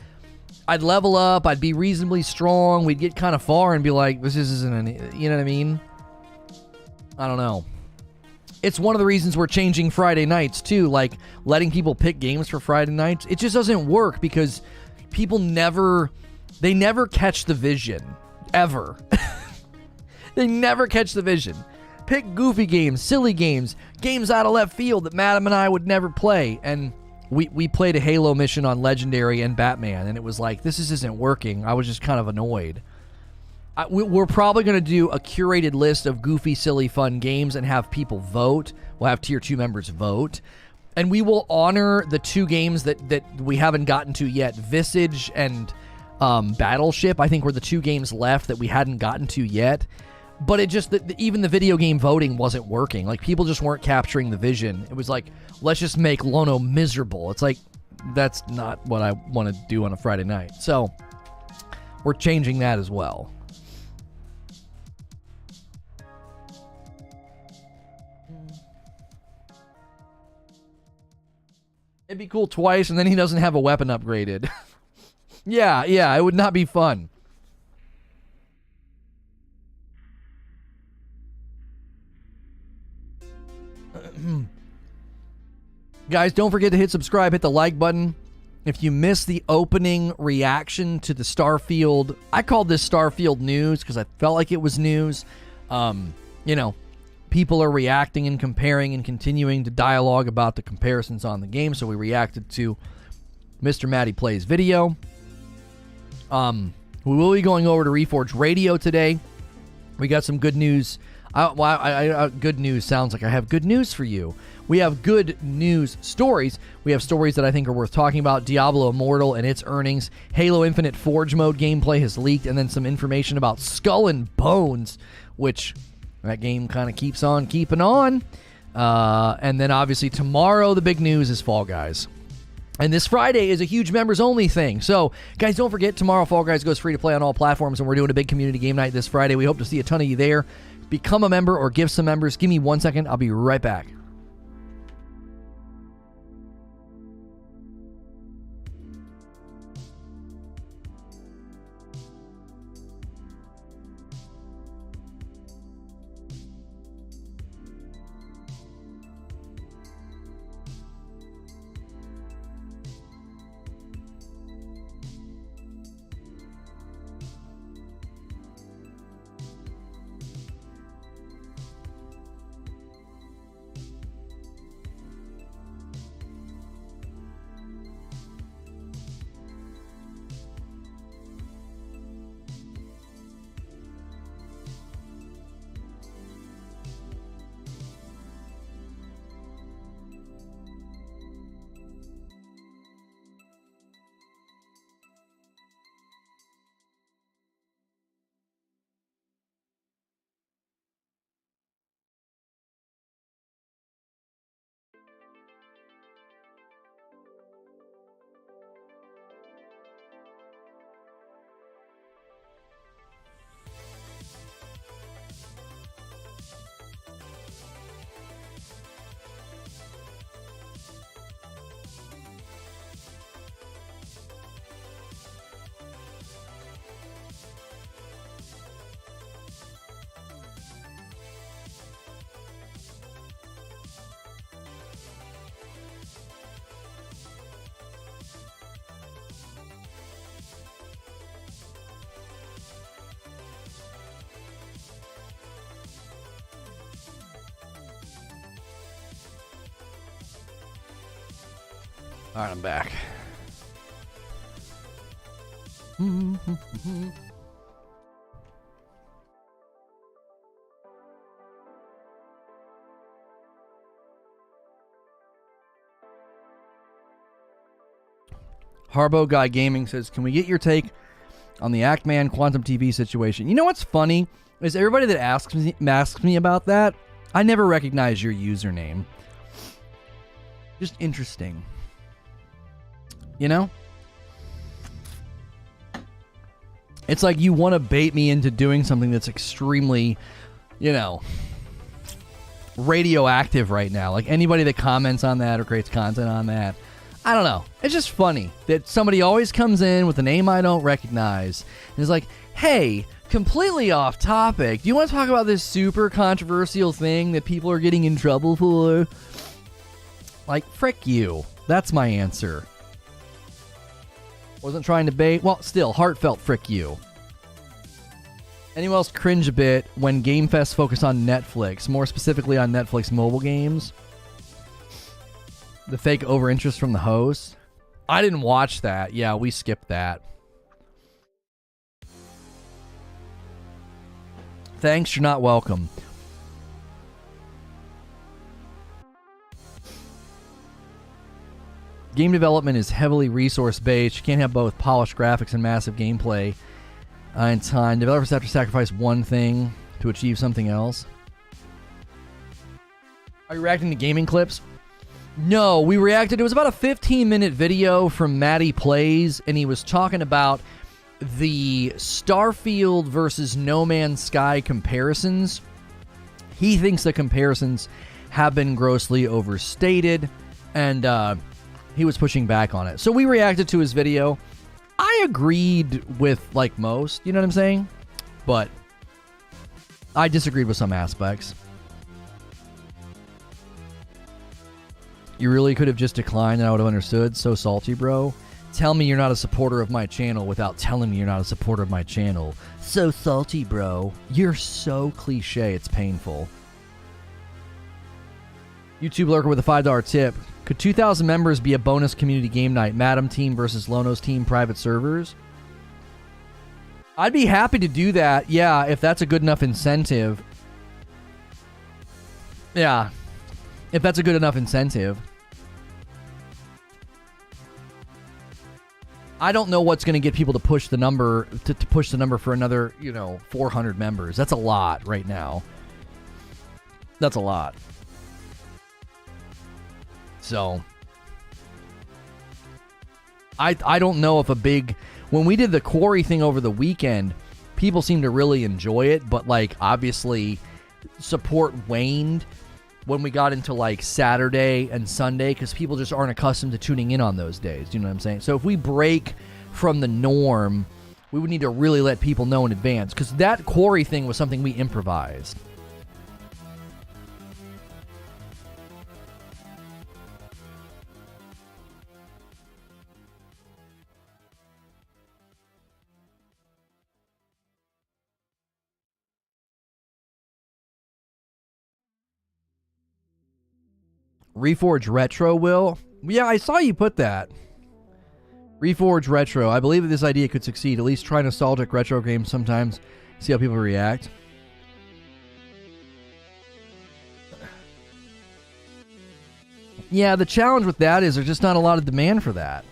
I'd level up, I'd be reasonably strong, we'd get kind of far and be like, this isn't any, you know what I mean? I don't know. It's one of the reasons we're changing Friday nights, too. Like, letting people pick games for Friday nights. It just doesn't work because people never catch the vision. Ever. They never catch the vision. Pick goofy games, silly games, games out of left field that Madam and I would never play. And we played a Halo mission on Legendary and Batman, and it was like, this isn't working. I was just kind of annoyed. We're probably going to do a curated list of goofy, silly, fun games and have people vote. We'll have Tier 2 members vote. And we will honor the 2 games that we haven't gotten to yet. Visage and Battleship, I think, were the 2 games left that we hadn't gotten to yet. But it just, even the video game voting wasn't working. Like, people just weren't capturing the vision. It was like, let's just make Lono miserable. It's like, that's not what I want to do on a Friday night. So, we're changing that as well. It'd be cool twice, and then he doesn't have a weapon upgraded. Yeah, it would not be fun. Guys, don't forget to hit subscribe, hit the like button. If you missed the opening reaction to the Starfield, I called this Starfield news because I felt like it was news. People are reacting and comparing and continuing to dialogue about the comparisons on the game, so we reacted to Mr. Matty Plays video. We will be going over to Reforge Radio today. We got some good news. Good news sounds like I have good news for you. We have good news stories. We have stories that I think are worth talking about. Diablo Immortal and its earnings. Halo Infinite Forge Mode gameplay has leaked, and then some information about Skull and Bones, which... that game kind of keeps on keeping on. And then obviously tomorrow the big news is Fall Guys. And this Friday is a huge members-only thing. So, guys, don't forget, tomorrow Fall Guys goes free to play on all platforms, and we're doing a big community game night this Friday. We hope to see a ton of you there. Become a member or give some members. Give me 1 second. I'll be right back. All right, I'm back. Harbo Guy Gaming says, can we get your take on the Act-Man Quantum TV situation? You know what's funny is everybody that asks me about that, I never recognize your username. Just interesting. You know? It's like you want to bait me into doing something that's extremely, radioactive right now. Like anybody that comments on that or creates content on that, I don't know. It's just funny that somebody always comes in with a name I don't recognize and is like, hey, completely off topic, do you want to talk about this super controversial thing that people are getting in trouble for? Like, frick you. That's my answer. Wasn't trying to bait. Well, still, heartfelt frick you. Anyone else cringe a bit when Game Fest focused on Netflix, more specifically on Netflix mobile games? The fake overinterest from the host? I didn't watch that. Yeah, we skipped that. Thanks, you're not welcome. Game development is heavily resource-based. You can't have both polished graphics and massive gameplay in time. Developers have to sacrifice one thing to achieve something else. Are you reacting to gaming clips? No, we reacted. It was about a 15-minute video from Matty Plays, and he was talking about the Starfield versus No Man's Sky comparisons. He thinks the comparisons have been grossly overstated, and he was pushing back on it. So we reacted to his video. I agreed with, like, most, you know what I'm saying? But I disagreed with some aspects. You really could have just declined and I would have understood. So salty, bro. Tell me you're not a supporter of my channel without telling me you're not a supporter of my channel. So salty, bro. You're so cliche, it's painful. YouTube Lurker with a $5 tip. Could 2,000 members be a bonus community game night? Madam team versus Lono's team private servers? I'd be happy to do that, yeah, if that's a good enough incentive. Yeah. If that's a good enough incentive. I don't know what's going to get people to push the number to push the number for another, 400 members. That's a lot right now. That's a lot. So I don't know if when we did the quarry thing over the weekend, people seemed to really enjoy it, but like obviously support waned when we got into like Saturday and Sunday because people just aren't accustomed to tuning in on those days. Do you know what I'm saying? So if we break from the norm, we would need to really let people know in advance because that quarry thing was something we improvised. Reforge Retro will? Yeah, I saw you put that. Reforge Retro. I believe that this idea could succeed. At least try nostalgic retro games sometimes. See how people react. Yeah, the challenge with that is there's just not a lot of demand for that.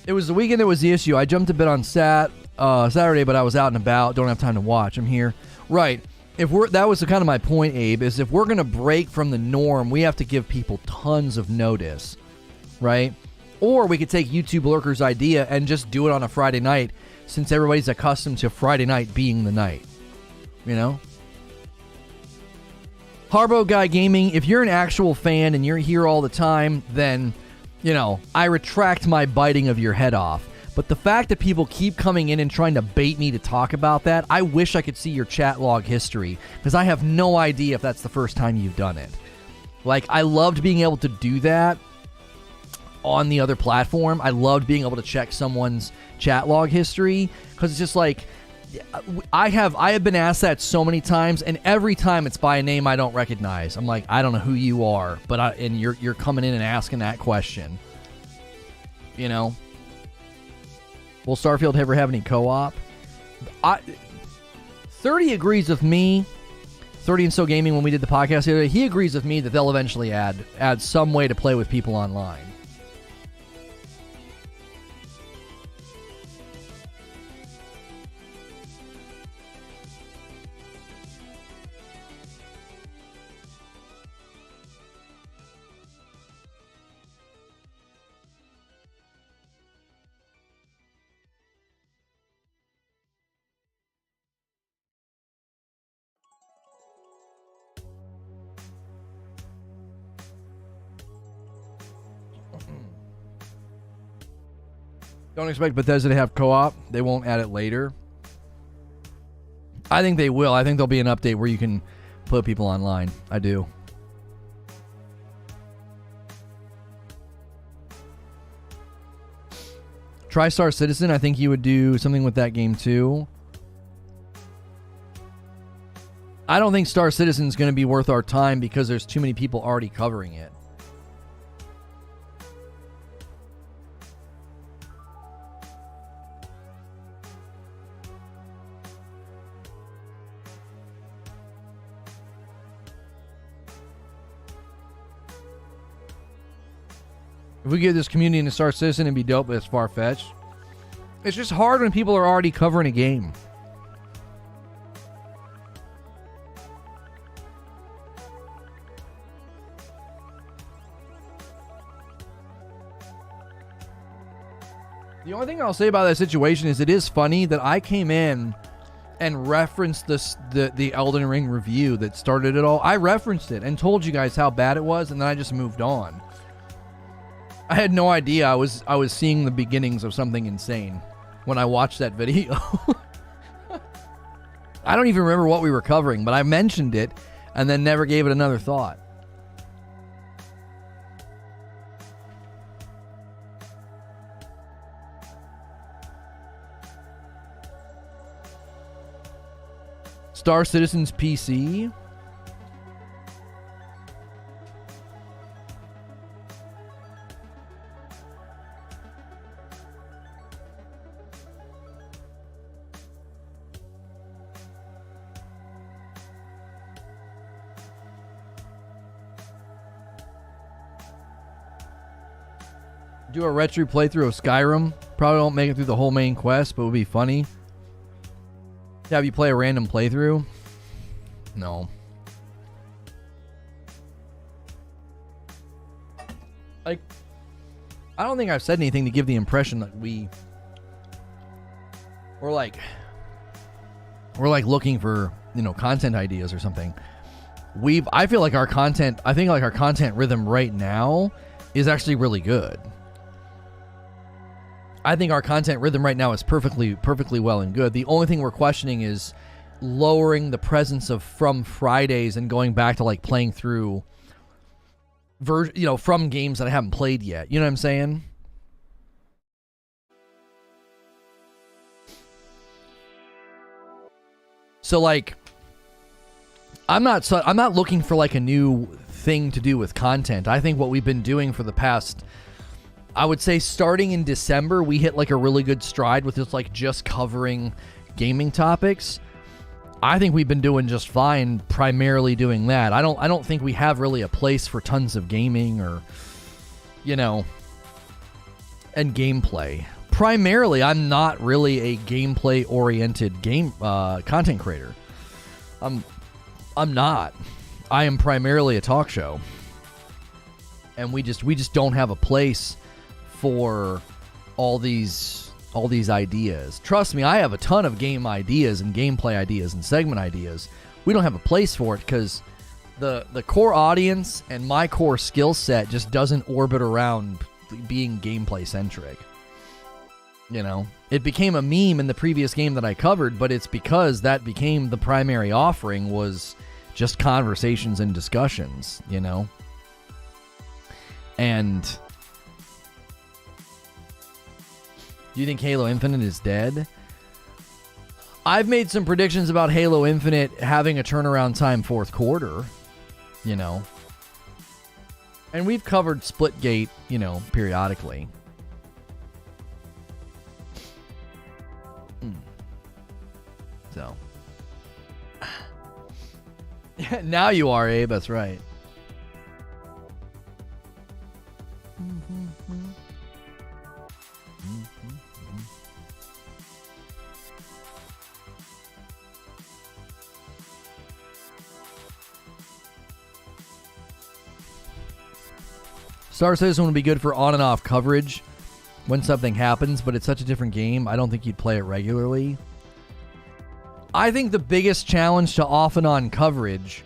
It was the weekend that was the issue. I jumped a bit on Saturday, but I was out and about. Don't have time to watch. I'm here. Right. That was kind of my point, Abe, is if we're going to break from the norm, we have to give people tons of notice, right? Or we could take YouTube Lurker's idea and just do it on a Friday night since everybody's accustomed to Friday night being the night, Harbo Guy Gaming, if you're an actual fan and you're here all the time, then... I retract my biting of your head off. But the fact that people keep coming in and trying to bait me to talk about that, I wish I could see your chat log history, because I have no idea if that's the first time you've done it. Like, I loved being able to do that on the other platform. I loved being able to check someone's chat log history, because it's just like, I have been asked that so many times, and every time it's by a name I don't recognize. I'm like, I don't know who you are, but and you're coming in and asking that question. You know? Will Starfield ever have any co-op? 30 agrees with me. 30 and So Gaming, when we did the podcast the other day, he agrees with me that they'll eventually add some way to play with people online. Don't expect Bethesda to have co-op. They won't add it later. I think they will. I think there'll be an update where you can put people online. I do. TriStar Citizen, I think you would do something with that game too. I don't think Star Citizen is going to be worth our time because there's too many people already covering it. If we get this community into Star Citizen, it'd be dope, but it's far-fetched. It's just hard when people are already covering a game. The only thing I'll say about that situation is it is funny that I came in and referenced the Elden Ring review that started it all. I referenced it and told you guys how bad it was, and then I just moved on. I had no idea I was seeing the beginnings of something insane when I watched that video. I don't even remember what we were covering, but I mentioned it and then never gave it another thought. Star Citizen's PC. Do a retro playthrough of Skyrim. Probably won't make it through the whole main quest, but it would be funny. Have you play a random playthrough? No. Like, I don't think I've said anything to give the impression that we're like looking for, content ideas or something. I feel like our content rhythm right now is actually really good. I think our content rhythm right now is perfectly well and good. The only thing we're questioning is lowering the presence of From Fridays and going back to like playing through from games that I haven't played yet. You know what I'm saying? So like I'm not looking for like a new thing to do with content. I think what we've been doing for the past, I would say starting in December, we hit like a really good stride with just covering gaming topics. I think we've been doing just fine primarily doing that. I don't think we have really a place for tons of gaming or and gameplay. Primarily, I'm not really a gameplay oriented content creator. I'm not. I am primarily a talk show. And we just don't have a place for all these ideas. Trust me, I have a ton of game ideas and gameplay ideas and segment ideas. We don't have a place for it because the core audience and my core skill set just doesn't orbit around being gameplay centric. It became a meme in the previous game that I covered, but it's because that became the primary offering was just conversations and discussions, And do you think Halo Infinite is dead? I've made some predictions about Halo Infinite having a turnaround time fourth quarter, you know. And we've covered Splitgate, you know, periodically. So. Now you are, Abe. That's right. Star Citizen would be good for on and off coverage when something happens, but it's such a different game. I don't think you'd play it regularly. I think the biggest challenge to off and on coverage,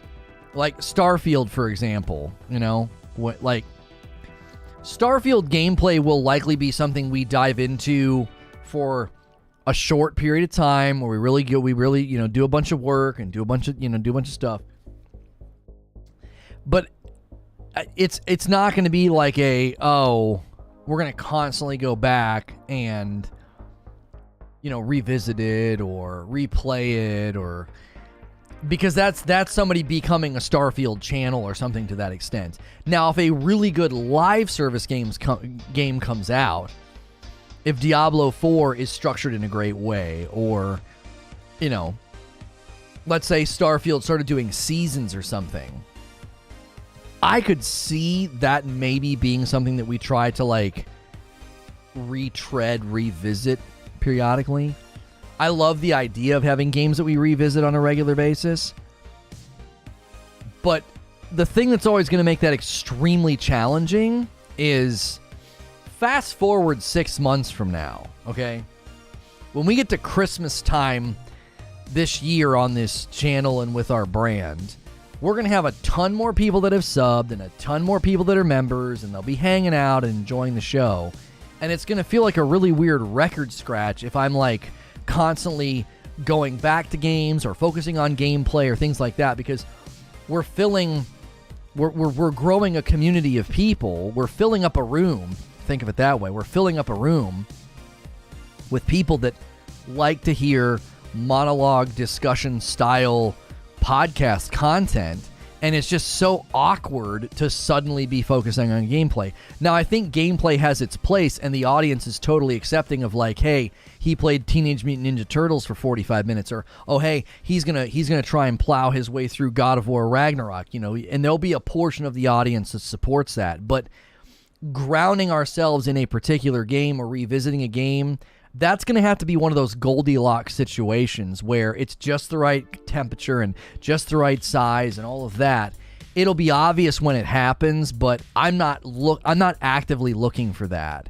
like Starfield, for example, you know, like Starfield gameplay will likely be something we dive into for a short period of time where we really, you know, do a bunch of work and do a bunch of stuff. But it's not going to be like we're going to constantly go back and, you know, revisit it or replay it, or because that's somebody becoming a Starfield channel or something to that extent. Now, if a really good live service game comes out, if Diablo 4 is structured in a great way, or, you know, let's say Starfield started doing seasons or something, I could see that maybe being something that we try to like revisit periodically. I love the idea of having games that we revisit on a regular basis. But the thing that's always going to make that extremely challenging is fast forward 6 months from now, okay? When we get to Christmas time this year on this channel and with our brand, we're going to have a ton more people that have subbed and a ton more people that are members, and they'll be hanging out and enjoying the show. And it's going to feel like a really weird record scratch if I'm like constantly going back to games or focusing on gameplay or things like that, because we're growing a community of people. We're filling up a room. Think of it that way. We're filling up a room with people that like to hear monologue discussion style podcast content, and it's just so awkward to suddenly be focusing on gameplay. Now, I think gameplay has its place, and the audience is totally accepting of like, hey, he played Teenage Mutant Ninja Turtles for 45 minutes, or oh, hey, he's gonna try and plow his way through God of War Ragnarok, you know, and there'll be a portion of the audience that supports that. But grounding ourselves in a particular game or revisiting a game, that's going to have to be one of those Goldilocks situations where it's just the right temperature and just the right size and all of that. It'll be obvious when it happens, but I'm not actively looking for that.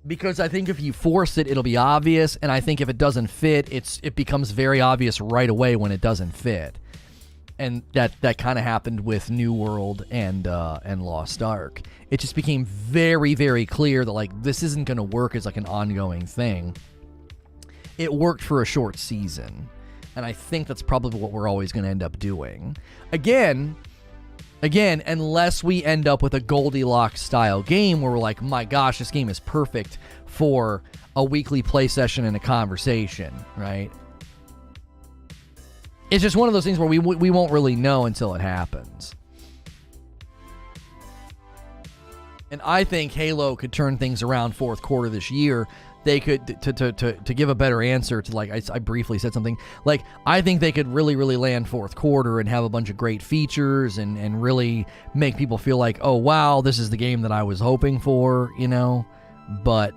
Because I think if you force it, it'll be obvious, and I think if it doesn't fit, it becomes very obvious right away when it doesn't fit. And that kind of happened with New World and Lost Ark. It just became very, very clear that like this isn't going to work as like an ongoing thing. It worked for a short season, and I think that's probably what we're always going to end up doing. Again, unless we end up with a Goldilocks style game where we're like, my gosh, this game is perfect for a weekly play session and a conversation, right? It's just one of those things where we won't really know until it happens. And I think Halo could turn things around fourth quarter this year. They could, to give a better answer to, like, I briefly said something, like, I think they could really, really land fourth quarter and have a bunch of great features and really make people feel like, oh, wow, this is the game that I was hoping for, you know? But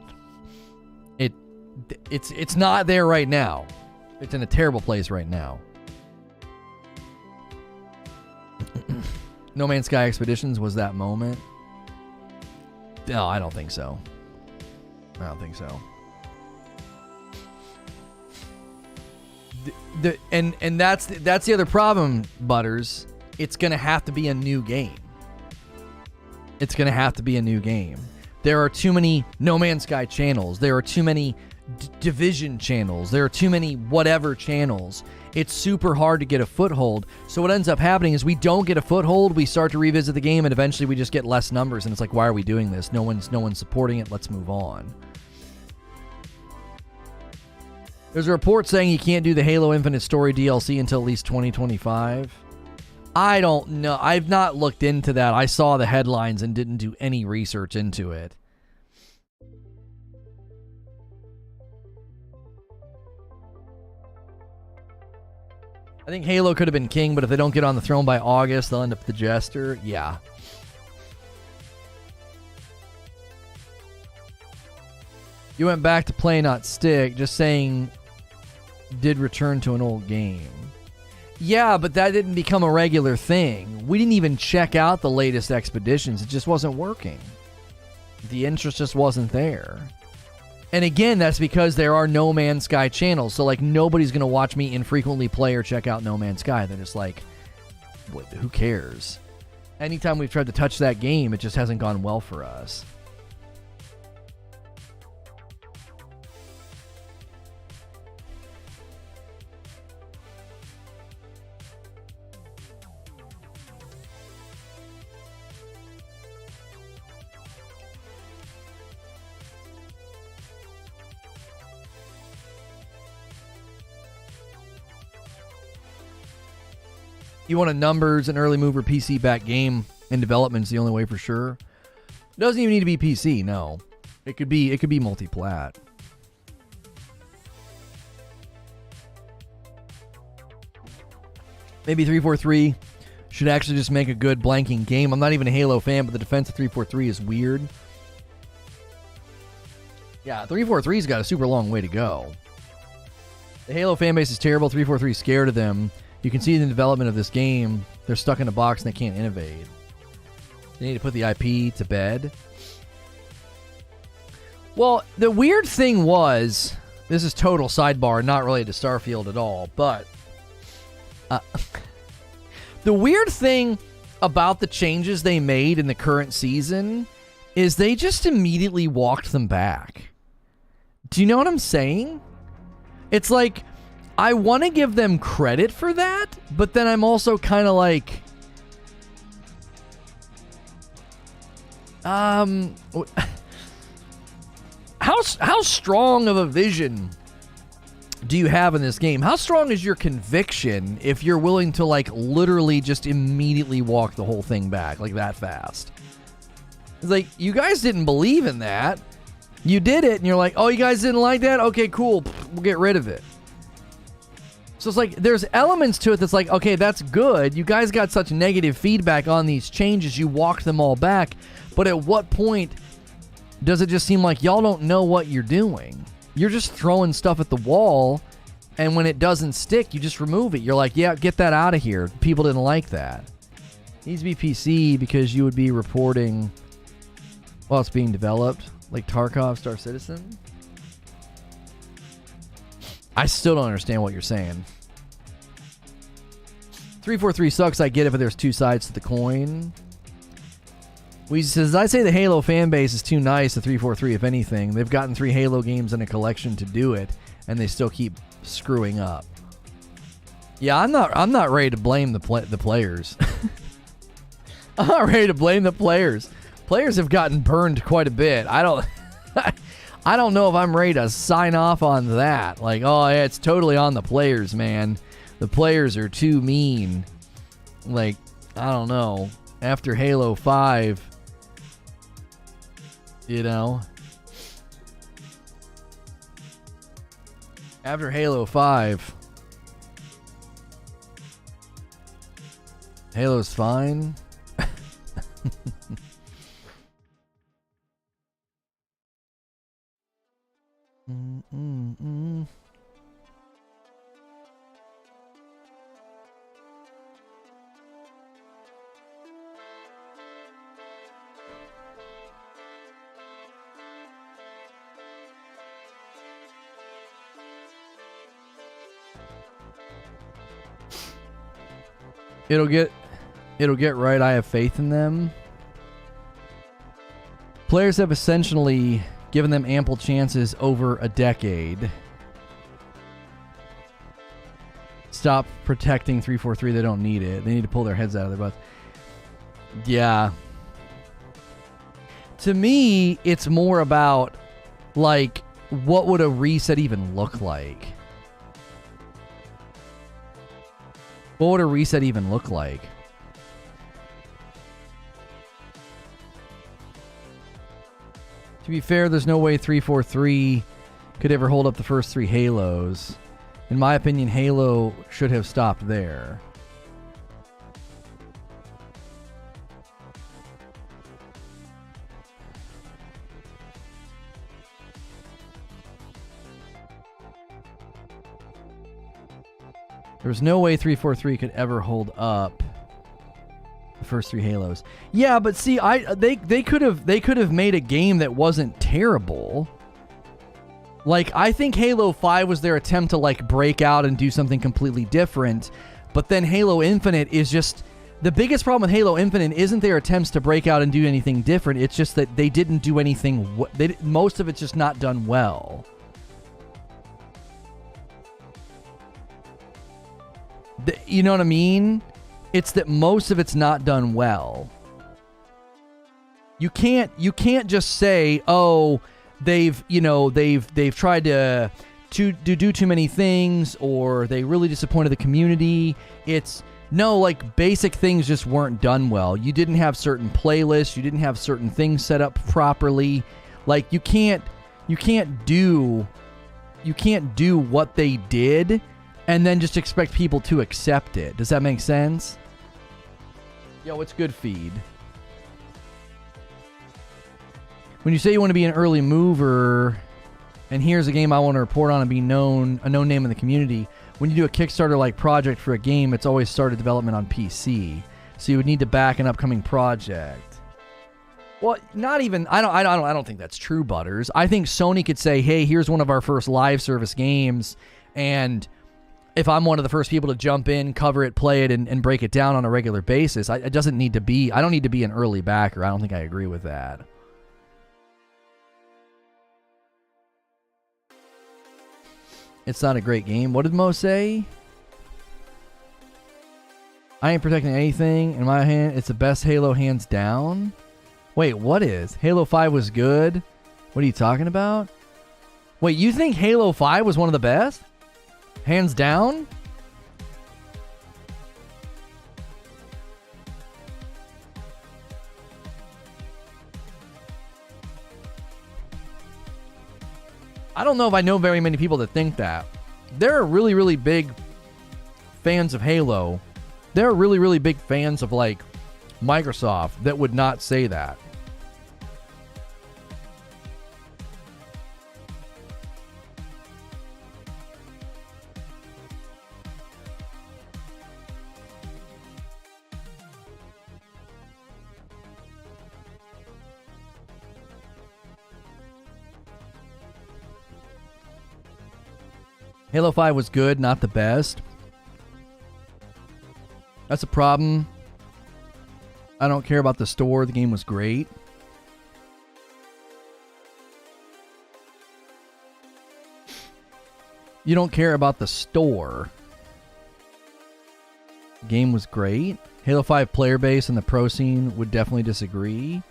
it's not there right now. It's in a terrible place right now. No Man's Sky Expeditions was that moment. No, I don't think so. And that's the other problem, Butters. It's going to have to be a new game. There are too many No Man's Sky channels. There are too many division channels. There are too many whatever channels. It's super hard to get a foothold. So what ends up happening is we don't get a foothold. We start to revisit the game, and eventually we just get less numbers. And it's like, why are we doing this? No one's supporting it. Let's move on. There's a report saying you can't do the Halo Infinite Story DLC until at least 2025. I don't know. I've not looked into that. I saw the headlines and didn't do any research into it. I think Halo could have been king, but if they don't get on the throne by August, they'll end up the jester. Yeah. You went back to play, not stick. Just saying, did return to an old game. Yeah, but that didn't become a regular thing. We didn't even check out the latest expeditions. It just wasn't working. The interest just wasn't there. And again, that's because there are No Man's Sky channels. So, like, nobody's going to watch me infrequently play or check out No Man's Sky. They're just like, what, who cares? Anytime we've tried to touch that game, it just hasn't gone well for us. You want a numbers and early mover PC back game in development is the only way for sure. It doesn't even need to be PC, no. It could be multi-plat. Maybe 343 should actually just make a good blanking game. I'm not even a Halo fan, but the defense of 343 is weird. Yeah, 343's got a super long way to go. The Halo fan base is terrible. 343 is scared of them. You can see in the development of this game, they're stuck in a box and they can't innovate. They need to put the IP to bed. Well, the weird thing was, this is total sidebar, not related to Starfield at all, but the weird thing about the changes they made in the current season is they just immediately walked them back. Do you know what I'm saying? It's like, I want to give them credit for that, but then I'm also kind of like, how strong of a vision do you have in this game? How strong is your conviction if you're willing to, like, literally just immediately walk the whole thing back like that fast? It's like, you guys didn't believe in that. You did it, and you're like, oh, you guys didn't like that? Okay, cool. We'll get rid of it. So it's like, there's elements to it that's like, okay, that's good. You guys got such negative feedback on these changes. You walked them all back. But at what point does it just seem like y'all don't know what you're doing? You're just throwing stuff at the wall, and when it doesn't stick, you just remove it. You're like, yeah, get that out of here. People didn't like that. It needs to be PC because you would be reporting while it's being developed, like Tarkov, Star Citizen. I still don't understand what you're saying. 343 sucks, I get it, but there's two sides to the coin. We says, I say the Halo fan base is too nice to 343, if anything. They've gotten 3 Halo games in a collection to do it, and they still keep screwing up. Yeah, I'm not ready to blame the players. I'm not ready to blame the players. Players have gotten burned quite a bit. I don't know if I'm ready to sign off on that. Like, oh, yeah, it's totally on the players, man. The players are too mean. Like, I don't know. After Halo 5, you know. After Halo 5, Halo's fine. It'll get right. I have faith in them. Players have essentially given them ample chances over a decade. Stop protecting 343. They don't need it. They need to pull their heads out of their butts. Yeah. To me, it's more about, like, what would a reset even look like? What would a reset even look like? To be fair, there's no way 343 could ever hold up the first 3 Halos. In my opinion, Halo should have stopped there. There was no way 343 could ever hold up the first 3 Halos. Yeah, but see, they could have made a game that wasn't terrible. Like, I think Halo 5 was their attempt to, like, break out and do something completely different. But then Halo Infinite is just... The biggest problem with Halo Infinite isn't their attempts to break out and do anything different. It's just that they didn't do anything... most of it's just not done well. You know what I mean? It's that most of it's not done well. You can't just say, oh... They've tried to do too many things, or they really disappointed the community. It's no, like, basic things just weren't done well. You didn't have certain playlists, you didn't have certain things set up properly. Like, you can't do what they did and then just expect people to accept it. Does that make sense? Yo, it's good feed. When you say you want to be an early mover, and here's a game I want to report on and be a known name in the community, when you do a Kickstarter-like project for a game, it's always started development on PC, so you would need to back an upcoming project. Well, not even. I don't think that's true, Butters. I think Sony could say, "Hey, here's one of our first live service games," and if I'm one of the first people to jump in, cover it, play it, and break it down on a regular basis, it doesn't need to be. I don't need to be an early backer. I don't think I agree with that. It's not a great game. What did Mo say? I ain't protecting anything. In my hand, it's the best Halo hands down. Wait, what is? Halo 5 was good? What are you talking about? Wait, you think Halo 5 was one of the best? Hands down? I don't know if I know very many people that think that. There are really, really big fans of Halo. There are really, really big fans of, like, Microsoft that would not say that. Halo 5 was good, not the best. That's a problem. I don't care about the store. The game was great. You don't care about the store. The game was great. Halo 5 player base and the pro scene would definitely disagree.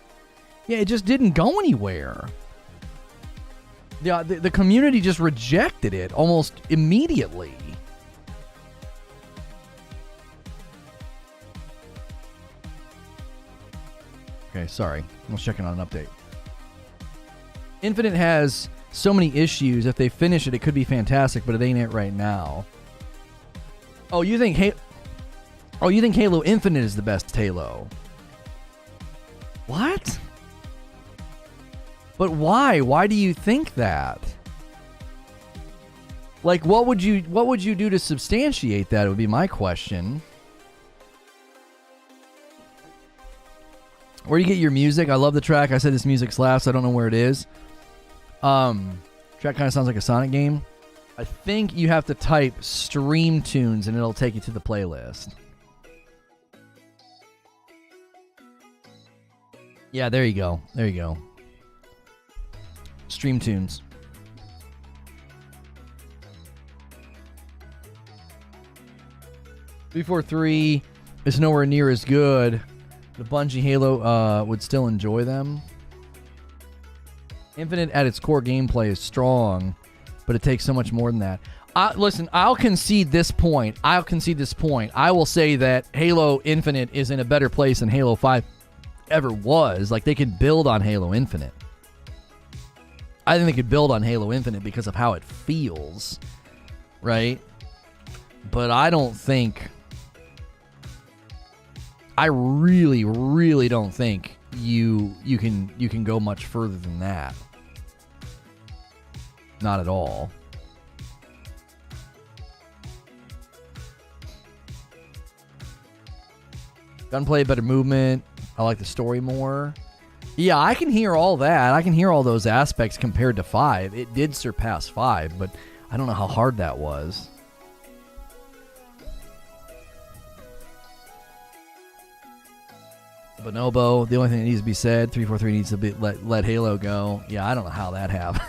Yeah, it just didn't go anywhere. Yeah, the community just rejected it almost immediately. Okay, sorry. I was checking on an update. Infinite has so many issues. If they finish it, it could be fantastic, but it ain't it right now. Oh, you think Halo Infinite is the best Halo? What? But why? Why do you think that? Like, what would you do to substantiate that? It would be my question. Where do you get your music? I love the track. I said this music slaps. I don't know where it is. Track kind of sounds like a Sonic game. I think you have to type stream tunes and it'll take you to the playlist. Yeah, there you go. There you go. Stream tunes. .343 is nowhere near as good. The Bungie Halo would still enjoy them. Infinite at its core gameplay is strong, but it takes so much more than that. Listen, I'll concede this point. I will say that Halo Infinite is in a better place than Halo 5 ever was. Like, they could build on Halo Infinite. I think they could build on Halo Infinite because of how it feels, right? But I don't think... I really, really don't think you can go much further than that. Not at all. Gunplay, better movement. I like the story more. Yeah, I can hear all that. I can hear all those aspects compared to 5. It did surpass 5, but I don't know how hard that was. Bonobo, the only thing that needs to be said, 343 needs to be let Halo go. Yeah, I don't know how that happened.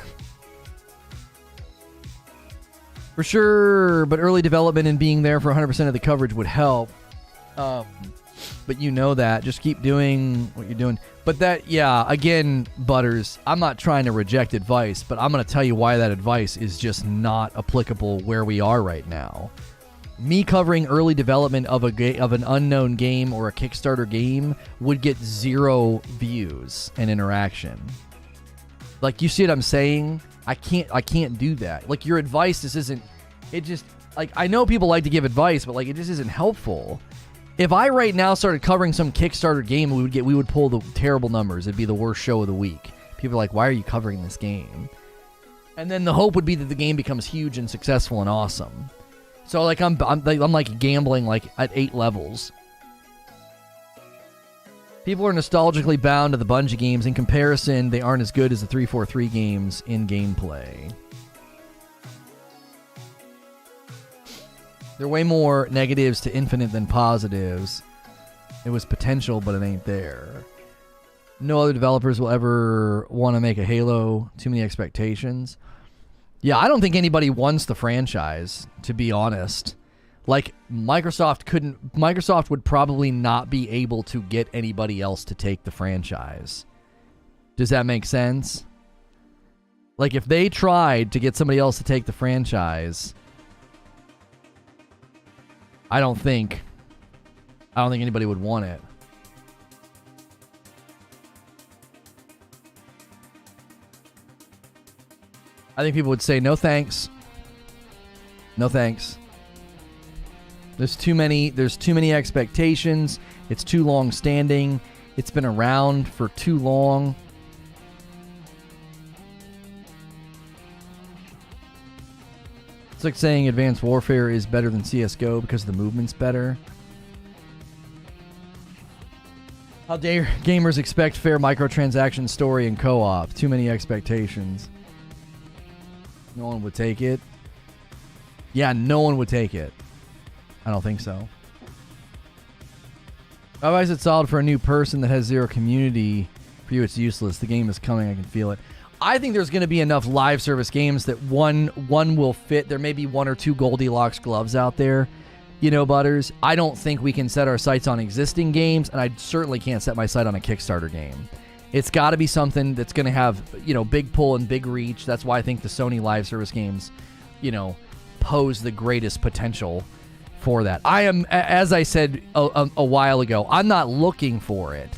For sure, but early development and being there for 100% of the coverage would help. But you know that. Just keep doing what you're doing. But that, yeah, again, Butters, I'm not trying to reject advice, but I'm going to tell you why that advice is just not applicable where we are right now. Me covering early development of an unknown game or a Kickstarter game would get 0 views and interaction. Like, you see what I'm saying? I can't do that. Like, your advice, this isn't... It just... Like, I know people like to give advice, but, like, it just isn't helpful. If I right now started covering some Kickstarter game, we would pull the terrible numbers. It'd be the worst show of the week. People are like, why are you covering this game? And then the hope would be that the game becomes huge and successful and awesome. So, like, I'm like gambling, like, at 8 levels. People are nostalgically bound to the Bungie games. In comparison, they aren't as good as the 343 games in gameplay. There are way more negatives to Infinite than positives. It was potential, but it ain't there. No other developers will ever want to make a Halo. Too many expectations. Yeah, I don't think anybody wants the franchise, to be honest. Like, Microsoft would probably not be able to get anybody else to take the franchise. Does that make sense? Like, if they tried to get somebody else to take the franchise, I don't think anybody would want it. I think people would say, no thanks. No thanks. There's too many expectations. It's too long standing. It's been around for too long. It's like saying Advanced Warfare is better than CSGO because the movement's better. How dare gamers expect fair microtransaction story and co-op? Too many expectations. No one would take it. Yeah, no one would take it. I don't think so. Otherwise, it's solid for a new person that has 0 community. For you, it's useless. The game is coming. I can feel it. I think there's going to be enough live service games that one will fit. There may be 1 or 2 Goldilocks gloves out there, you know, Butters. I don't think we can set our sights on existing games, and I certainly can't set my sight on a Kickstarter game. It's got to be something that's going to have, you know, big pull and big reach. That's why I think the Sony live service games, you know, pose the greatest potential for that. I am, as I said a while ago, I'm not looking for it.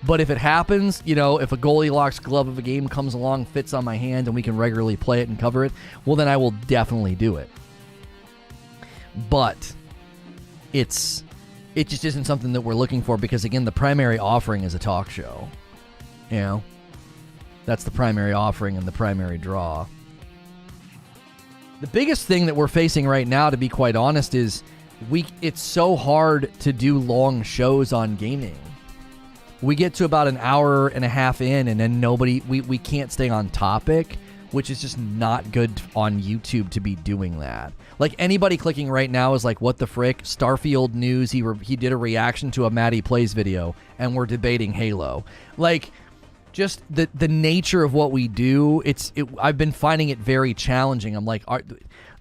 But if it happens, you know, if a Goldilocks glove of a game comes along, fits on my hand, and we can regularly play it and cover it, well, then I will definitely do it. But it just isn't something that we're looking for because, again, the primary offering is a talk show. You know? That's the primary offering and the primary draw. The biggest thing that we're facing right now, to be quite honest, is it's so hard to do long shows on gaming. We get to about an hour and a half in, and then we can't stay on topic, which is just not good on YouTube to be doing that. Like, anybody clicking right now is like, what the frick? Starfield news, he did a reaction to a Matty Plays video, and we're debating Halo. Like, just the nature of what we do, I've been finding it very challenging. I'm like,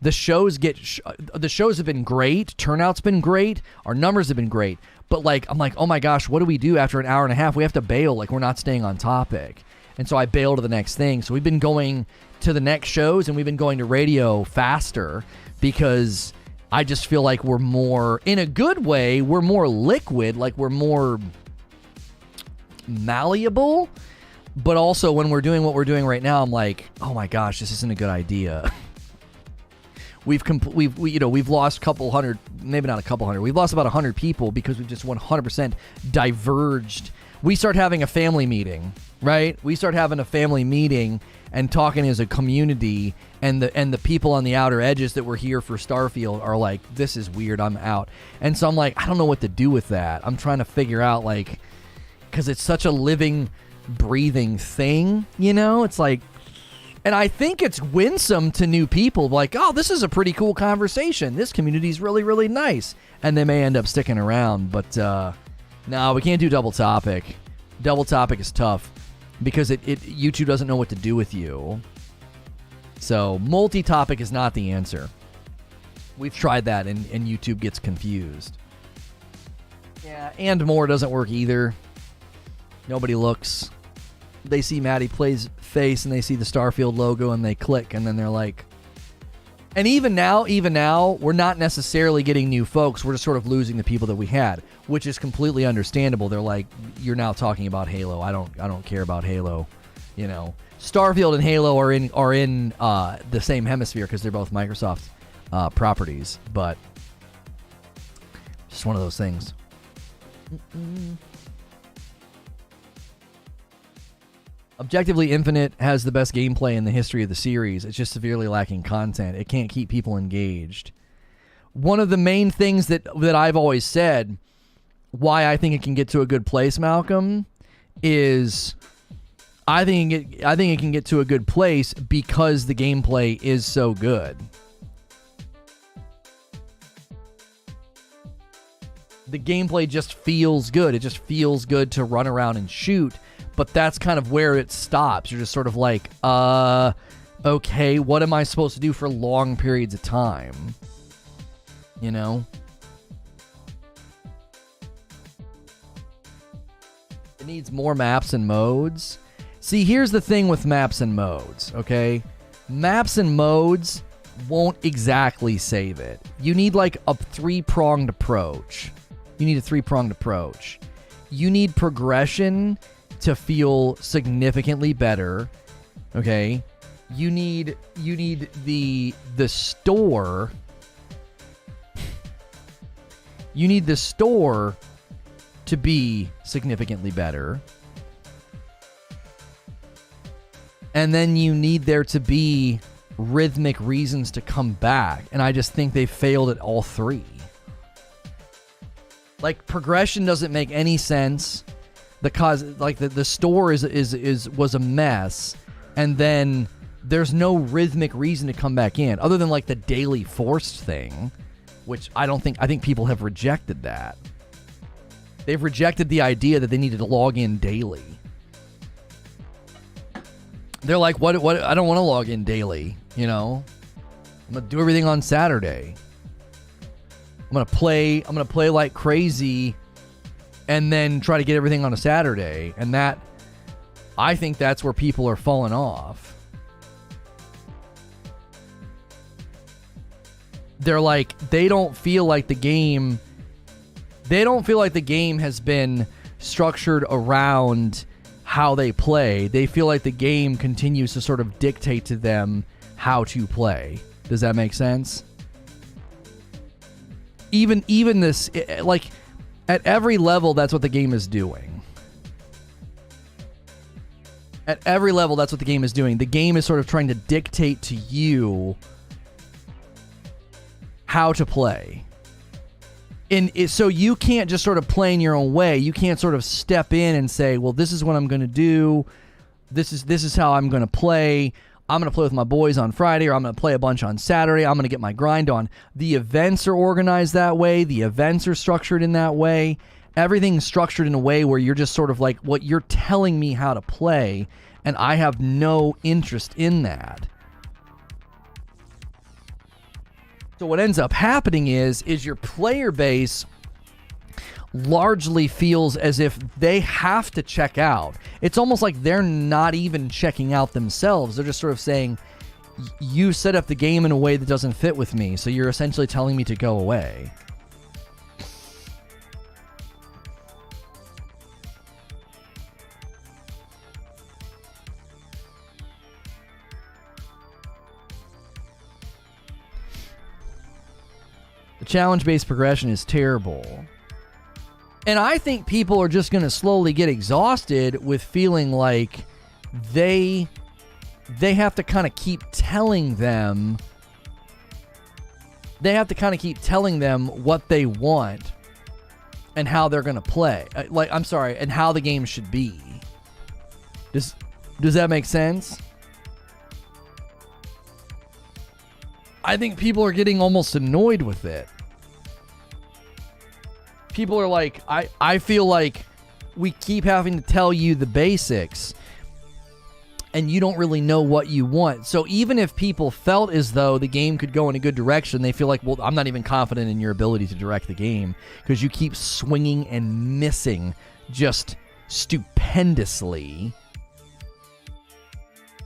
the shows have been great, turnout's been great, our numbers have been great, but like I'm like, oh my gosh, what do we do after an hour and a half? We have to bail, like we're not staying on topic. And so I bail to the next thing. So we've been going to the next shows and we've been going to radio faster because I just feel like we're more, in a good way, we're more liquid, like we're more malleable. But also when we're doing what we're doing right now, I'm like, oh my gosh, this isn't a good idea. We've lost a couple hundred, maybe not a couple hundred. We've lost about 100 people because we've just 100% diverged. We start having a family meeting, right? We start having a family meeting and talking as a community, and the people on the outer edges that were here for Starfield are like, this is weird, I'm out. And so I'm like, I don't know what to do with that. I'm trying to figure out, like, because it's such a living, breathing thing, you know? It's like, and I think it's winsome to new people, like, oh, this is a pretty cool conversation. This community's really, really nice. And they may end up sticking around, but no, we can't do double topic. Double topic is tough because YouTube doesn't know what to do with you. So multi-topic is not the answer. We've tried that and YouTube gets confused. Yeah, and more doesn't work either. Nobody looks. They see Matty Play's face and they see the Starfield logo and they click and then they're like... And even now, we're not necessarily getting new folks. We're just sort of losing the people that we had, which is completely understandable. They're like, you're now talking about Halo. I don't care about Halo. You know, Starfield and Halo are in the same hemisphere because they're both Microsoft properties, but just one of those things. Objectively, Infinite has the best gameplay in the history of the series. It's just severely lacking content. It can't keep people engaged. One of the main things that I've always said, why I think it can get to a good place, Malcolm, is I think it can get to a good place because the gameplay is so good. The gameplay just feels good. It just feels good to run around and shoot. But that's kind of where it stops. You're just sort of like, okay, what am I supposed to do for long periods of time? You know? It needs more maps and modes. See, here's the thing with maps and modes, okay? Maps and modes won't exactly save it. You need like a three-pronged approach. You need progression to feel significantly better, okay? You need the store. You need the store to be significantly better. And then you need there to be rhythmic reasons to come back. And I just think they failed at all three. Like, progression doesn't make any sense. The store was a mess, and then there's no rhythmic reason to come back in other than like the daily forced thing, which I think people have rejected that. They've rejected the idea that they needed to log in daily. They're like, what? I don't want to log in daily, you know? I'm going to do everything on Saturday. I'm going to play like crazy and then try to get everything on a Saturday. And that, I think that's where people are falling off. They're like, they don't feel like the game has been structured around how they play. They feel like the game continues to sort of dictate to them how to play. Does that make sense? Even this, like, at every level, that's what the game is doing. At every level, that's what the game is doing. The game is sort of trying to dictate to you how to play. So you can't just sort of play in your own way. You can't sort of step in and say, well, this is what I'm going to do. This is how I'm going to play. I'm going to play with my boys on Friday, or I'm going to play a bunch on Saturday. I'm going to get my grind on. The events are organized that way. The events are structured in that way. everything's structured in a way where you're just sort of like, what you're telling me how to play, and I have no interest in that. So what ends up happening is your player base largely feels as if they have to check out. It's almost like they're not even checking out themselves. They're just sort of saying, you set up the game in a way that doesn't fit with me, so you're essentially telling me to go away. The challenge-based progression is terrible. And I think people are just going to slowly get exhausted with feeling like they have to kind of keep telling them what they want and how they're going to play. And how the game should be. Does that make sense? I think people are getting almost annoyed with it. People are like, I feel like we keep having to tell you the basics and you don't really know what you want. So even if people felt as though the game could go in a good direction, they feel like, well, I'm not even confident in your ability to direct the game because you keep swinging and missing just stupendously.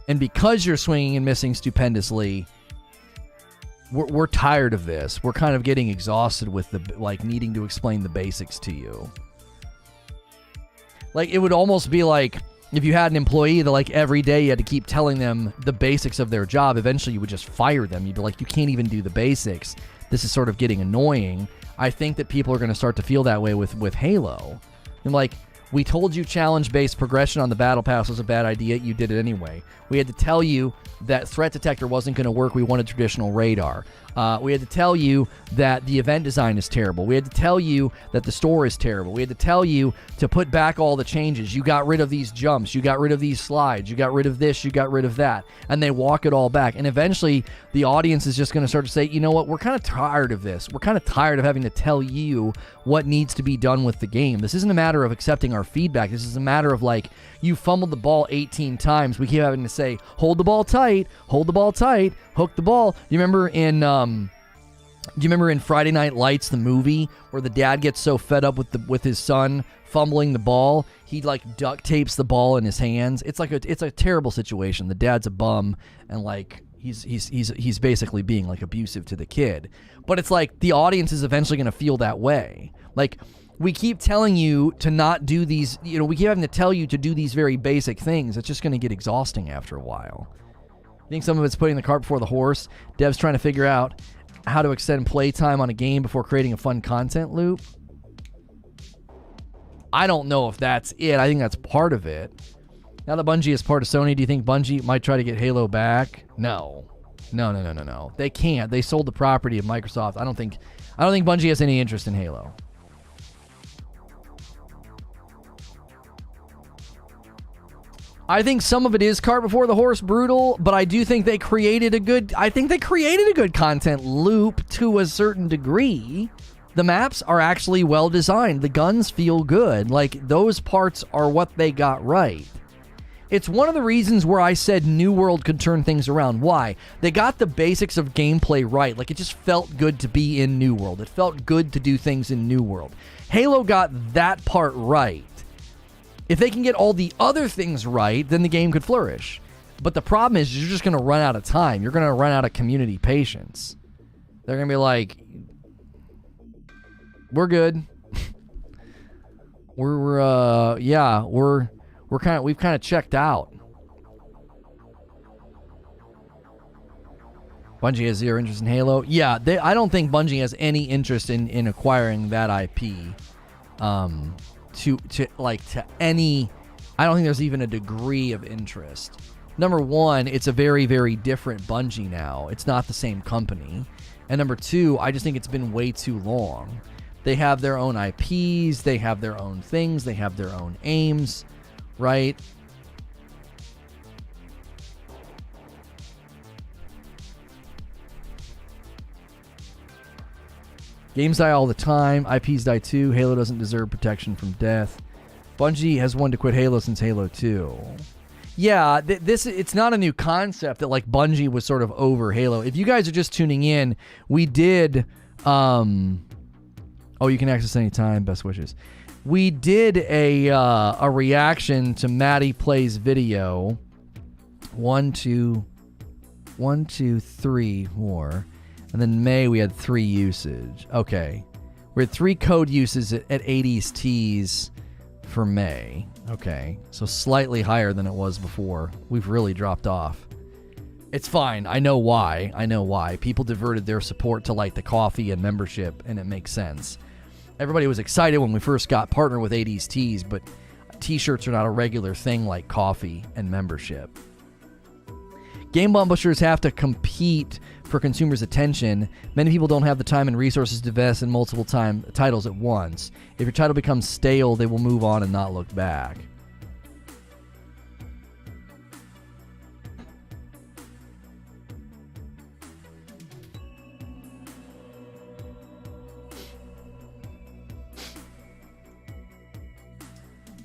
And because you're swinging and missing stupendously, we're tired of this. We're kind of getting exhausted with needing to explain the basics to you. Like, it would almost be like if you had an employee that like every day you had to keep telling them the basics of their job. Eventually you would just fire them. You'd be like, you can't even do the basics. This is sort of getting annoying. I think that people are going to start to feel that way with Halo. And like, we told you challenge-based progression on the Battle Pass was a bad idea. You did it anyway. We had to tell you that threat detector wasn't going to work. We wanted traditional radar. We had to tell you that the event design is terrible. We had to tell you that the store is terrible. We had to tell you to put back all the changes. You got rid of these jumps. You got rid of these slides. You got rid of this. You got rid of that. And they walk it all back. And eventually, the audience is just going to start to say, you know what? We're kind of tired of this. We're kind of tired of having to tell you what needs to be done with the game. This isn't a matter of accepting our feedback. This is a matter of like, you fumbled the ball 18 times. We keep having to say, hold the ball tight, hook the ball. You remember in Friday Night Lights, the movie, where the dad gets so fed up with his son fumbling the ball, he like duct tapes the ball in his hands. It's a terrible situation. The dad's a bum and like he's basically being like abusive to the kid. But it's like the audience is eventually going to feel that way. Like, we keep telling you to not do these, we keep having to tell you to do these very basic things. It's just going to get exhausting after a while. I think some of it's putting the cart before the horse. Dev's trying to figure out how to extend playtime on a game before creating a fun content loop. I don't know if that's it. I think that's part of it. Now that Bungie is part of Sony, do you think Bungie might try to get Halo back? No. They can't. They sold the property of Microsoft. I don't think Bungie has any interest in Halo. I think some of it is cart before the horse, brutal, but I do think they created a good content loop to a certain degree. The maps are actually well designed. The guns feel good. Like, those parts are what they got right. It's one of the reasons where I said New World could turn things around. Why? They got the basics of gameplay right. Like, it just felt good to be in New World. It felt good to do things in New World. Halo got that part right. If they can get all the other things right, then the game could flourish. But the problem is you're just going to run out of time. You're going to run out of community patience. They're going to be like, we're good. We've kind of checked out. Bungie has zero interest in Halo. Yeah, I don't think Bungie has any interest in acquiring that IP. To any, I don't think there's even a degree of interest. Number one, it's a very, very different Bungie now. It's not the same company. And number two, I just think it's been way too long. They have their own IPs, they have their own things, they have their own aims, right? Games die all the time. IPs die too. Halo doesn't deserve protection from death. Bungie has wanted to quit Halo since Halo 2. Yeah, it's not a new concept that like Bungie was sort of over Halo. If you guys are just tuning in, we did you can access anytime. Best wishes. We did a reaction to Matty Plays video. 1, 2, 3 more. And then May, we had 3 usage. Okay. We had 3 code uses at 80s T's for May. Okay. So slightly higher than it was before. We've really dropped off. It's fine. I know why. People diverted their support to like the coffee and membership, and it makes sense. Everybody was excited when we first got partnered with 80s Tees, but t-shirts are not a regular thing like coffee and membership. Game publishers have to compete for consumers' attention. Many people don't have the time and resources to invest in multiple titles at once. If your title becomes stale, they will move on and not look back.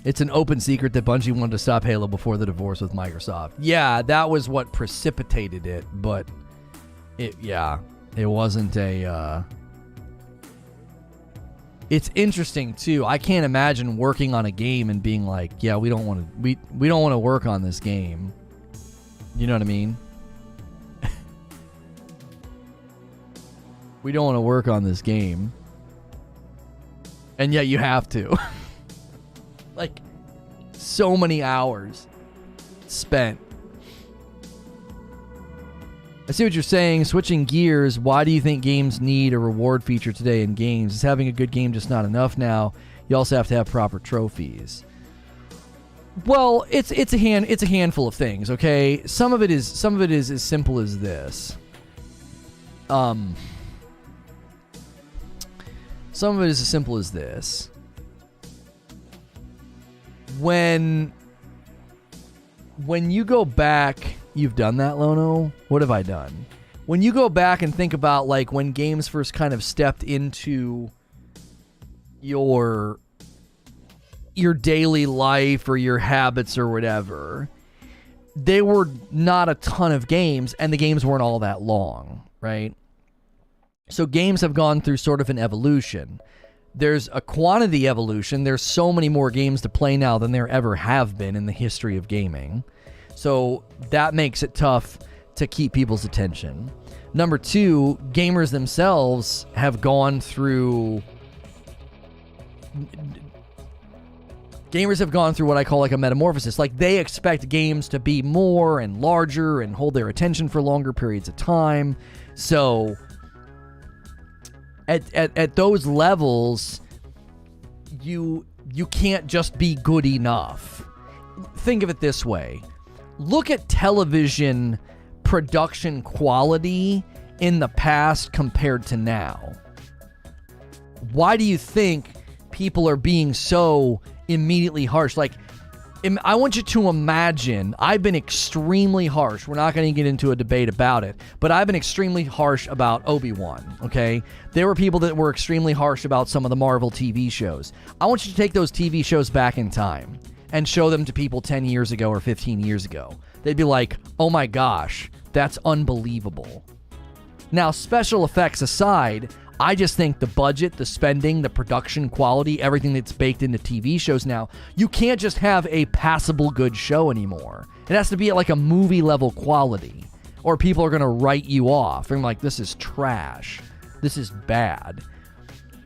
It's an open secret that Bungie wanted to stop Halo before the divorce with Microsoft. Yeah, that was what precipitated it, but it wasn't a... It's interesting, too. I can't imagine working on a game and being like, yeah, we don't want to work on this game. You know what I mean? We don't want to work on this game. And yet you have to. Like, so many hours spent. I see what you're saying. Switching gears, why do you think games need a reward feature today in games? Is having a good game just not enough now? You also have to have proper trophies. Well, it's a handful of things, okay? Some of it is as simple as this. Some of it is as simple as this. When you go back, you've done that, Lono? What have I done? When you go back and think about like when games first kind of stepped into your daily life or your habits or whatever, they were not a ton of games and the games weren't all that long, right? So games have gone through sort of an evolution. There's a quantity evolution. There's so many more games to play now than there ever have been in the history of gaming. So that makes it tough to keep people's attention. Number 2, gamers themselves have gone through... Gamers have gone through what I call like a metamorphosis. Like they expect games to be more and larger and hold their attention for longer periods of time. So... At those levels, you can't just be good enough. Think of it this way. Look at television production quality in the past compared to now. Why do you think people are being so immediately harsh? Like, I want you to imagine, I've been extremely harsh. We're not going to get into a debate about it, but I've been extremely harsh about Obi-Wan, okay? There were people that were extremely harsh about some of the Marvel TV shows. I want you to take those TV shows back in time and show them to people 10 years ago or 15 years ago. They'd be like, oh my gosh, that's unbelievable. Now, special effects aside, I just think the budget, the spending, the production quality, everything that's baked into TV shows now, you can't just have a passable good show anymore. It has to be at like a movie level quality, or people are going to write you off and like, this is trash. This is bad.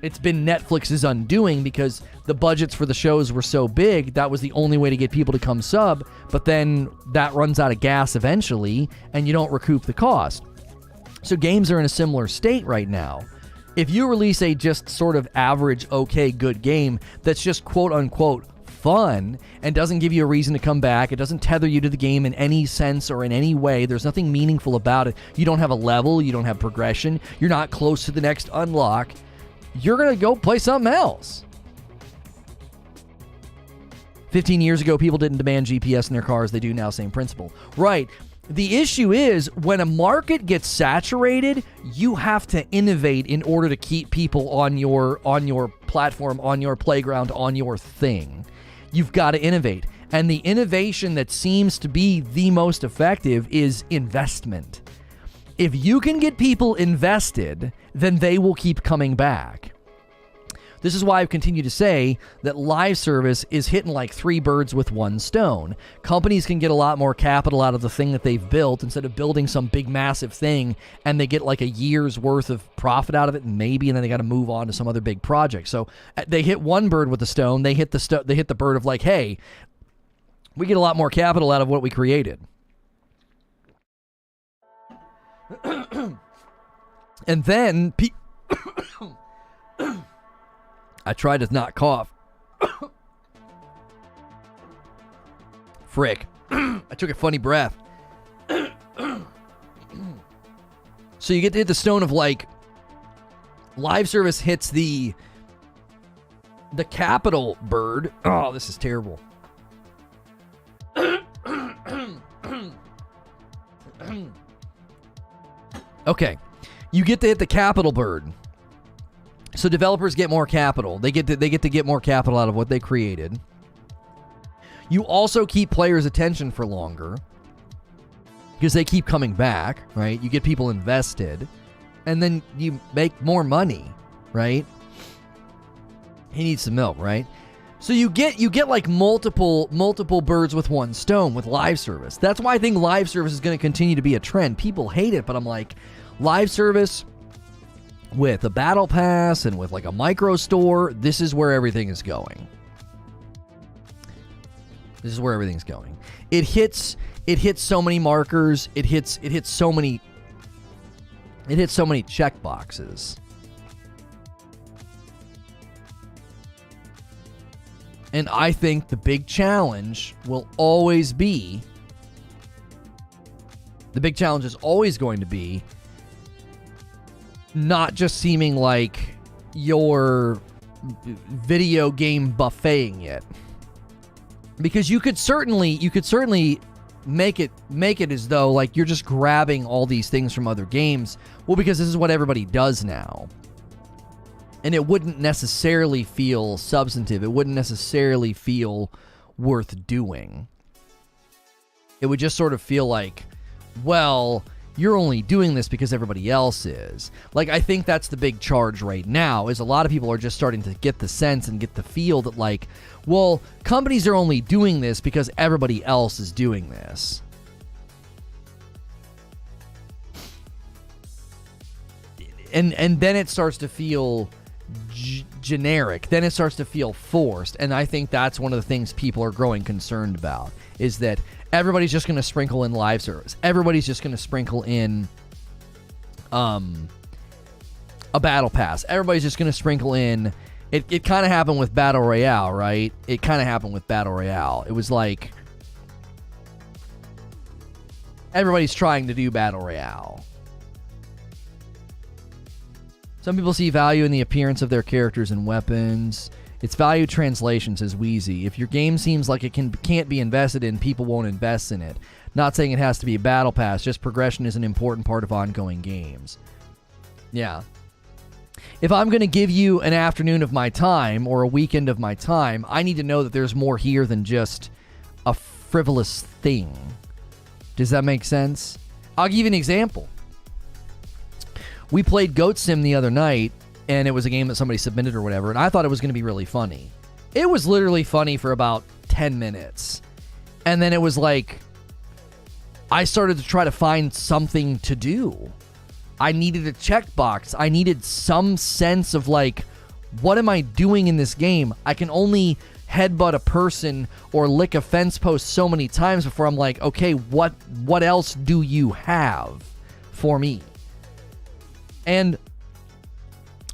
It's been Netflix's undoing because the budgets for the shows were so big, that was the only way to get people to come sub, but then that runs out of gas eventually, and you don't recoup the cost. So games are in a similar state right now. If you release a just sort of average, okay, good game that's just quote-unquote fun and doesn't give you a reason to come back, it doesn't tether you to the game in any sense or in any way, there's nothing meaningful about it, you don't have a level, you don't have progression, you're not close to the next unlock, you're going to go play something else. 15 years ago, people didn't demand GPS in their cars. They do now, same principle. Right. The issue is when a market gets saturated, you have to innovate in order to keep people on your platform, on your playground, on your thing. You've got to innovate. And the innovation that seems to be the most effective is investment. If you can get people invested, then they will keep coming back. This is why I've continued to say that live service is hitting like 3 birds with 1 stone. Companies can get a lot more capital out of the thing that they've built instead of building some big massive thing, and they get like a year's worth of profit out of it, maybe, and then they got to move on to some other big project. So they hit 1 bird with the stone. They hit the bird of like, hey, we get a lot more capital out of what we created. And then I tried to not cough. Frick. I took a funny breath. So you get to hit the stone of like, live service hits the capital bird. Oh, this is terrible. Okay. You get to hit the capital bird. So developers get more capital. They get to get more capital out of what they created. You also keep players' attention for longer because they keep coming back, right? You get people invested, and then you make more money, right? He needs some milk, right? So you get like multiple birds with 1 stone with live service. That's why I think live service is going to continue to be a trend. People hate it, but I'm like, live service with a battle pass and with like a micro store, this is where everything is going. This is where everything's going. It hits so many markers. It hits so many check boxes. And I think the big challenge will always be, the big challenge is always going to be not just seeming like you're video game buffeting it. Because you could certainly make it as though like you're just grabbing all these things from other games. Well, because this is what everybody does now. And it wouldn't necessarily feel substantive. It wouldn't necessarily feel worth doing. It would just sort of feel like, well, you're only doing this because everybody else is. Like, I think that's the big charge right now, is a lot of people are just starting to get the sense and get the feel that, like, well, companies are only doing this because everybody else is doing this. And then it starts to feel generic. Then it starts to feel forced. And I think that's one of the things people are growing concerned about, is that everybody's just going to sprinkle in live service. Everybody's just going to sprinkle in a battle pass. Everybody's just going to sprinkle in... It kind of happened with Battle Royale, right? It kind of happened with Battle Royale. It was like... everybody's trying to do Battle Royale. Some people see value in the appearance of their characters and weapons. It's value translation, says Wheezy. If your game seems like it can't be invested in, people won't invest in it. Not saying it has to be a battle pass, just progression is an important part of ongoing games. Yeah. If I'm going to give you an afternoon of my time or a weekend of my time, I need to know that there's more here than just a frivolous thing. Does that make sense? I'll give you an example. We played Goat Sim the other night, and it was a game that somebody submitted or whatever, and I thought it was going to be really funny. It was literally funny for about 10 minutes. And then it was like, I started to try to find something to do. I needed a checkbox. I needed some sense of like, what am I doing in this game? I can only headbutt a person or lick a fence post so many times before I'm like, okay, what else do you have for me? And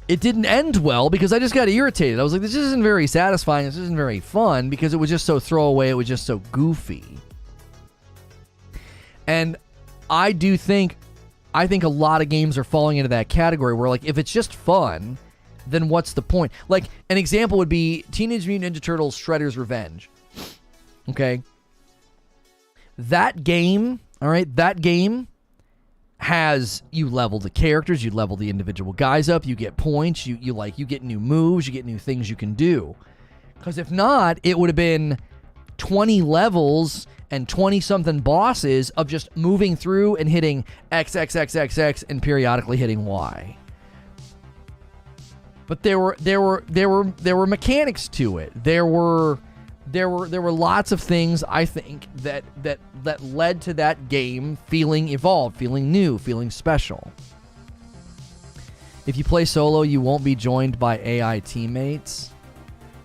it didn't end well because I just got irritated. I was like, this isn't very satisfying. This isn't very fun because it was just so throwaway. It was just so goofy. And I think a lot of games are falling into that category where, like, if it's just fun, then what's the point? Like, an example would be Teenage Mutant Ninja Turtles Shredder's Revenge. Okay? That game All right, that game has, you level the characters, you level the individual guys up, you get points, you get new moves, you get new things you can do. Because if not, it would have been 20 levels and 20-something bosses of just moving through and hitting X, X, X, X, X, and periodically hitting Y. But there were mechanics to it. There were lots of things, I think, that led to that game feeling evolved, feeling new, feeling special. If you play solo, you won't be joined by AI teammates.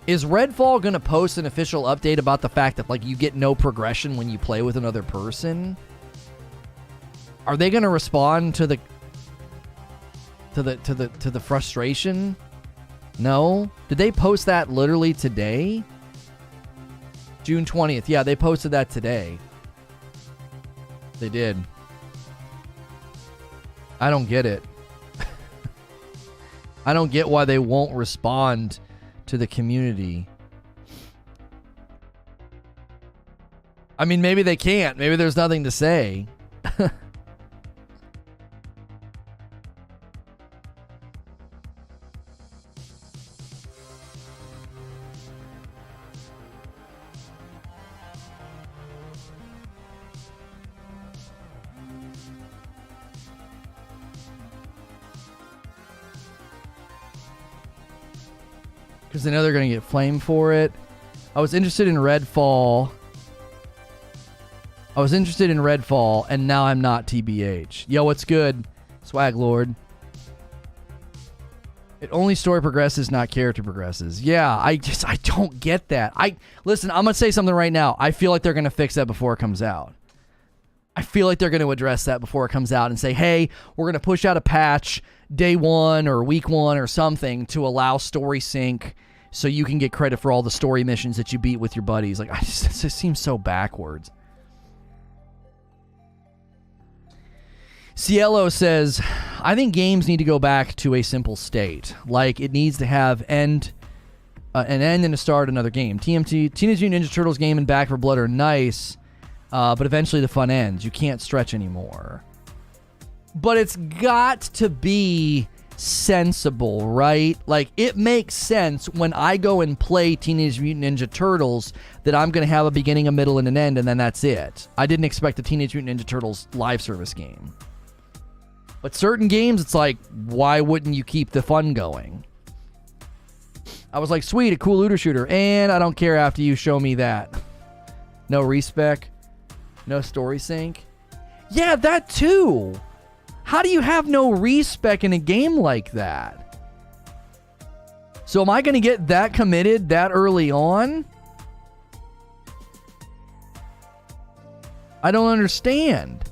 Is Redfall going to post an official update about the fact that, like, you get no progression when you play with another person? Are they going to respond to the frustration? No? Did they post that literally today? June 20th. Yeah, they posted that today. They did. I don't get it. I don't get why they won't respond to the community. I mean, maybe they can't. Maybe there's nothing to say. Because they know they're going to get flamed for it. I was interested in Redfall, and now I'm not, TBH. Yo, what's good? Swag Lord. It only story progresses, not character progresses. Yeah, I don't get that. Listen, I'm going to say something right now. I feel like they're going to fix that before it comes out. I feel like they're going to address that before it comes out and say, hey, we're going to push out a patch day 1 or week 1 or something to allow story sync so you can get credit for all the story missions that you beat with your buddies. Like, it just seems so backwards. Cielo says, I think games need to go back to a simple state. Like, it needs to have an end and a start, another game. TMT, Teenage Mutant Ninja Turtles game and Back 4 Blood are nice, but eventually the fun ends. You can't stretch anymore. But it's got to be sensible, right? Like, it makes sense when I go and play Teenage Mutant Ninja Turtles that I'm going to have a beginning, a middle, and an end, and then that's it. I didn't expect the Teenage Mutant Ninja Turtles live service game. But certain games, it's like, why wouldn't you keep the fun going? I was like, sweet, a cool looter shooter, and I don't care after you show me that. No respec, no story sync. Yeah, that too. How do you have no respec in a game like that? So am I going to get that committed that early on? I don't understand.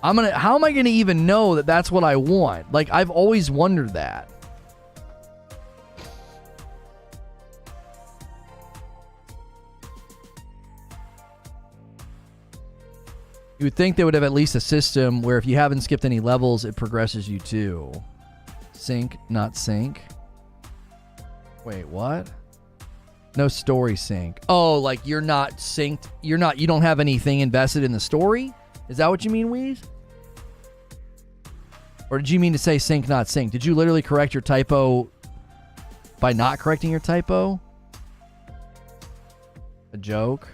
How am I going to even know that that's what I want? Like, I've always wondered that. You would think they would have at least a system where if you haven't skipped any levels, it progresses you too. Sync, not sync. Wait, what? No story sync. Oh, like you're not synced. You don't have anything invested in the story? Is that what you mean, Weez? Or did you mean to say sync, not sync? Did you literally correct your typo by not correcting your typo? A joke?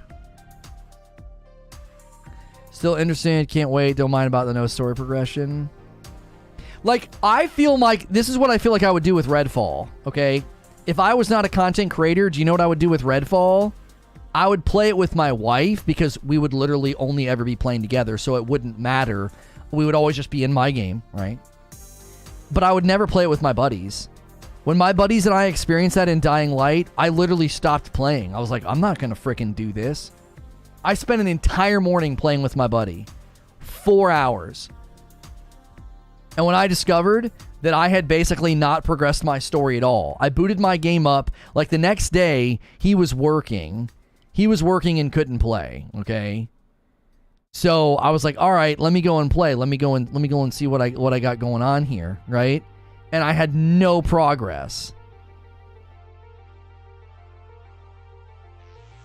Still interested, can't wait, don't mind about the no story progression. Like, I feel like, this is what I feel like I would do with Redfall, okay? If I was not a content creator, do you know what I would do with Redfall? I would play it with my wife because we would literally only ever be playing together, so it wouldn't matter. We would always just be in my game, right? But I would never play it with my buddies. When my buddies and I experienced that in Dying Light, I literally stopped playing. I was like, I'm not going to freaking do this. I spent an entire morning playing with my buddy. 4 hours. And when I discovered that I had basically not progressed my story at all, I booted my game up. Like, the next day, he was working. He was working and couldn't play, okay? So I was like, all right, let me go and play. Let me go and see what I got going on here, right? And I had no progress.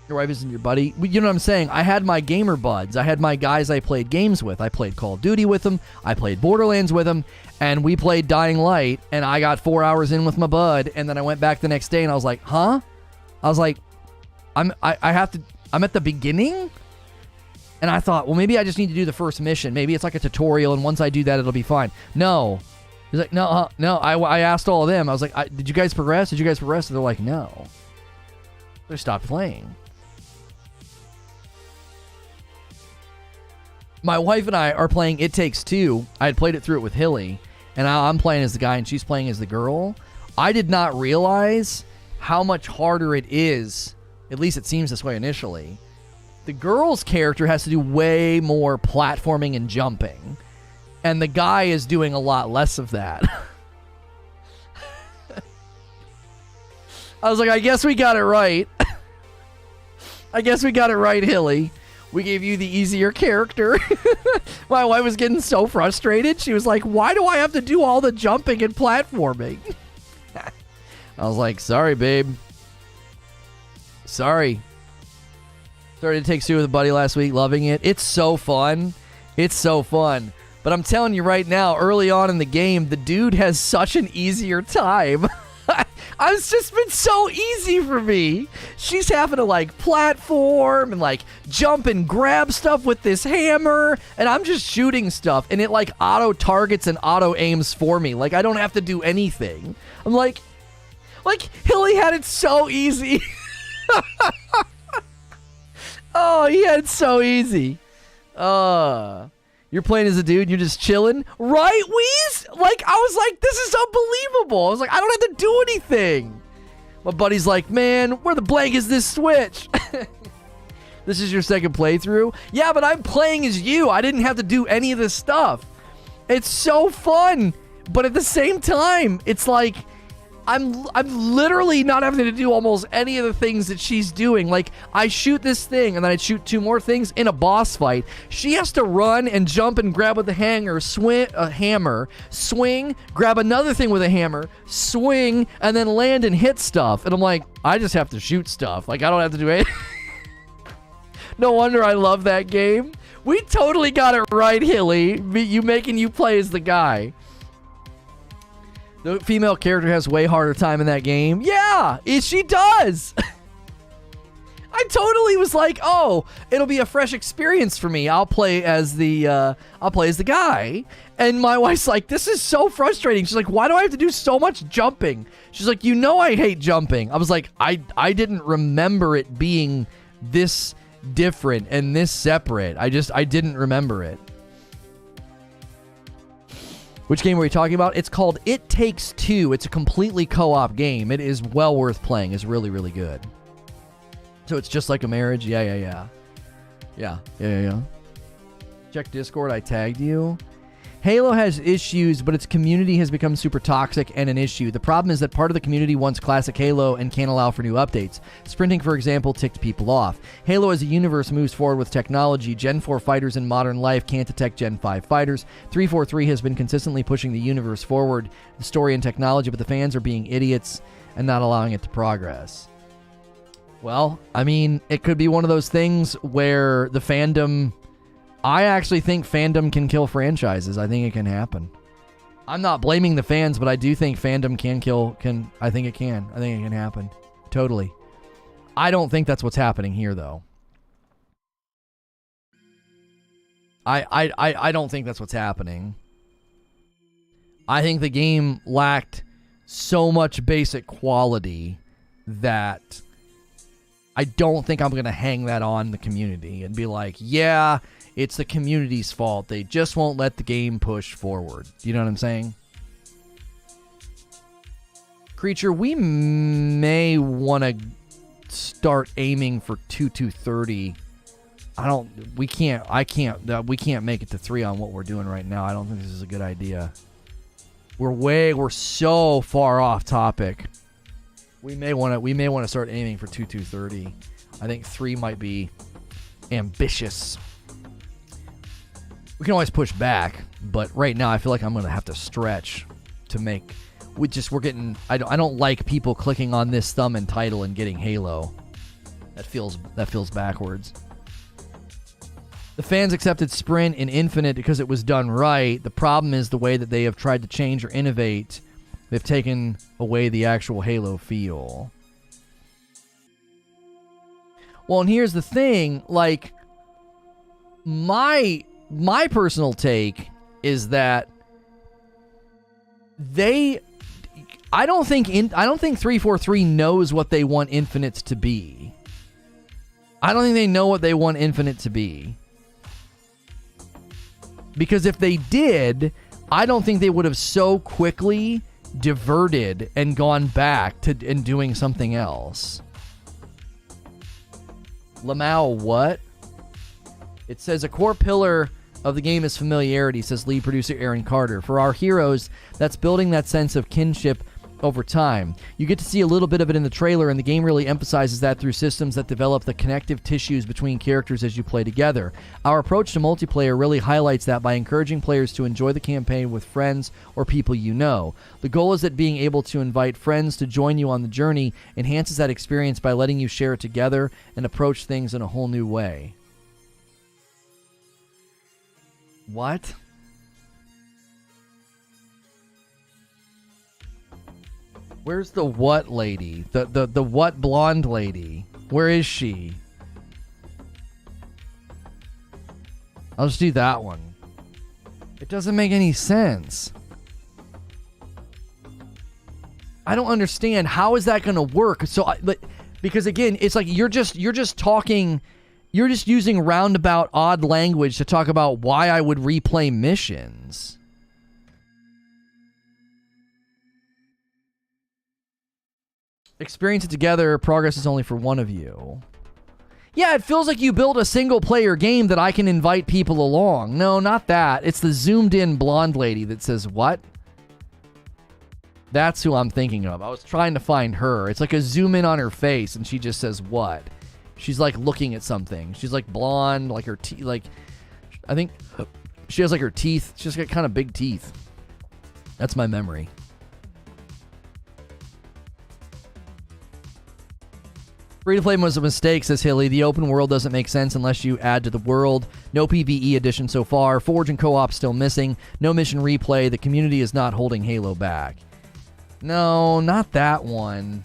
Your wife isn't your buddy. You know what I'm saying? I had my gamer buds. I had my guys I played games with. I played Call of Duty with them. I played Borderlands with them. And we played Dying Light. And I got 4 hours in with my bud. And then I went back the next day and I was like, huh? I was like, I'm at the beginning? And I thought, well, maybe I just need to do the first mission. Maybe it's like a tutorial. And once I do that, it'll be fine. No. He's like, no. I asked all of them. I was like, did you guys progress? Did you guys progress? And they're like, no. They stopped playing. My wife and I are playing It Takes Two. I had played it through it with Hilly, and I'm playing as the guy, and she's playing as the girl. I did not realize how much harder it is, at least it seems this way initially. The girl's character has to do way more platforming and jumping, and the guy is doing a lot less of that. I was like, I guess we got it right. I guess we got it right, Hilly. We gave you the easier character. My wife was getting so frustrated. She was like, why do I have to do all the jumping and platforming? I was like, sorry, babe. Sorry. Started to take two with a buddy last week, loving it. It's so fun. It's so fun. But I'm telling you right now, early on in the game, the dude has such an easier time. It's just been so easy for me. She's having to like platform and like jump and grab stuff with this hammer, and I'm just shooting stuff, and it like auto targets and auto aims for me. Like I don't have to do anything. I'm like Hilly had it so easy. Oh, he had it so easy. You're playing as a dude, you're just chilling. Right, Weez? Like, I was like, this is unbelievable. I was like, I don't have to do anything. My buddy's like, man, where the blank is this Switch? This is your second playthrough? Yeah, but I'm playing as you. I didn't have to do any of this stuff. It's so fun. But at the same time, it's like, I'm literally not having to do almost any of the things that she's doing. Like, I shoot this thing, and then I shoot two more things in a boss fight. She has to run and jump and grab with the hammer, swing, grab another thing with a hammer, swing, and then land and hit stuff. And I'm like, I just have to shoot stuff. Like, I don't have to do anything. No wonder I love that game. We totally got it right, Hilly. Making you play as the guy. The female character has way harder time in that game. Yeah, she does. I totally was like, oh, it'll be a fresh experience for me. I'll play as the guy. And my wife's like, this is so frustrating. She's like, why do I have to do so much jumping? She's like, you know I hate jumping. I was like, I didn't remember it being this different and this separate. I didn't remember it. Which game are we talking about? It's called It Takes Two. It's a completely co-op game. It is well worth playing. It's really, really good. So it's just like a marriage? Yeah. Check Discord. I tagged you. Halo has issues, but its community has become super toxic and an issue. The problem is that part of the community wants classic Halo and can't allow for new updates. Sprinting, for example, ticked people off. Halo as a universe moves forward with technology. Gen 4 fighters in modern life can't detect Gen 5 fighters. 343 has been consistently pushing the universe forward, the story and technology, but the fans are being idiots and not allowing it to progress. Well, I mean, it could be one of those things where the fandom... I actually think fandom can kill franchises. I think it can happen. I'm not blaming the fans, but I do think fandom I think it can. I think it can happen. Totally. I don't think that's what's happening here, though. I don't think that's what's happening. I think the game lacked so much basic quality that I don't think I'm going to hang that on the community and be like, yeah, it's the community's fault. They just won't let the game push forward. You know what I'm saying? Creature, we may want to start aiming for 2-2-30. We can't make it to 3 on what we're doing right now. I don't think this is a good idea. We're so far off topic. We may want to start aiming for 2-2-30. I think 3 might be ambitious. We can always push back, but right now I feel like I'm going to have to stretch to make... I don't like people clicking on this thumb and title and getting Halo. That feels backwards. The fans accepted Sprint in Infinite because it was done right. The problem is the way that they have tried to change or innovate. They've taken away the actual Halo feel. Well, and here's the thing, like, my personal take is that I don't think 343 knows what they want Infinite to be. I don't think they know what they want Infinite to be. Because if they did, I don't think they would have so quickly diverted and gone back to and doing something else. Lamau, what? It says a core pillar of the game is familiarity, says lead producer Aaron Carter. For our heroes, that's building that sense of kinship over time. You get to see a little bit of it in the trailer, and the game really emphasizes that through systems that develop the connective tissues between characters as you play together. Our approach to multiplayer really highlights that by encouraging players to enjoy the campaign with friends or people you know. The goal is that being able to invite friends to join you on the journey enhances that experience by letting you share it together and approach things in a whole new way. What? Where's the what lady? The what blonde lady? Where is she? I'll just do that one. It doesn't make any sense. I don't understand. How is that going to work? Because again, it's like you're just talking. You're just using roundabout odd language to talk about why I would replay missions. Experience it together. Progress is only for one of you. Yeah, it feels like you build a single-player game that I can invite people along. No, not that. It's the zoomed-in blonde lady that says, what? That's who I'm thinking of. I was trying to find her. It's like a zoom-in on her face, and she just says, what? She's, like, looking at something. She's, like, blonde, like her teeth, like, I think she has, like, her teeth. She's got kind of big teeth. That's my memory. Free-to-play was a mistake, says Hilly. The open world doesn't make sense unless you add to the world. No PvE edition so far. Forge and co-op still missing. No mission replay. The community is not holding Halo back. No, not that one.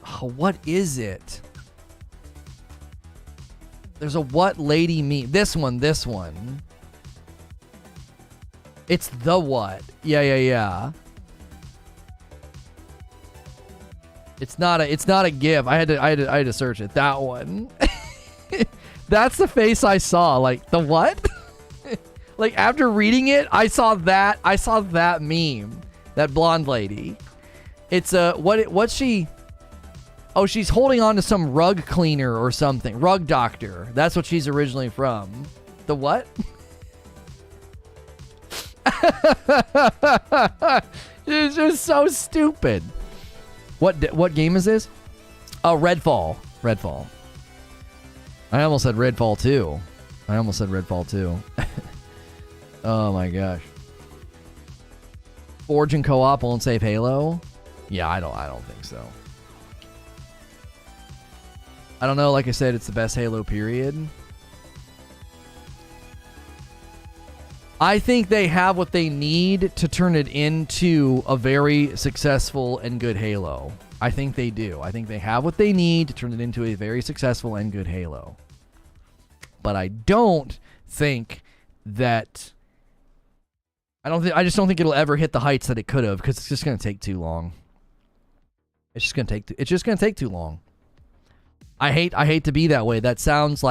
Oh, what is it? There's a what lady meme. This one. It's the what. Yeah. It's not a GIF. I had to search it. That one. That's the face I saw. Like, the what? Like, after reading it, I saw that meme. That blonde lady. It's what's she? Oh, she's holding on to some rug cleaner or something. Rug doctor. That's what she's originally from. The what? It's just so stupid. What game is this? Oh, Redfall. I almost said Redfall 2. Oh my gosh. Forge and co-op won't save Halo? Yeah, I don't think so. I don't know, like I said, it's the best Halo period. I think they have what they need to turn it into a very successful and good Halo. I think they do. I think they have what they need to turn it into a very successful and good Halo. But I don't think that... I just don't think it'll ever hit the heights that it could have, because it's just going to take too long. It's just going to take too long. I hate to be that way. That sounds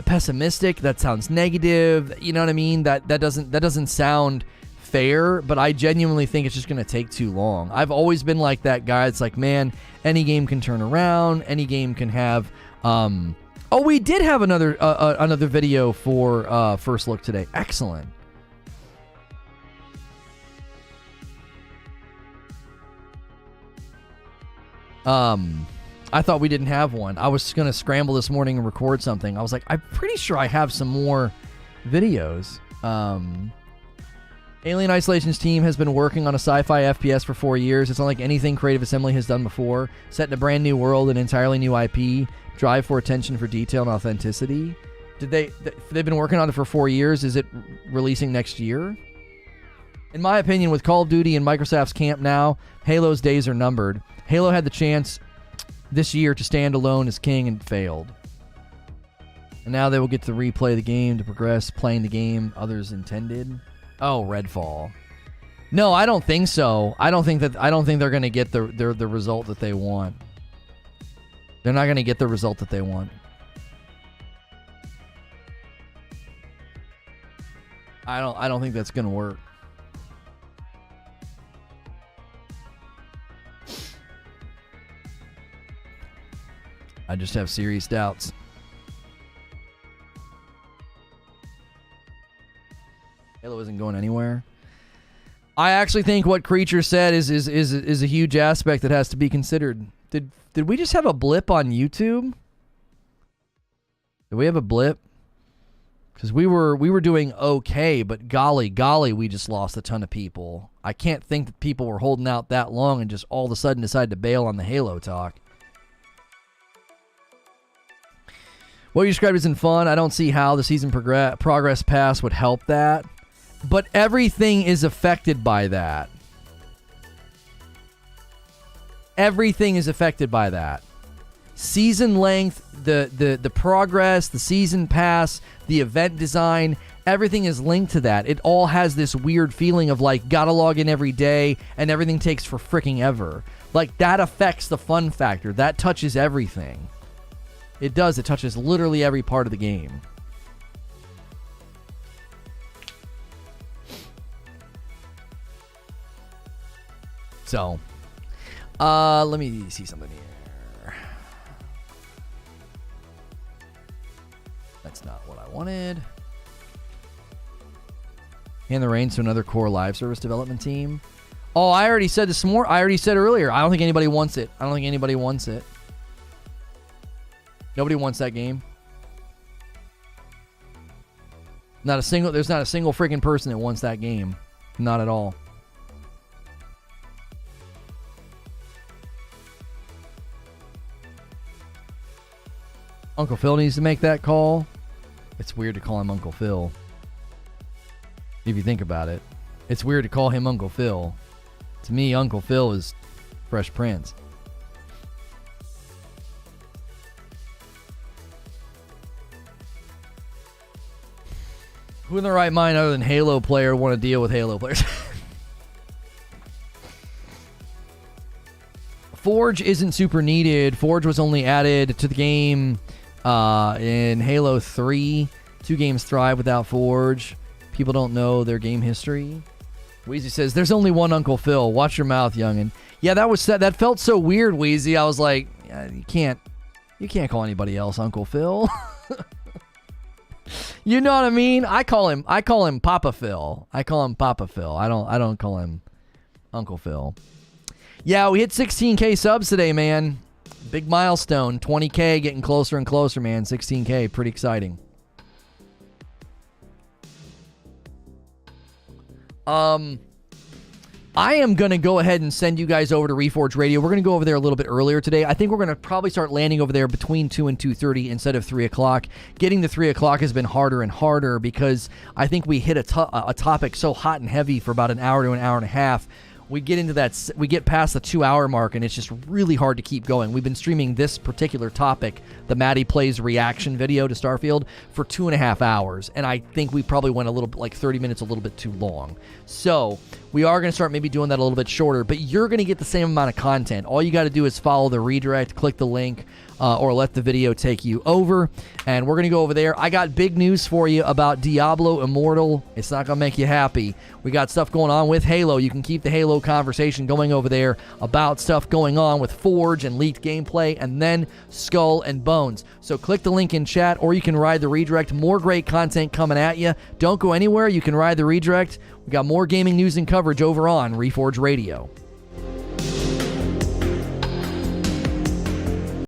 pessimistic. That sounds negative. You know what I mean? That doesn't sound fair, but I genuinely think it's just going to take too long. I've always been like that guy. It's like, man, any game can turn around. Any game can have... Oh, we did have another video for First Look today. Excellent. I thought we didn't have one. I was going to scramble this morning and record something. I was like, I'm pretty sure I have some more videos. Alien Isolation's team has been working on a sci-fi FPS for 4 years. It's unlike anything Creative Assembly has done before. Set in a brand new world, an entirely new IP. Drive for attention for detail and authenticity. They've been working on it for 4 years. Is it releasing next year? In my opinion, with Call of Duty and Microsoft's camp now, Halo's days are numbered. Halo had the chance this year to stand alone as king and failed. And now they will get to replay the game to progress playing the game others intended. Oh, Redfall. No, I don't think so. I don't think they're going to get the result that they want. They're not going to get the result that they want. I don't think that's going to work. I just have serious doubts. Halo isn't going anywhere. I actually think what Creature said is a huge aspect that has to be considered. Did we just have a blip on YouTube? Did we have a blip? Because we were doing okay, but golly, we just lost a ton of people. I can't think that people were holding out that long and just all of a sudden decided to bail on the Halo talk. What you described isn't fun. I don't see how the season progress pass would help that. But everything is affected by that. Everything is affected by that. Season length, the progress, the season pass, the event design, everything is linked to that. It all has this weird feeling of like, gotta log in every day and everything takes for freaking ever. Like, that affects the fun factor. That touches everything. It does. It touches literally every part of the game. So, let me see something here. That's not what I wanted. Hand the reins to another core live service development team. Oh, I already said this more. I already said earlier. I don't think anybody wants it. Nobody wants that game. There's not a single freaking person that wants that game. Not at all. Uncle Phil needs to make that call. It's weird to call him Uncle Phil. If you think about it. It's weird to call him Uncle Phil. To me, Uncle Phil is Fresh Prince. Who in their right mind other than Halo player want to deal with Halo players? Forge isn't super needed. Forge was only added to the game in Halo 3. 2 games thrive without Forge. People don't know their game history. Wheezy says, there's only one Uncle Phil. Watch your mouth, youngin'. Yeah, that felt so weird, Wheezy. I was like, yeah, you can't call anybody else Uncle Phil. You know what I mean? I call him Papa Phil. I don't call him Uncle Phil. Yeah, we hit 16K subs today, man. Big milestone. 20K getting closer and closer, man. 16K, pretty exciting. I am going to go ahead and send you guys over to Reforge Radio. We're going to go over there a little bit earlier today. I think we're going to probably start landing over there between 2 and 2:30 instead of 3 o'clock. Getting to 3 o'clock has been harder and harder because I think we hit a topic so hot and heavy for about an hour to an hour and a half. We get past the 2-hour mark, and it's just really hard to keep going. We've been streaming this particular topic, the Matty Plays reaction video to Starfield, for 2.5 hours, and I think we probably went a little bit, like 30 minutes, a little bit too long. So we are going to start maybe doing that a little bit shorter, but you're going to get the same amount of content. All you got to do is follow the redirect, click the link, or let the video take you over, and we're going to go over there. I got big news for you about Diablo Immortal. It's not going to make you happy. We got stuff going on with Halo. You can keep the Halo conversation going over there about stuff going on with Forge and leaked gameplay, and then Skull and Bones. So click the link in chat, or you can ride the redirect. More great content coming at you. Don't go anywhere. You can ride the redirect. We got more gaming news and coverage over on Reforge Radio.